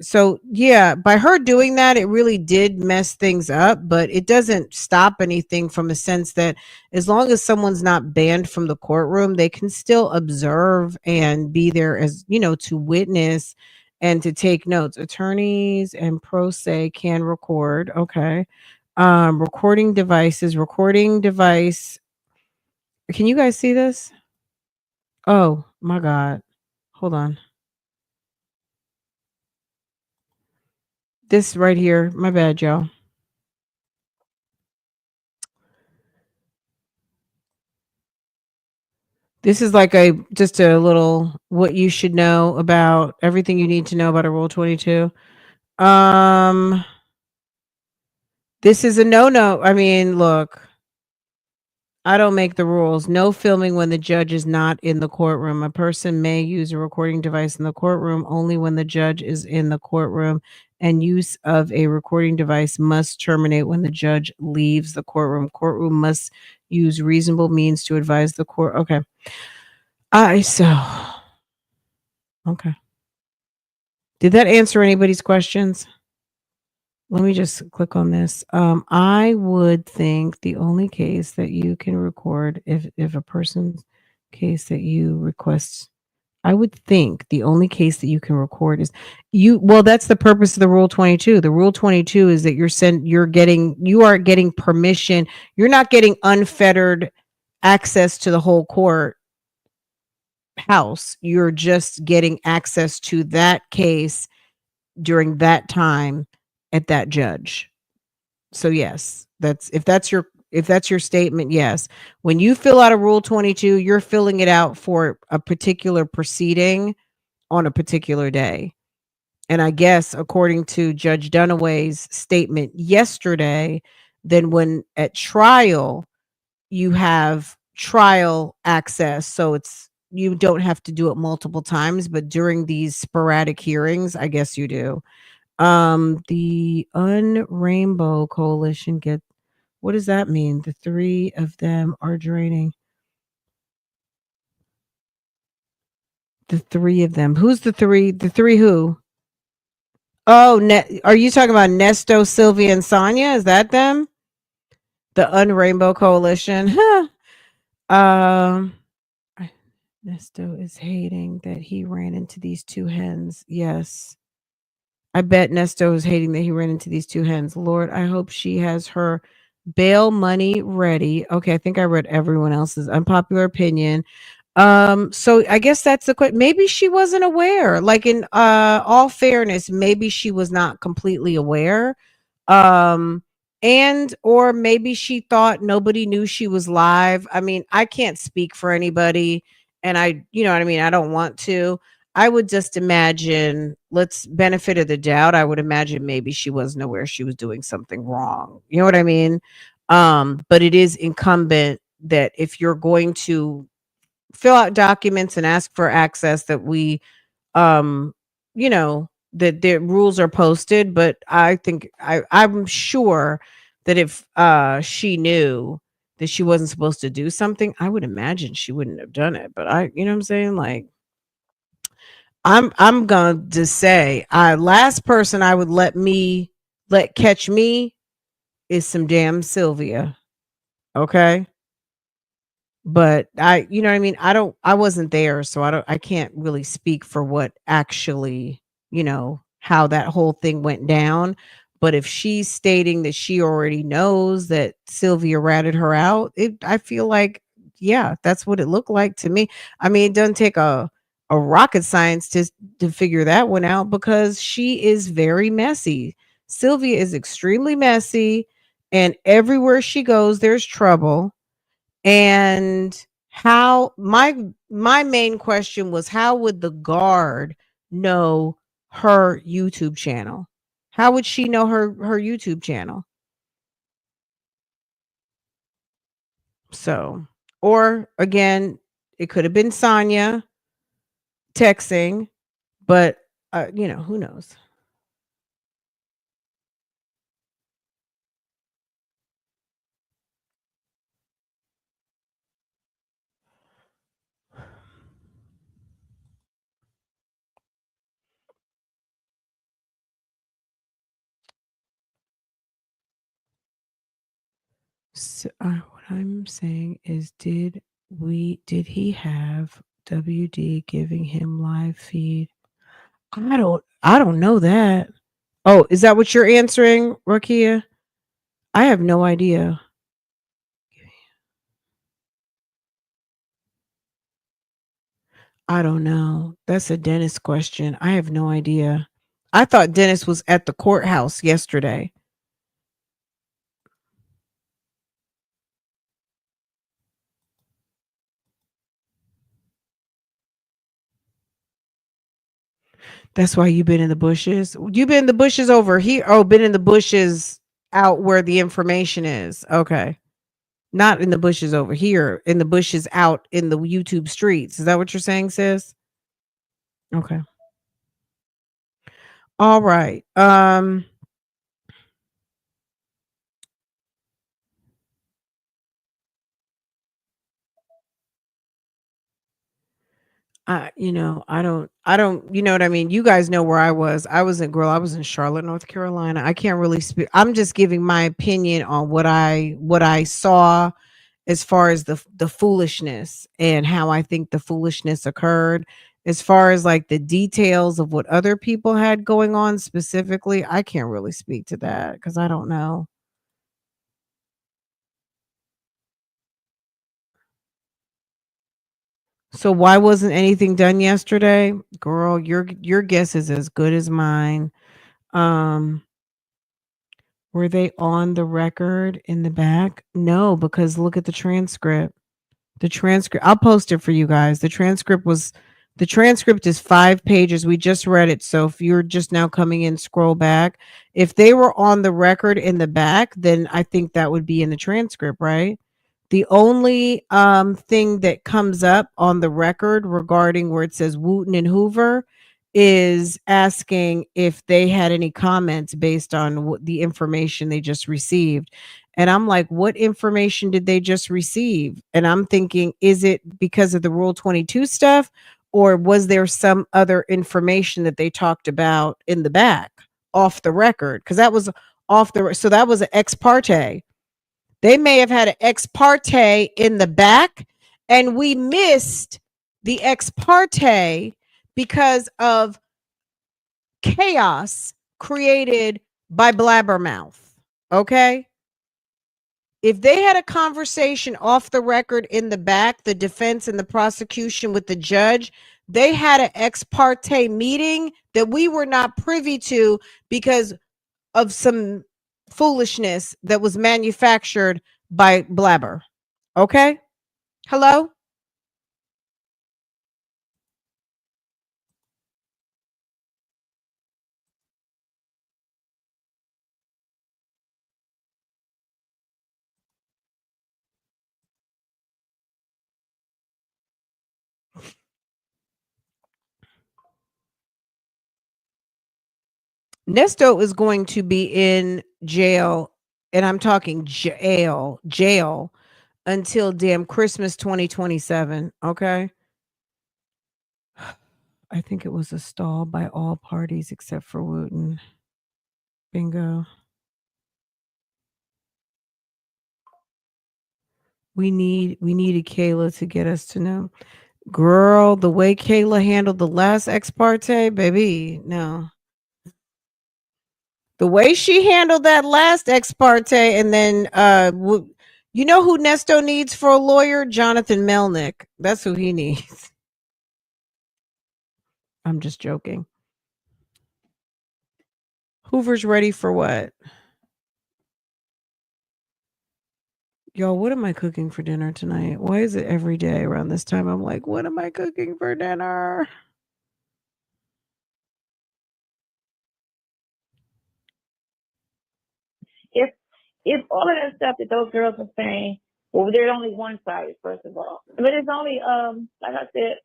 So yeah, by her doing that, it really did mess things up, but it doesn't stop anything from a sense that as long as someone's not banned from the courtroom, they can still observe and be there as, to witness and to take notes. Attorneys and pro se can record. Okay. Recording device. Can you guys see this? Oh my God. Hold on. This right here. My bad, y'all. This is like just a little what you should know about everything you need to know about a Rule 22. This is a no-no. I mean, look, I don't make the rules. No filming when the judge is not in the courtroom. A person may use a recording device in the courtroom only when the judge is in the courtroom, and use of a recording device must terminate when the judge leaves the courtroom. Courtroom must use reasonable means to advise the court. Okay. Okay. Did that answer anybody's questions? Let me just click on this. I would think the only case that you can record if a person's case that you request, I would think the only case that you can record is well, that's the purpose of the Rule 22. The Rule 22 is that you are getting permission. You're not getting unfettered access to the whole court house. You're just getting access to that case during that time at that judge. So yes, if that's your statement, yes. When you fill out a Rule 22, you're filling it out for a particular proceeding on a particular day. And I guess according to Judge Dunaway's statement yesterday, then when at trial you have trial access, so you don't have to do it multiple times, but during these sporadic hearings, I guess you do. The Unrainbow Coalition what does that mean? The three of them are draining. The three of them. Who's the three? The three who? Oh, are you talking about Nesto, Sylvia, and Sonia? Is that them? The Unrainbow Coalition. Nesto is hating that he ran into these two hens. Yes. I bet Nesto is hating that he ran into these two hens. Lord, I hope she has her bail money ready. Okay, I think I read everyone else's unpopular opinion. So I guess that's the question. Maybe she wasn't aware. Like in all fairness, maybe she was not completely aware. Um and or maybe she thought nobody knew she was live. I mean, I can't speak for anybody, and I, you know what I mean, I don't want to. I would just imagine, let's benefit of the doubt, I would imagine maybe she wasn't aware she was doing something wrong. You know what I mean? But it is incumbent that if you're going to fill out documents and ask for access, that we um you know, that the rules are posted. But I think I'm sure that if she knew that she wasn't supposed to do something, I would imagine she wouldn't have done it. But I, you know what I'm saying, like, I'm going to say, last person I would let catch me is some damn Sylvia. Okay? But I, you know what I mean? I wasn't there, so I can't really speak for what actually, you know, how that whole thing went down. But if she's stating that she already knows that Sylvia ratted her out, I feel like, yeah, that's what it looked like to me. I mean, it doesn't take a rocket science to figure that one out, because she is very messy. Sylvia is extremely messy, and everywhere she goes there's trouble. And how, my main question was, how would the guard know her YouTube channel? How would she know her YouTube channel? So, or again, it could have been Sonia texting, but you know, who knows? So, what I'm saying is, did he have WD giving him live feed? I don't know that. Oh, is that what you're answering, Rakia? I have no idea. I don't know. That's a Dennis question. I have no idea. I thought Dennis was at the courthouse yesterday. That's why you've been in the bushes. You've been in the bushes over here. Oh, been in the bushes out where the information is. Okay. Not in the bushes over here, in the bushes out in the YouTube streets. Is that what you're saying, sis? Okay. All right. You know, I don't, you know what I mean? You guys know where I was. I was in Charlotte, North Carolina. I can't really speak. I'm just giving my opinion on what I saw, as far as the foolishness and how I think the foolishness occurred. As far as like the details of what other people had going on specifically, I can't really speak to that because I don't know. So why wasn't anything done yesterday? Girl, your guess is as good as mine. Um, were they on the record in the back? No, because look at the transcript. The transcript, I'll post it for you guys. The transcript is 5 pages. We just read it. So if you're just now coming in, scroll back. If they were on the record in the back, then I think that would be in the transcript, right? The only thing that comes up on the record regarding where it says Wooten and Hoover is asking if they had any comments based on the information they just received. And I'm like, what information did they just receive? And I'm thinking, is it because of the Rule 22 stuff? Or was there some other information that they talked about in the back off the record? Because that was so that was an ex parte. They may have had an ex parte in the back, and we missed the ex parte because of chaos created by Blabbermouth. Okay? If they had a conversation off the record in the back, the defense and the prosecution with the judge, they had an ex parte meeting that we were not privy to because of some foolishness that was manufactured by Blabber. Okay? Hello? Nesto is going to be in jail, and I'm talking jail until damn Christmas 2027. Okay. I think it was a stall by all parties except for Wooten. Bingo. We needed Kayla to get us to know. Girl, the way Kayla handled the last ex parte, baby, no. The way she handled that last ex parte, and then you know who Nesto needs for a lawyer? Jonathan Melnick. That's who he needs. I'm just joking. Hoover's ready for what? Y'all, what am I cooking for dinner tonight? Why is it every day around this time I'm like, what am I cooking for dinner? If all of that stuff that those girls are saying, well, there's only one side, first of all. But it's only like I said,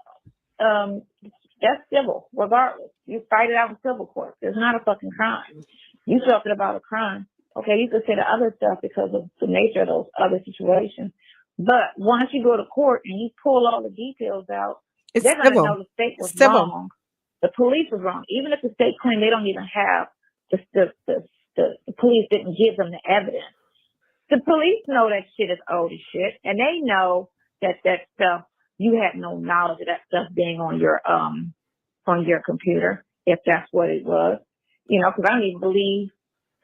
that's civil, regardless. You fight it out in civil court. It's not a fucking crime. You talking about a crime. Okay, you could say the other stuff because of the nature of those other situations. But once you go to court and you pull all the details out, they're going to know the state was wrong. The police was wrong. Even if the state claimed they don't even have the police didn't give them the evidence. The police know that shit is old as shit, and they know that stuff, you had no knowledge of that stuff being on your computer, if that's what it was. You know, because I don't even believe.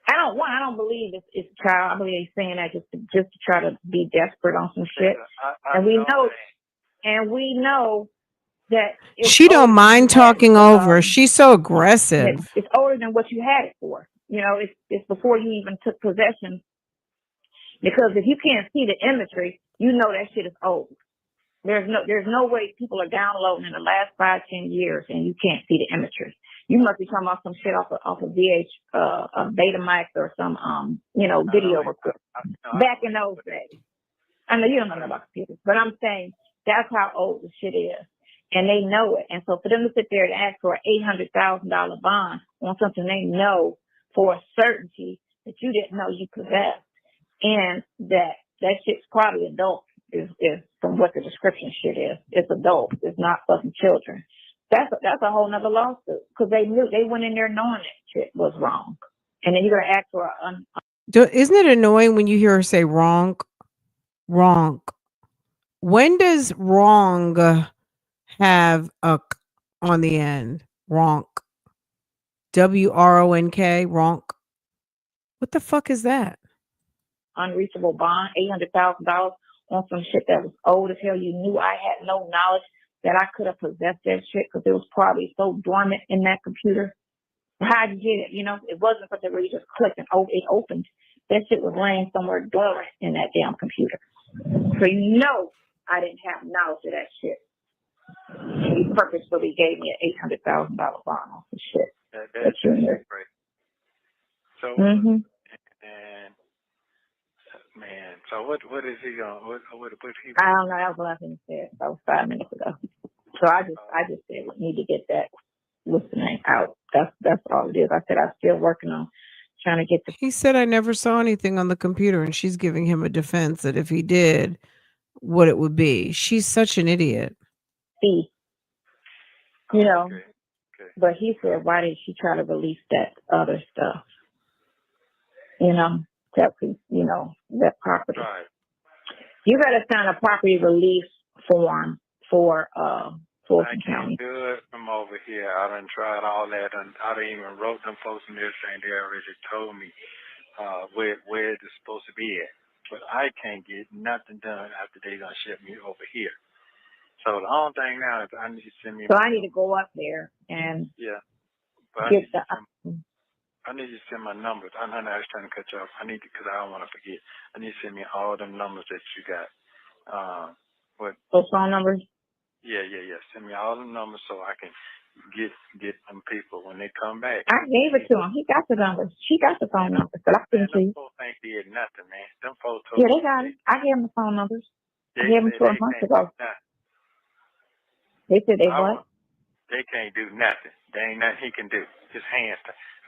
I don't believe it's a child. I believe they're saying that just to try to be desperate on some shit. And we know that she don't mind talking over. She's so aggressive. It's older than what you had it for. You know, it's before you even took possession. Because if you can't see the imagery, you know that shit is old. There's no way people are downloading in the last 5-10 years and you can't see the imagery. You must be talking about some shit off of Betamax or some video record back in those days. I know you don't know nothing about computers, but I'm saying that's how old the shit is, and they know it. And so for them to sit there and ask for an $800,000 bond on something they know for a certainty that you didn't know you possessed, and that shit's probably adult is from what the description shit is. It's adult. It's not fucking children. That's a whole nother lawsuit because they went in there knowing that shit was wrong, and then you're gonna ask for Isn't it annoying when you hear her say wrong? Wrong. When does wrong have a on the end? Wrong. WRONK. Wrong. What the fuck is that? Unreachable bond, $800,000 on some shit that was old as hell. You knew I had no knowledge that I could have possessed that shit because it was probably so dormant in that computer. How'd you get it? You know, it wasn't something where you just clicked and it opened. That shit was laying somewhere dormant in that damn computer. So you know I didn't have knowledge of that shit. And he purposefully gave me an $800,000 bond on some shit. That's great. So, and man, so what is he going? What he? I don't know. That was the last thing he said. That was 5 minutes ago. So I just said we need to get that listening out. That's all it is. I said I'm still working on trying to get the. He said I never saw anything on the computer, and she's giving him a defense that if he did, what it would be. She's such an idiot. See, you know. Okay. But he said, why did she try to release that other stuff? You know, that that property. Right. You got to sign a property release form for Fulton I can't County. do it from over here. I done tried all that, and I done even wrote them folks and everything. They already told me where it's supposed to be at. But I can't get nothing done after they done ship me over here. So the only thing now is I need to send me. So I need to go up there and but get I need you to send my numbers. I'm not actually trying to cut you off. I need to, because I don't want to forget. I need to send me all them numbers that you got. those phone numbers. Yeah. Send me all the numbers so I can get them people when they come back. I gave it to him. He got the numbers. She got the phone numbers, but I Man, couldn't see. them folks ain't did nothing, man. Them folks told Yeah, me they got it. I gave them the phone numbers. I they gave them said to they a month can't ago. do nothing. They said they what? They can't do nothing. There ain't nothing he can do. His hands.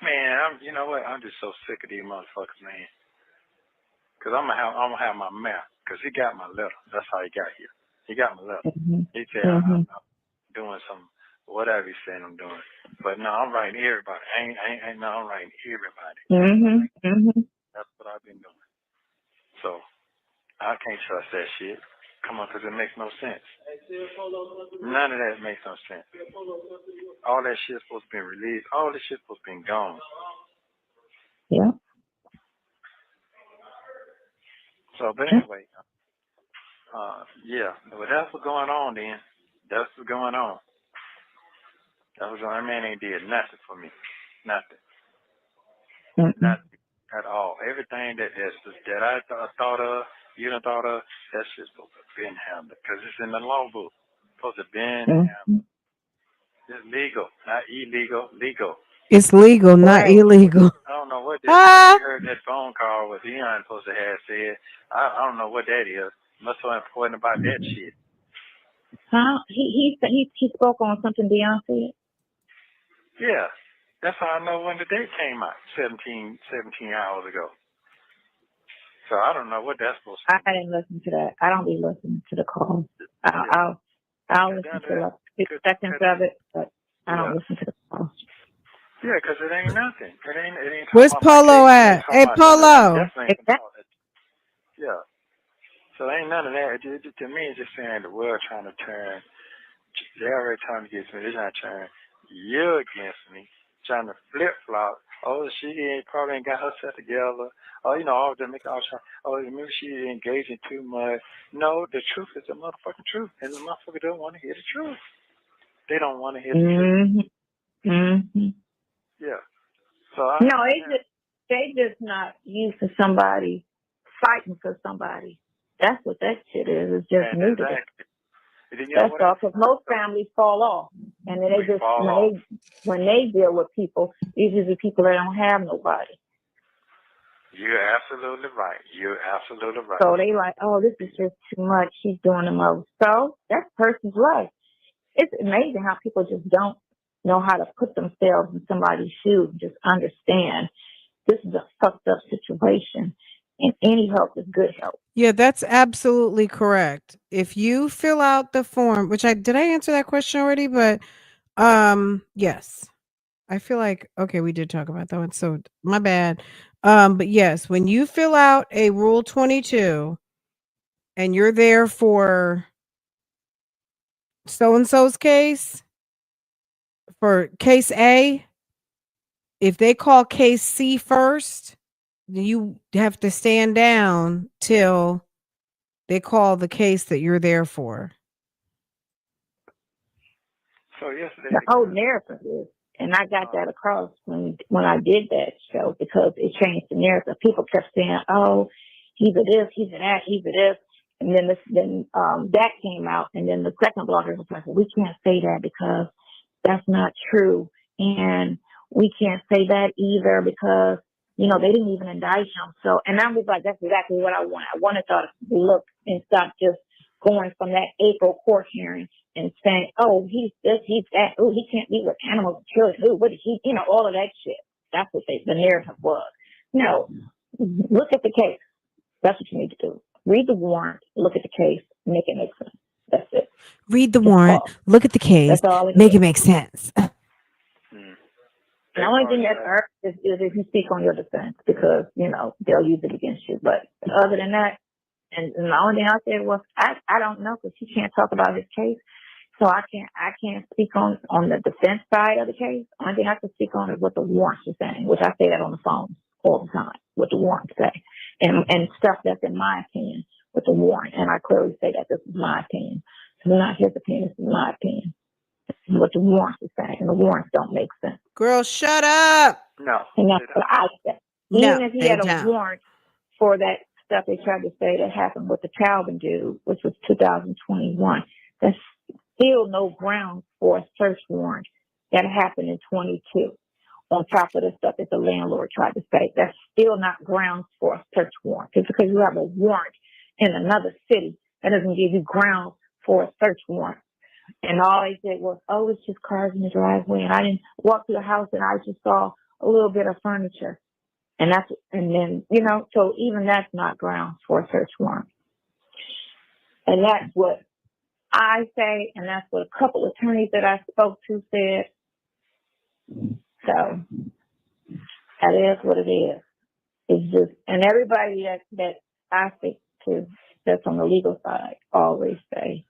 Man, you know what? I'm just so sick of these motherfuckers, man. Because I'm gonna have my mouth. Because he got my letter. That's how he got here. He got my letter. Mm-hmm. He said I'm doing some whatever he said I'm doing. But no, I'm writing everybody. I'm writing everybody. That's what I've been doing. So I can't trust that shit. Come on, because it makes no sense. None of that makes no sense. All that shit's supposed to be released. All this shit's supposed to be gone. Yeah. So, but anyway, but that's what's going on then. That's what's going on. That man ain't did nothing for me. Nothing. Nothing at all. Everything that I thought of, you done thought of, that's just supposed to have been handled. Because it's in the law book. Supposed to have been handled. It's legal, not illegal. Legal. It's legal, not illegal. I don't know what this is. You heard that phone call with Dion supposed to have said. I don't know what that is. Must so important about that shit. Huh? He spoke on something Dion said? Yeah. That's how I know when the date came out, 17 hours ago. So I don't know what that's supposed to be. I didn't listen to that. I don't be listening to the calls. I'll listen to like 6 seconds of it, but I don't listen to the calls. Yeah, because it ain't nothing. It ain't. Where's Polo at? Hey, Polo. Yeah. So ain't none of that. To me, it's just saying the world trying to turn. They're already trying to get me. They're trying to turn you against me, trying to flip flop. Oh, she probably ain't got herself together. Oh, all to make all try. Oh, maybe she engaging too much. No, the truth is the motherfucking truth, and the motherfucker don't want to hear the truth. They don't want to hear the truth. Yeah. So they just not used to somebody fighting for somebody. That's what that shit is. It's just new to them. That's all, because most families fall off, and then they just when they deal with people, these are the people that don't have nobody. You're absolutely right. So they like, oh, this is just too much. She's doing the most. So that's person's life. It's amazing how people just don't know how to put themselves in somebody's shoes and just understand this is a fucked up situation, and any help is good help. Yeah, that's absolutely correct. If you fill out the form, which did I answer that question already? But yes. I feel like we did talk about that one. So my bad. But yes, when you fill out a Rule 22 and you're there for so and so's case, for case A, if they call case C first, you have to stand down till they call the case that you're there for. So yesterday, the whole narrative is, and I got that across when I did that show, because it changed the narrative. People kept saying, "Oh, he's a this, he's a that, he's a this," and then that came out, and then the second blogger was like, "We can't say that because that's not true, and we can't say that either because they didn't even indict him." So, and I was like, that's exactly what I want. I wanted to look and stop just going from that April court hearing and saying, "Oh, he's this, he's that. Oh, he can't be with animals and children. Oh, what is he?" All of that shit. That's what the narrative was. No, look at the case. That's what you need to do. Read the warrant, look at the case, make it make sense. That's it. Read the warrant, look at the case, make it make sense. The only thing that hurts is if you speak on your defense, because, they'll use it against you. But other than that, and the only thing I said was, I don't know, because he can't talk about his case. So I can't speak on the defense side of the case. Only thing I can speak on is what the warrants are saying, which I say that on the phone all the time, what the warrants say. And stuff that's in my opinion with the warrant. And I clearly say that this is my opinion. It's not his opinion, this is my opinion. This is what the warrants are saying. And the warrants don't make sense. Girl, shut up. No. And that's what I say. No, Even if he they had a don't. warrant for that stuff they tried to say that happened with the Calvin dude, which was 2021, that's still no grounds for a search warrant that happened in 22. On top of the stuff that the landlord tried to say, that's still not grounds for a search warrant. Just because you have a warrant in another city, that doesn't give you grounds for a search warrant. And all they said was, oh, it's just cars in the driveway. And I didn't walk through the house and I just saw a little bit of furniture. And then, you know, so even that's not grounds for a search warrant. And that's what I say, and that's what a couple attorneys that I spoke to said. So that is what it is. It's just, and everybody that I speak to that's on the legal side always say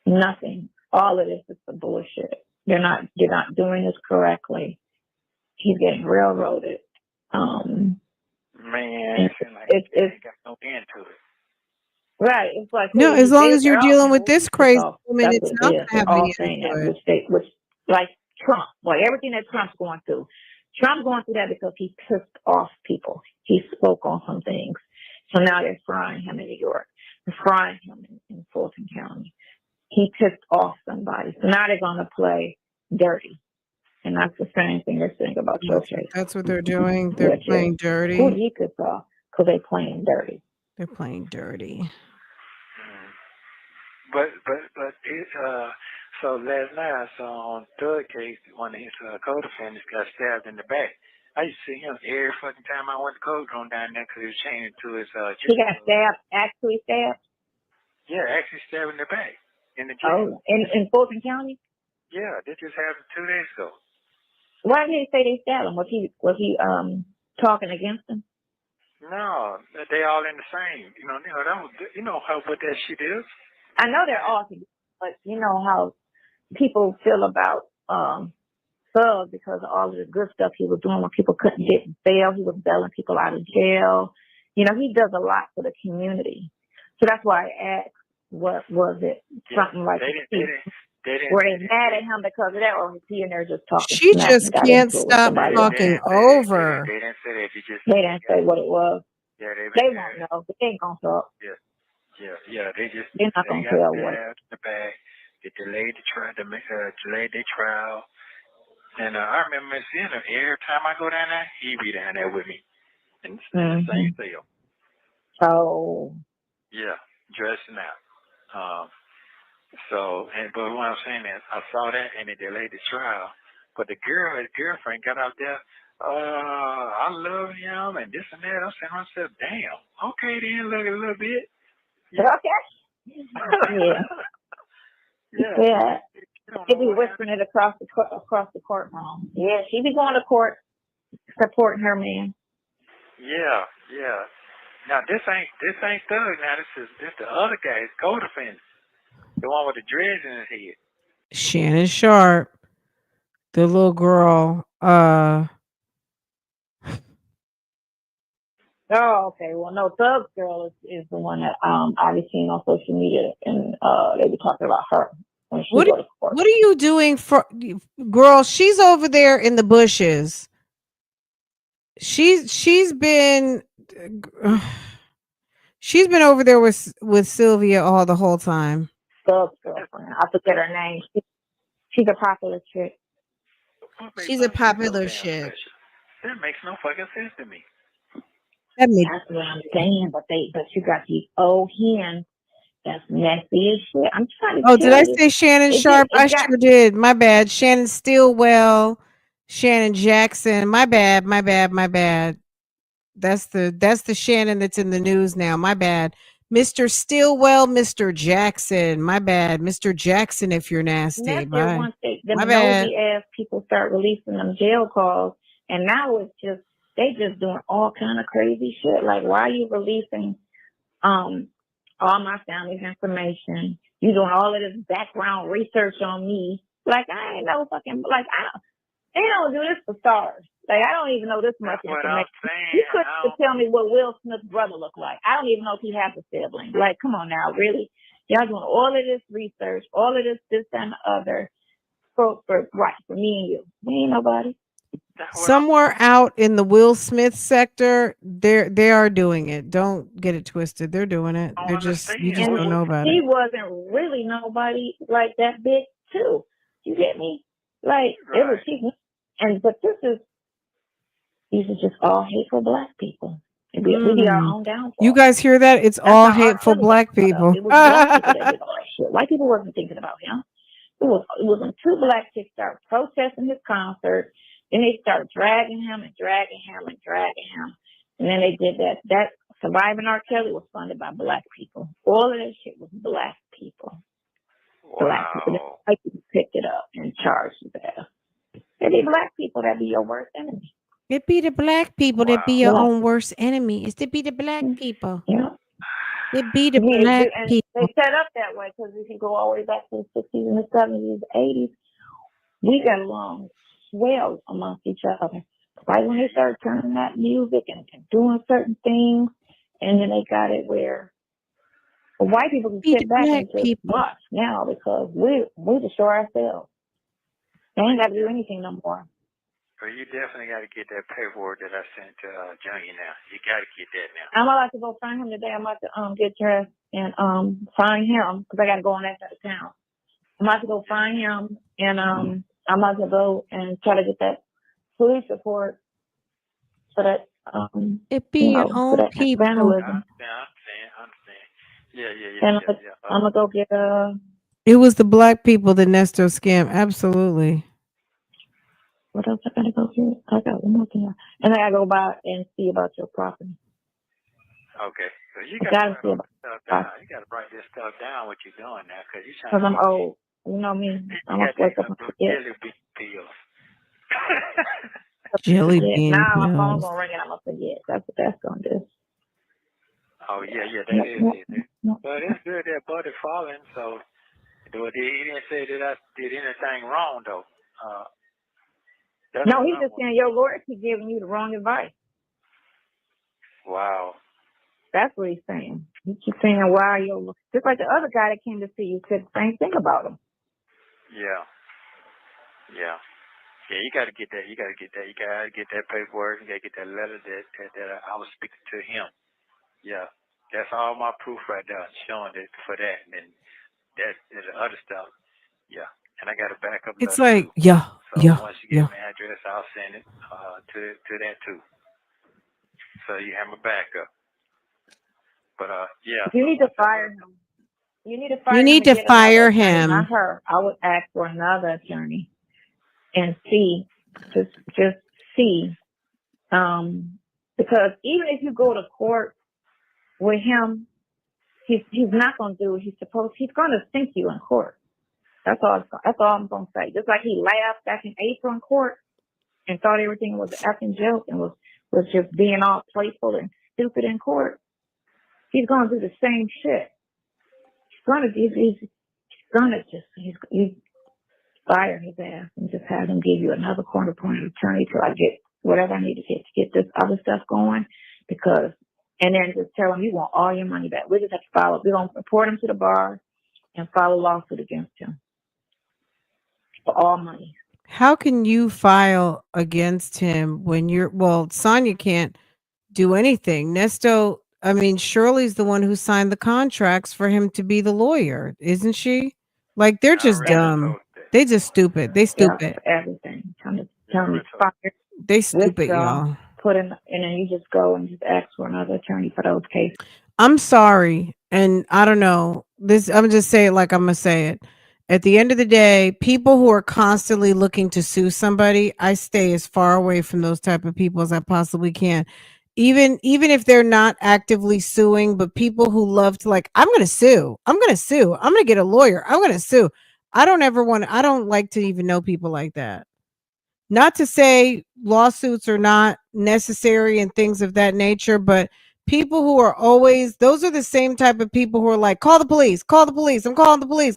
nothing. All of this is the bullshit. They're not doing this correctly. He's getting railroaded. Man, it's got no end to it. Right. It's like No, as long as you're dealing with this crazy woman, woman, it's not going to have all any saying end that, to it. which like Trump, like everything that Trump's going through. Trump's going through that because he pissed off people. He spoke on some things. So now they're frying him in New York. They're frying him in Fulton County. He pissed off somebody. So now they're going to play dirty. And that's the same thing they're saying about your case. That's what they're doing. They're playing dirty. Who he pissed off because they're playing dirty. They're playing dirty. But it, so last night I saw on third case, one of his co-defendants got stabbed in the back. I used to see him every fucking time I went to cold room down there because he was changing to his He got stabbed, actually stabbed? Yeah, actually stabbed in the back in the Oh, jail. in Fulton County? Yeah, this just happened 2 days ago. Why did they say they stabbed him? Was he talking against him? No, they all in the same. You know that was, you know how what that shit is. I know they're all together, but you know how people feel about Thug because of all of the good stuff he was doing when people couldn't get bail. He was bailing people out of jail. You know, he does a lot for the community. So that's why I asked, what was it? Something like were they mad at him because of that, or was he in there just talking? She just can't stop talking over. They didn't say that. They didn't say what it was. Yeah, they won't know. They ain't gonna talk. Yeah. They're not gonna tell what. The back. They delayed the trial. Delayed their trial. And I remember seeing him every time I go down there. He be down there with me, in the same cell. Oh. Yeah, dressing out. But what I'm saying is, I saw that and they delayed the trial. But his girlfriend got out there, I love him and this and that. I'm saying to myself, damn, okay then, look a little bit. Yeah. Okay. Yeah. They be whispering it across the courtroom. Yeah, she be going to court supporting her man. Yeah. Now this ain't Thug. Now this the other guy, his co-defendant. The one with the dreads in his head. Shannon Sharp, the little girl. Oh, okay. Well, no, Thug's girl is the one that I be seeing on social media, and they be talking about her when she go to court. What are you doing for, girl? She's over there in the bushes. She's been over there with Sylvia all the whole time. Thug's girlfriend. I forget her name. She's a popular chick. She's a popular chick. That makes no fucking sense to me. That's what I'm saying, but you got these old hens that's messy as shit. I'm trying to. Oh, did I say Shannon Sharp? I sure did. My bad. Shannon Stillwell, Shannon Jackson. My bad. That's the Shannon that's in the news now. My bad. Mr. Stillwell, Mr. Jackson. My bad. Mr. Jackson, if you're nasty. Once the nosy ass people start releasing them jail calls, and now it's just they just doing all kind of crazy shit. Like, why are you releasing all my family's information? You doing all of this background research on me. Like, I ain't no fucking, like, they don't do this for stars. Like, I don't even know this much That's what I'm information. saying. You couldn't tell me what Will Smith's brother looked like. I don't even know if he has a sibling. Like, come on now, really? Y'all doing all of this research, all of this, and the other, for me and you. We ain't nobody. Somewhere out in the Will Smith sector, they are doing it. Don't get it twisted. They're doing it. They're just you just don't know about he it. wasn't really nobody like that big too. You get me? Like it was but these are just all hateful black people. We be our own downfall. You guys hear that? It's all hateful black people. It was black people that did all that shit. White people wasn't thinking about him. It was when two black chicks started protesting his concert. Then they started dragging him. And then they did that. That Surviving R. Kelly was funded by black people. All of that shit was black people. Black people. White people picked it up and charged his ass. It be black people that be your worst enemy. It be the black people that be your own worst enemy. It's to be the black people. Yeah. It be the black people. They set up that way because if you go all the way back to the 60s and the 70s, 80s, we got along well amongst each other. Right when they started turning that music and doing certain things, and then they got it where white people can sit back and just watch now because we destroy ourselves. They ain't got to do anything no more. Well, you definitely got to get that paperwork that I sent to Junior now. You got to get that now. I'm about to go find him today. I'm about to get dressed and find him because I got to go on that side of town. I'm about to go find him and I'm about to go and try to get that police report so that it be your own people. Vandalism. I understand. Yeah. I'm gonna go get It was the black people that Nesto scam. Absolutely. What else I gotta go get? I got one more thing. And I gotta go by and see about your property. Okay. So you gotta write this stuff down, what you're doing now, because I'm old. You know me. I'm gonna wake up and forget. Jelly bean pills. Jelly bean now pills. my phone's gonna ring and I'm gonna forget. That's what that's gonna do. Oh yeah, that is. But it's good that Buddy falling, so he didn't say that I did anything wrong though. No, he's just saying your lawyer keep giving you the wrong advice. Wow. That's what he's saying. He keeps saying, wow, you're just like the other guy that came to see you said the same thing about him. Yeah, you got to get that. You got to get that paperwork. You got to get that letter that I was speaking to him. Yeah, that's all my proof right there, showing it for that. And then that and the other stuff. Yeah, and I got a backup. It's like, once you get my address, I'll send it to that too. So you have my backup. But you need to fire him. You need to fire him. Not her. I would ask for another attorney and see, just see, because even if you go to court with him, he's not going to do what he's supposed. He's going to sink you in court. That's all I'm going to say. Just like he laughed back in April in court and thought everything was an effing joke and was just being all playful and stupid in court. He's going to do the same shit. He's gonna fire his ass and just have him give you another corner-pointed attorney till I get whatever I need to get this other stuff going, and then just tell him you want all your money back. We just have to we're gonna report him to the bar and file a lawsuit against him for all money. How can you file against him when Sonia can't do anything? Shirley's the one who signed the contracts for him to be the lawyer, isn't she? Like, they're just dumb. They just stupid. They stupid. Everything. Tell me fire. They stupid, y'all. And then you just go and just ask for another attorney for those cases. I'm sorry. And I don't know. I'm just saying it like I'm going to say it. At the end of the day, people who are constantly looking to sue somebody, I stay as far away from those type of people as I possibly can. Even if they're not actively suing, but people who love to I'm going to sue. I'm going to get a lawyer. I'm going to sue. I don't like to even know people like that. Not to say lawsuits are not necessary and things of that nature, but people who are always, those are the same type of people who are like, call the police, I'm calling the police,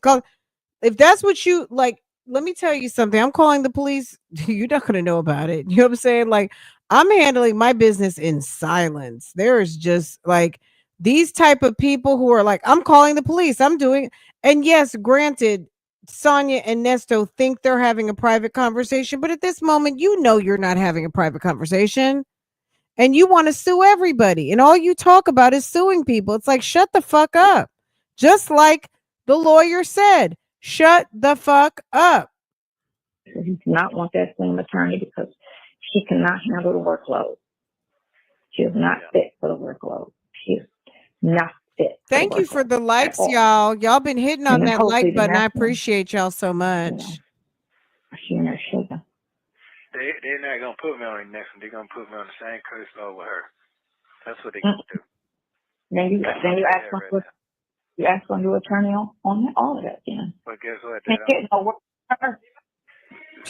if that's what you like, let me tell you something. I'm calling the police. You're not going to know about it. You know what I'm saying? Like, I'm handling my business in silence. There is just like these type of people who are like, I'm calling the police. I'm doing, and yes, granted, Sonia and Nesto think they're having a private conversation, but at this moment, you know you're not having a private conversation. And you want to sue everybody. And all you talk about is suing people. It's like, shut the fuck up. Just like the lawyer said, shut the fuck up. He does not want that same attorney because she cannot handle the workload. She is not fit for the workload. She is not fit. Thank you for the likes, y'all. Y'all been hitting on that like button. I appreciate y'all so much. She in there shaking. They're not gonna put me on the next one. They're gonna put me on the same curse over her. That's what they're gonna do. Then you ask for you ask for a new attorney on all of that then. But guess what? Can't get no work for her.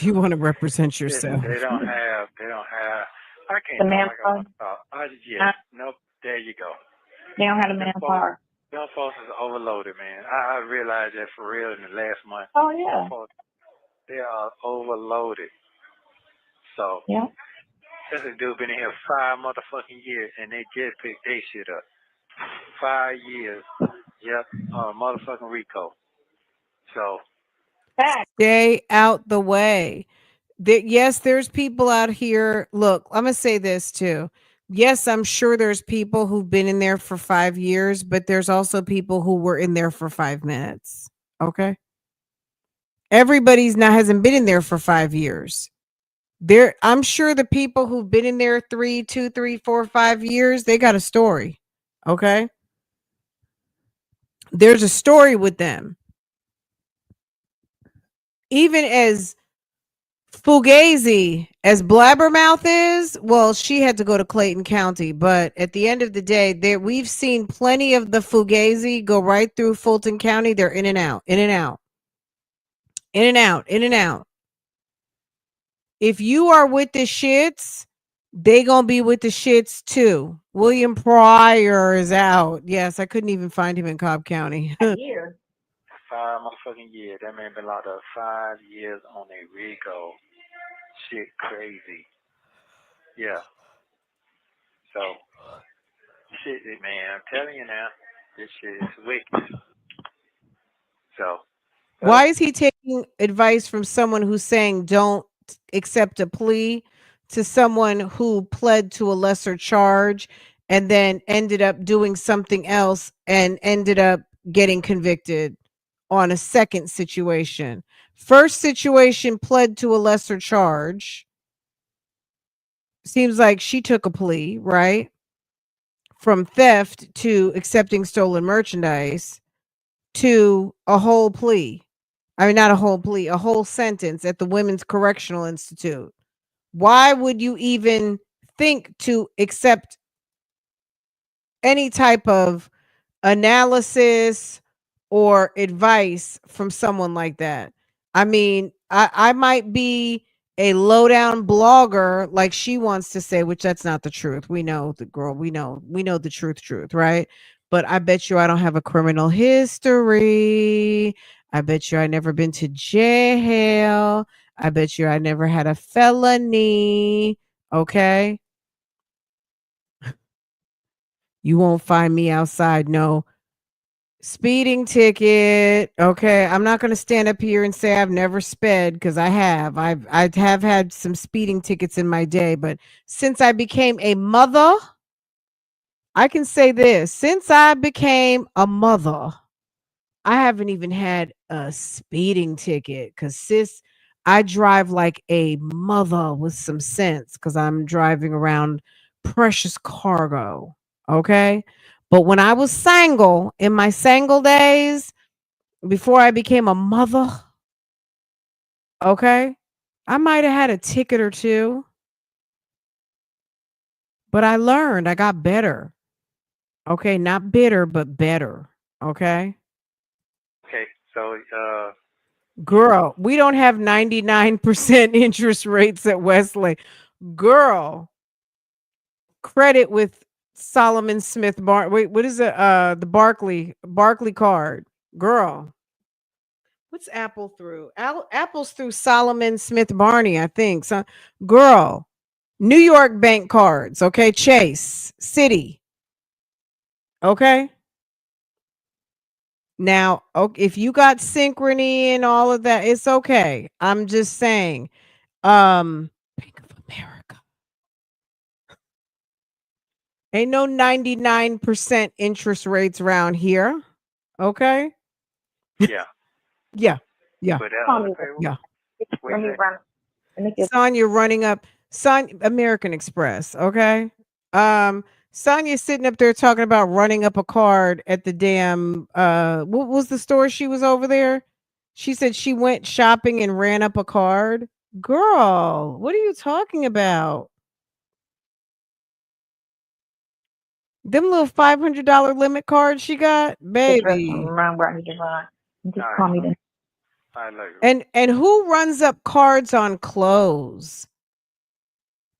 You want to represent yourself. They don't have. I can't The talk like I manpower? want to talk. Nope. There you go. They don't have the manpower. Them folks is overloaded, man. I realized that for real in the last month. Oh yeah. They are overloaded. So yeah. This dude been in here 5 motherfucking years and they just picked their shit up. 5 years. Yep. Motherfucking Rico. So stay out the way. Yes, there's people out here. Look, I'm gonna say this too. Yes, I'm sure there's people who've been in there for 5 years, but there's also people who were in there for 5 minutes. Okay. Everybody's not hasn't been in there for 5 years. I'm sure the people who've been in there 3, 2, 3, 4, 5 years, they got a story. Okay. There's a story with them. Even as Fugazi as Blabbermouth is, well, she had to go to Clayton County, but at the end of the day, we've seen plenty of the Fugazi go right through Fulton County. They're in and out, in and out, in and out, in and out. If you are with the shits, they gonna be with the shits too. William Pryor is out. Yes, I couldn't even find him in Cobb County. A year. 5 motherfucking years. That man been locked up 5 years on a Rico. Shit crazy. Yeah. So, shit, man, I'm telling you now, this shit is wicked. So. Why is he taking advice from someone who's saying don't accept a plea to someone who pled to a lesser charge and then ended up doing something else and ended up getting convicted on a second situation? First situation, pled to a lesser charge. Seems like she took a plea, right? From theft to accepting stolen merchandise to a whole plea. I mean, not a whole plea, a whole sentence at the Women's Correctional Institute. Why would you even think to accept any type of analysis or advice from someone like that? I mean, I might be a lowdown blogger like she wants to say, which that's not the truth. We know the girl, we know the truth, right? But I bet you I don't have a criminal history. I bet you I never been to jail. I bet you I never had a felony. Okay. You won't find me outside. No speeding ticket. Okay. I'm not going to stand up here and say I've never sped because I have. I have had some speeding tickets in my day. But since I became a mother, I can say this. Since I became a mother, I haven't even had a speeding ticket because, sis, I drive like a mother with some sense because I'm driving around precious cargo. Okay. But when I was single, in my single days, before I became a mother, okay, I might have had a ticket or two. But I learned, I got better. Okay. Not bitter, but better. Okay. Okay. So, Girl, we don't have 99% interest rates at Westlake. Girl, credit with Solomon Smith wait, what is it? The Barkley card. Girl. What's Apple through? Apple's through Solomon Smith Barney, I think. So, girl, New York bank cards, okay? Chase, City, okay? Now, okay, if you got Synchrony and all of that, it's okay. I'm just saying. Bank of America. Ain't no 99% interest rates around here. Okay? Yeah. Yeah. Yeah. But that Call other me. payroll, Yeah. what Let is me that? run. Let me get. Sonya running up. American Express, okay? Sonya's sitting up there talking about running up a card at the damn what was the store she was over there? She said she went shopping and ran up a card. Girl, what are you talking about? Them little $500 limit cards she got, baby. Run where I need to run. Just All call right. me then. I love you. And who runs up cards on clothes?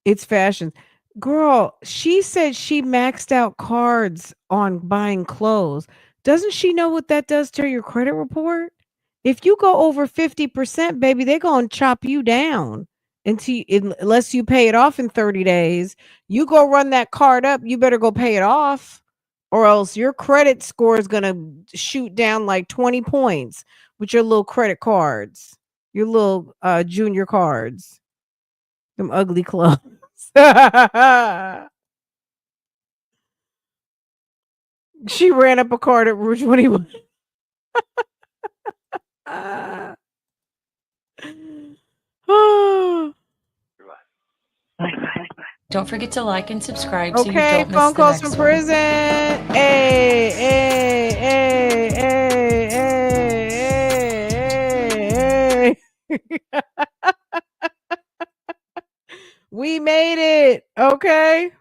It's fashion. Girl, she said she maxed out cards on buying clothes. Doesn't she know what that does to your credit report? If you go over 50%, baby, they're going to chop you down unless you pay it off in 30 days. You go run that card up, you better go pay it off, or else your credit score is going to shoot down like 20 points with your little credit cards, your little junior cards, them ugly clothes. She ran up a card at Rouge 21. Ah. Oh. Don't forget to like and subscribe so you Okay, don't miss phone the calls next from one. prison. Hey, hey, hey, hey, hey, hey, hey. We made it. Okay.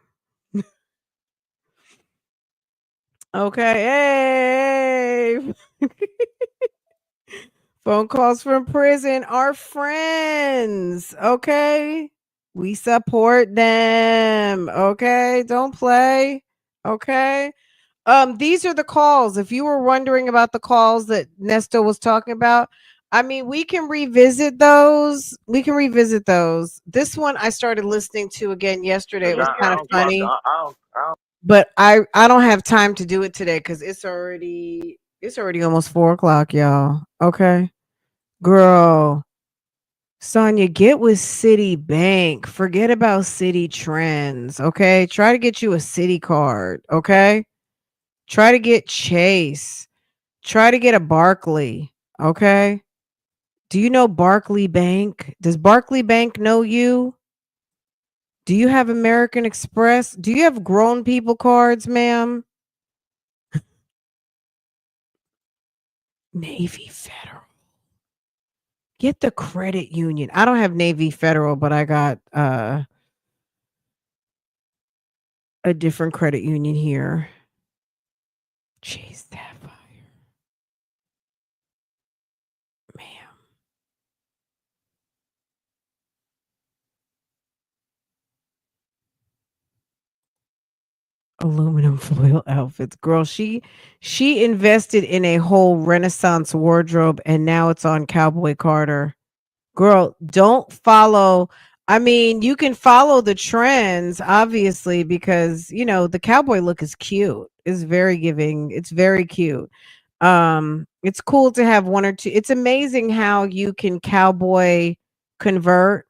Okay. Hey. Phone calls from prison are friends. Okay. We support them. Okay. Don't play. Okay. These are the calls. If you were wondering about the calls that Nesto was talking about, I mean, we can revisit those. This one I started listening to again yesterday. It was kind of funny, but I don't have time to do it today because it's already almost 4 o'clock, y'all. Okay, girl, Sonya, get with Citibank. Forget about City Trends. Okay, try to get you a City card. Okay. Try to get Chase. Try to get a Barkley. Okay. Do you know Barkley Bank? Does Barkley Bank know you? Do you have American Express? Do you have grown people cards, ma'am? Navy Federal. Get the credit union. I don't have Navy Federal, but I got a different credit union here. Chase Sapphire. Ma'am. Aluminum foil outfits. Girl, she invested in a whole Renaissance wardrobe and now it's on Cowboy Carter. Girl, don't follow. I mean, you can follow the trends, obviously, because the cowboy look is cute. It's very giving. It's very cute. It's cool to have one or two. It's amazing how you can cowboy convert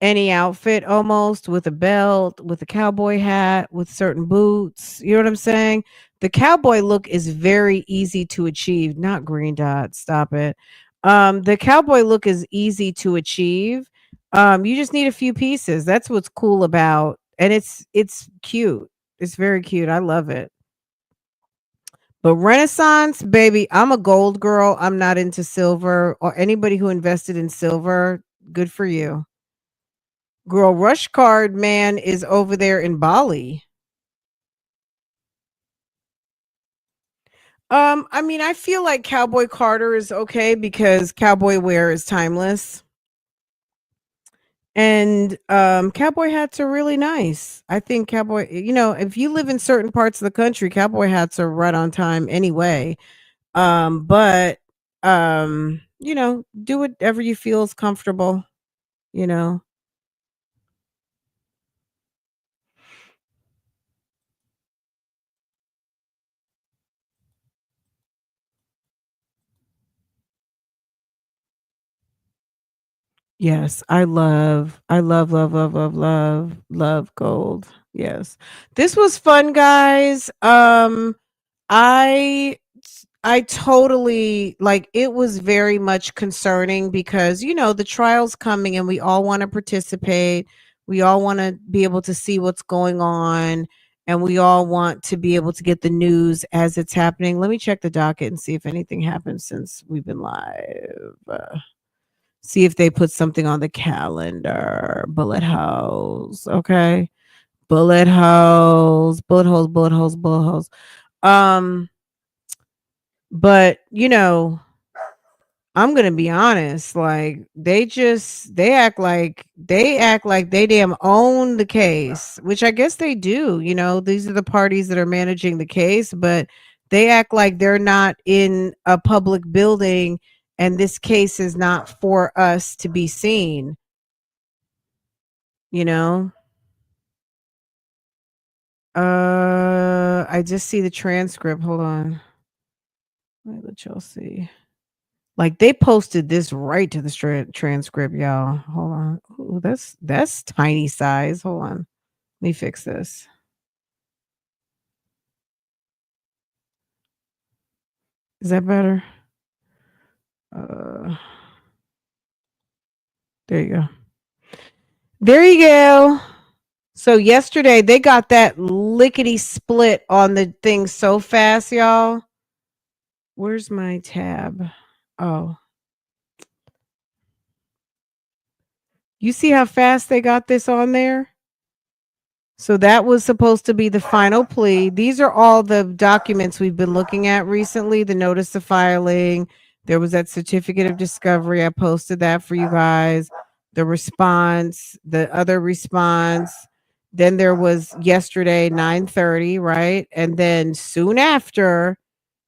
any outfit almost with a belt, with a cowboy hat, with certain boots. You know what I'm saying? The cowboy look is very easy to achieve. Not green dot. Stop it. The cowboy look is easy to achieve. You just need a few pieces. That's what's cool about, and it's cute. It's very cute. I love it. But Renaissance, baby, I'm a gold girl. I'm not into silver or anybody who invested in silver. Good for you. Girl, Rush Card Man is over there in Bali. I mean, I feel like Cowboy Carter is okay because cowboy wear is timeless. And cowboy hats are really nice. I think cowboy, if you live in certain parts of the country, cowboy hats are right on time anyway. But do whatever you feel is comfortable, you know. Yes, love gold. Yes. This was fun, guys. I I totally like it was very much concerning because the trial's coming and we all want to participate. We all want to be able to see what's going on and we all want to be able to get the news as it's happening. Let me check the docket and see if anything happened since we've been live. See if they put something on the calendar. Bullet holes. Okay. Bullet holes. Bullet holes. Bullet holes. Bullet holes. But I'm gonna be honest, like they act like they damn own the case, which I guess they do. These are the parties that are managing the case, but they act like they're not in a public building and this case is not for us to be seen, you know? I just see the transcript. Hold on. Let me let y'all see. Like they posted this right to the transcript, y'all. Hold on. Ooh, that's tiny size. Hold on. Let me fix this. Is that better? There you go. There you go. So yesterday they got that lickety split on the thing so fast, y'all. Where's my tab? Oh. You see how fast they got this on there? So that was supposed to be the final plea. These are all the documents we've been looking at recently, the notice of filing. There was that certificate of discovery. I posted that for you guys. The response, the other response. Then there was yesterday 9:30, right? And then soon after,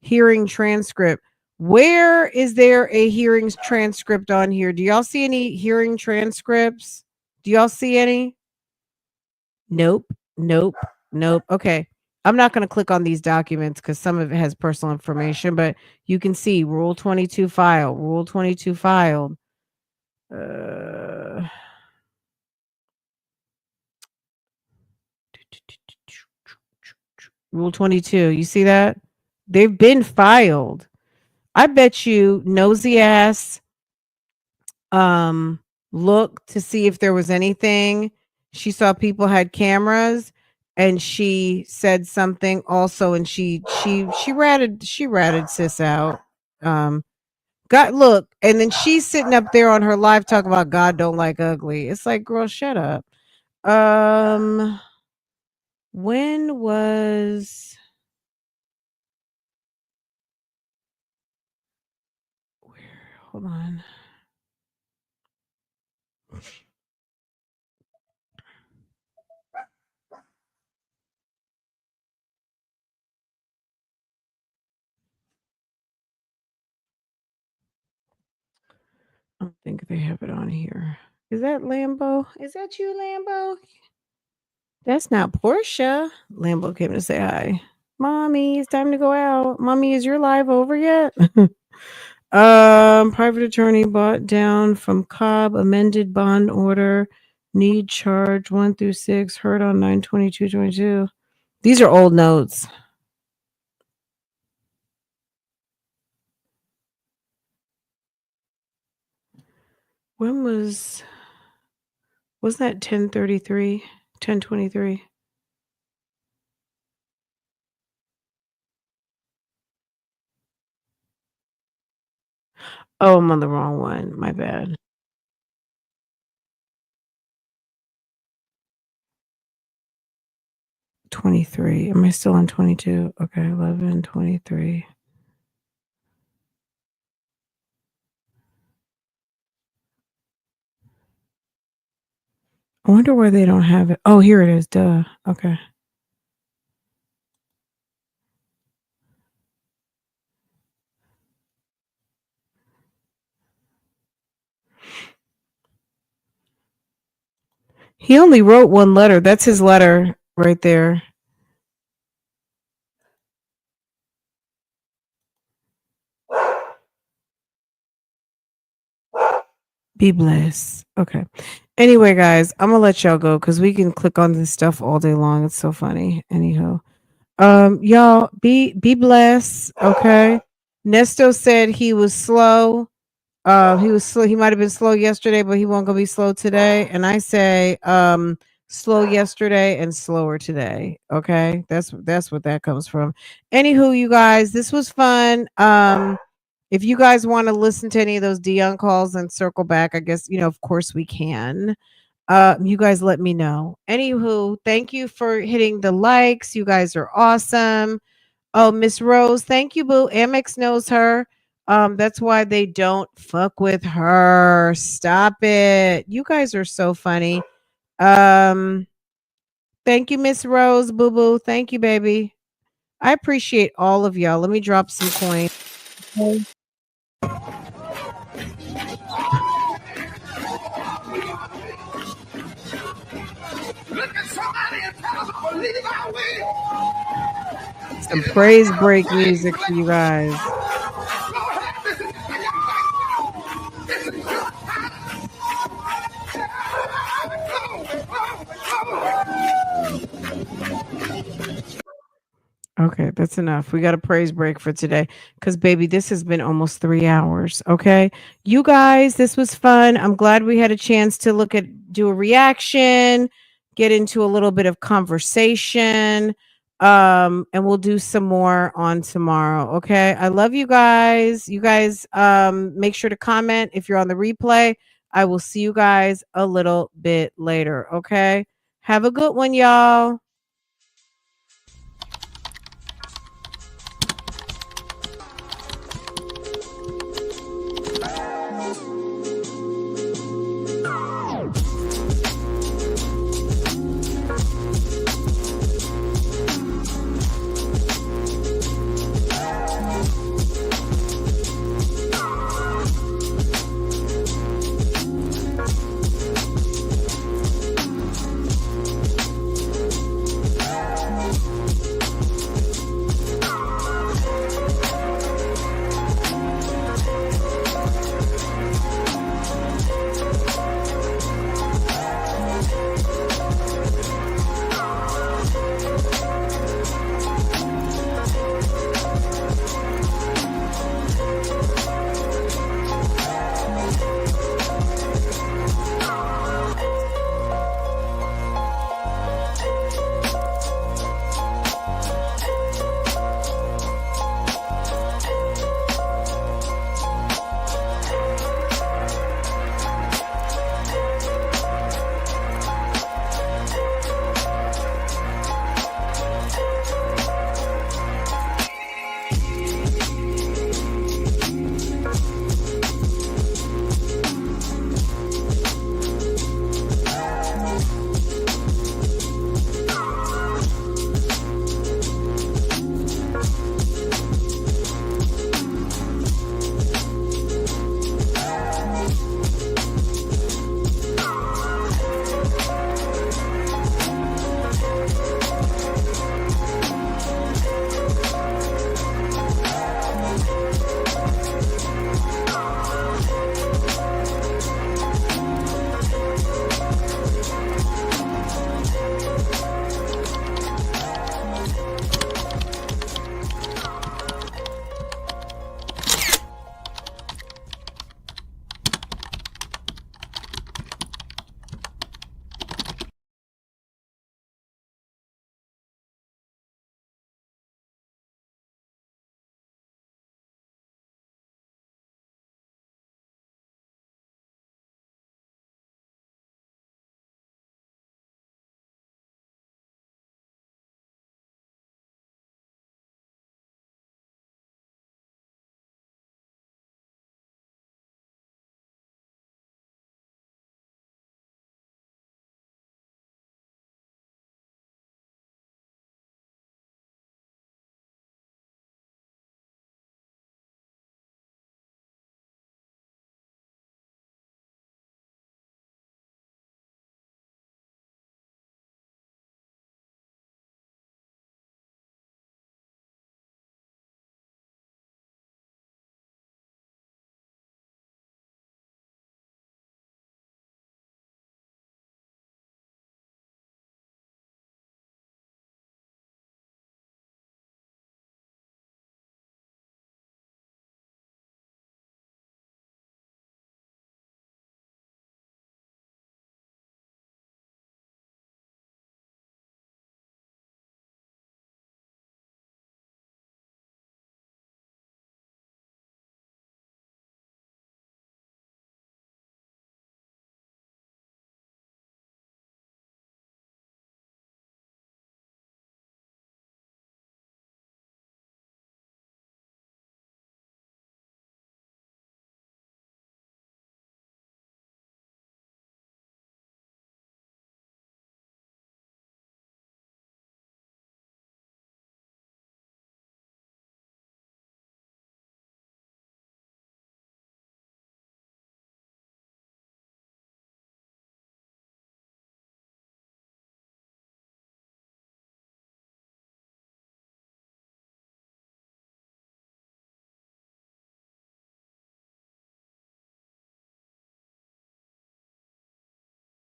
hearing transcript. Where is there a hearings transcript on here? Do y'all see any hearing transcripts? Do y'all see any? Nope. Nope. Nope. Okay. I'm not going to click on these documents because some of it has personal information, but you can see Rule 22 filed. Rule 22 filed. Rule 22. You see that? They've been filed. I bet you nosy ass look to see if there was anything. She saw people had cameras and she said something also and she ratted sis out. Got look, and then she's sitting up there on her live talking about God don't like ugly. It's like, girl, shut up. When was hold on. I don't think they have it on here. Is that Lambo? Is that you, Lambo? That's not Portia. Lambo came to say hi. Mommy, it's time to go out. Mommy, is your live over yet? Private attorney bought down from Cobb, amended bond order, need charge 1 through 6, heard on 9/22/22. These are old notes. When was that 10:33? 10:23? Oh, I'm on the wrong one. My bad. 23. Am I still on 22? Okay, 11:23. I wonder why they don't have it. Oh, here it is. Duh. Okay. He only wrote one letter. That's his letter right there. Be blessed. Okay. Anyway, guys, I'm gonna let y'all go because we can click on this stuff all day long. It's so funny. Anyhow, y'all be blessed. Okay. Nesto said he was slow. He was slow. He might have been slow yesterday, but he won't gonna be slow today. And I say, slow yesterday and slower today. Okay, that's what that comes from. Anywho, you guys, this was fun. If you guys want to listen to any of those Dion calls and circle back, I guess of course we can. You guys let me know. Anywho, thank you for hitting the likes. You guys are awesome. Oh, Miss Rose, thank you, boo. Amex knows her. That's why they don't fuck with her. Stop it. You guys are so funny. Thank you, Miss Rose, boo boo. Thank you, baby. I appreciate all of y'all. Let me drop some coins. Some praise break music for you guys. Okay, that's enough. We got a praise break for today because, baby, this has been almost 3 hours. Okay, you guys, this was fun. I'm glad we had a chance to do a reaction, get into a little bit of conversation, and we'll do some more on tomorrow. Okay, I love you guys. You guys, make sure to comment if you're on the replay. I will see you guys a little bit later. Okay, have a good one, y'all.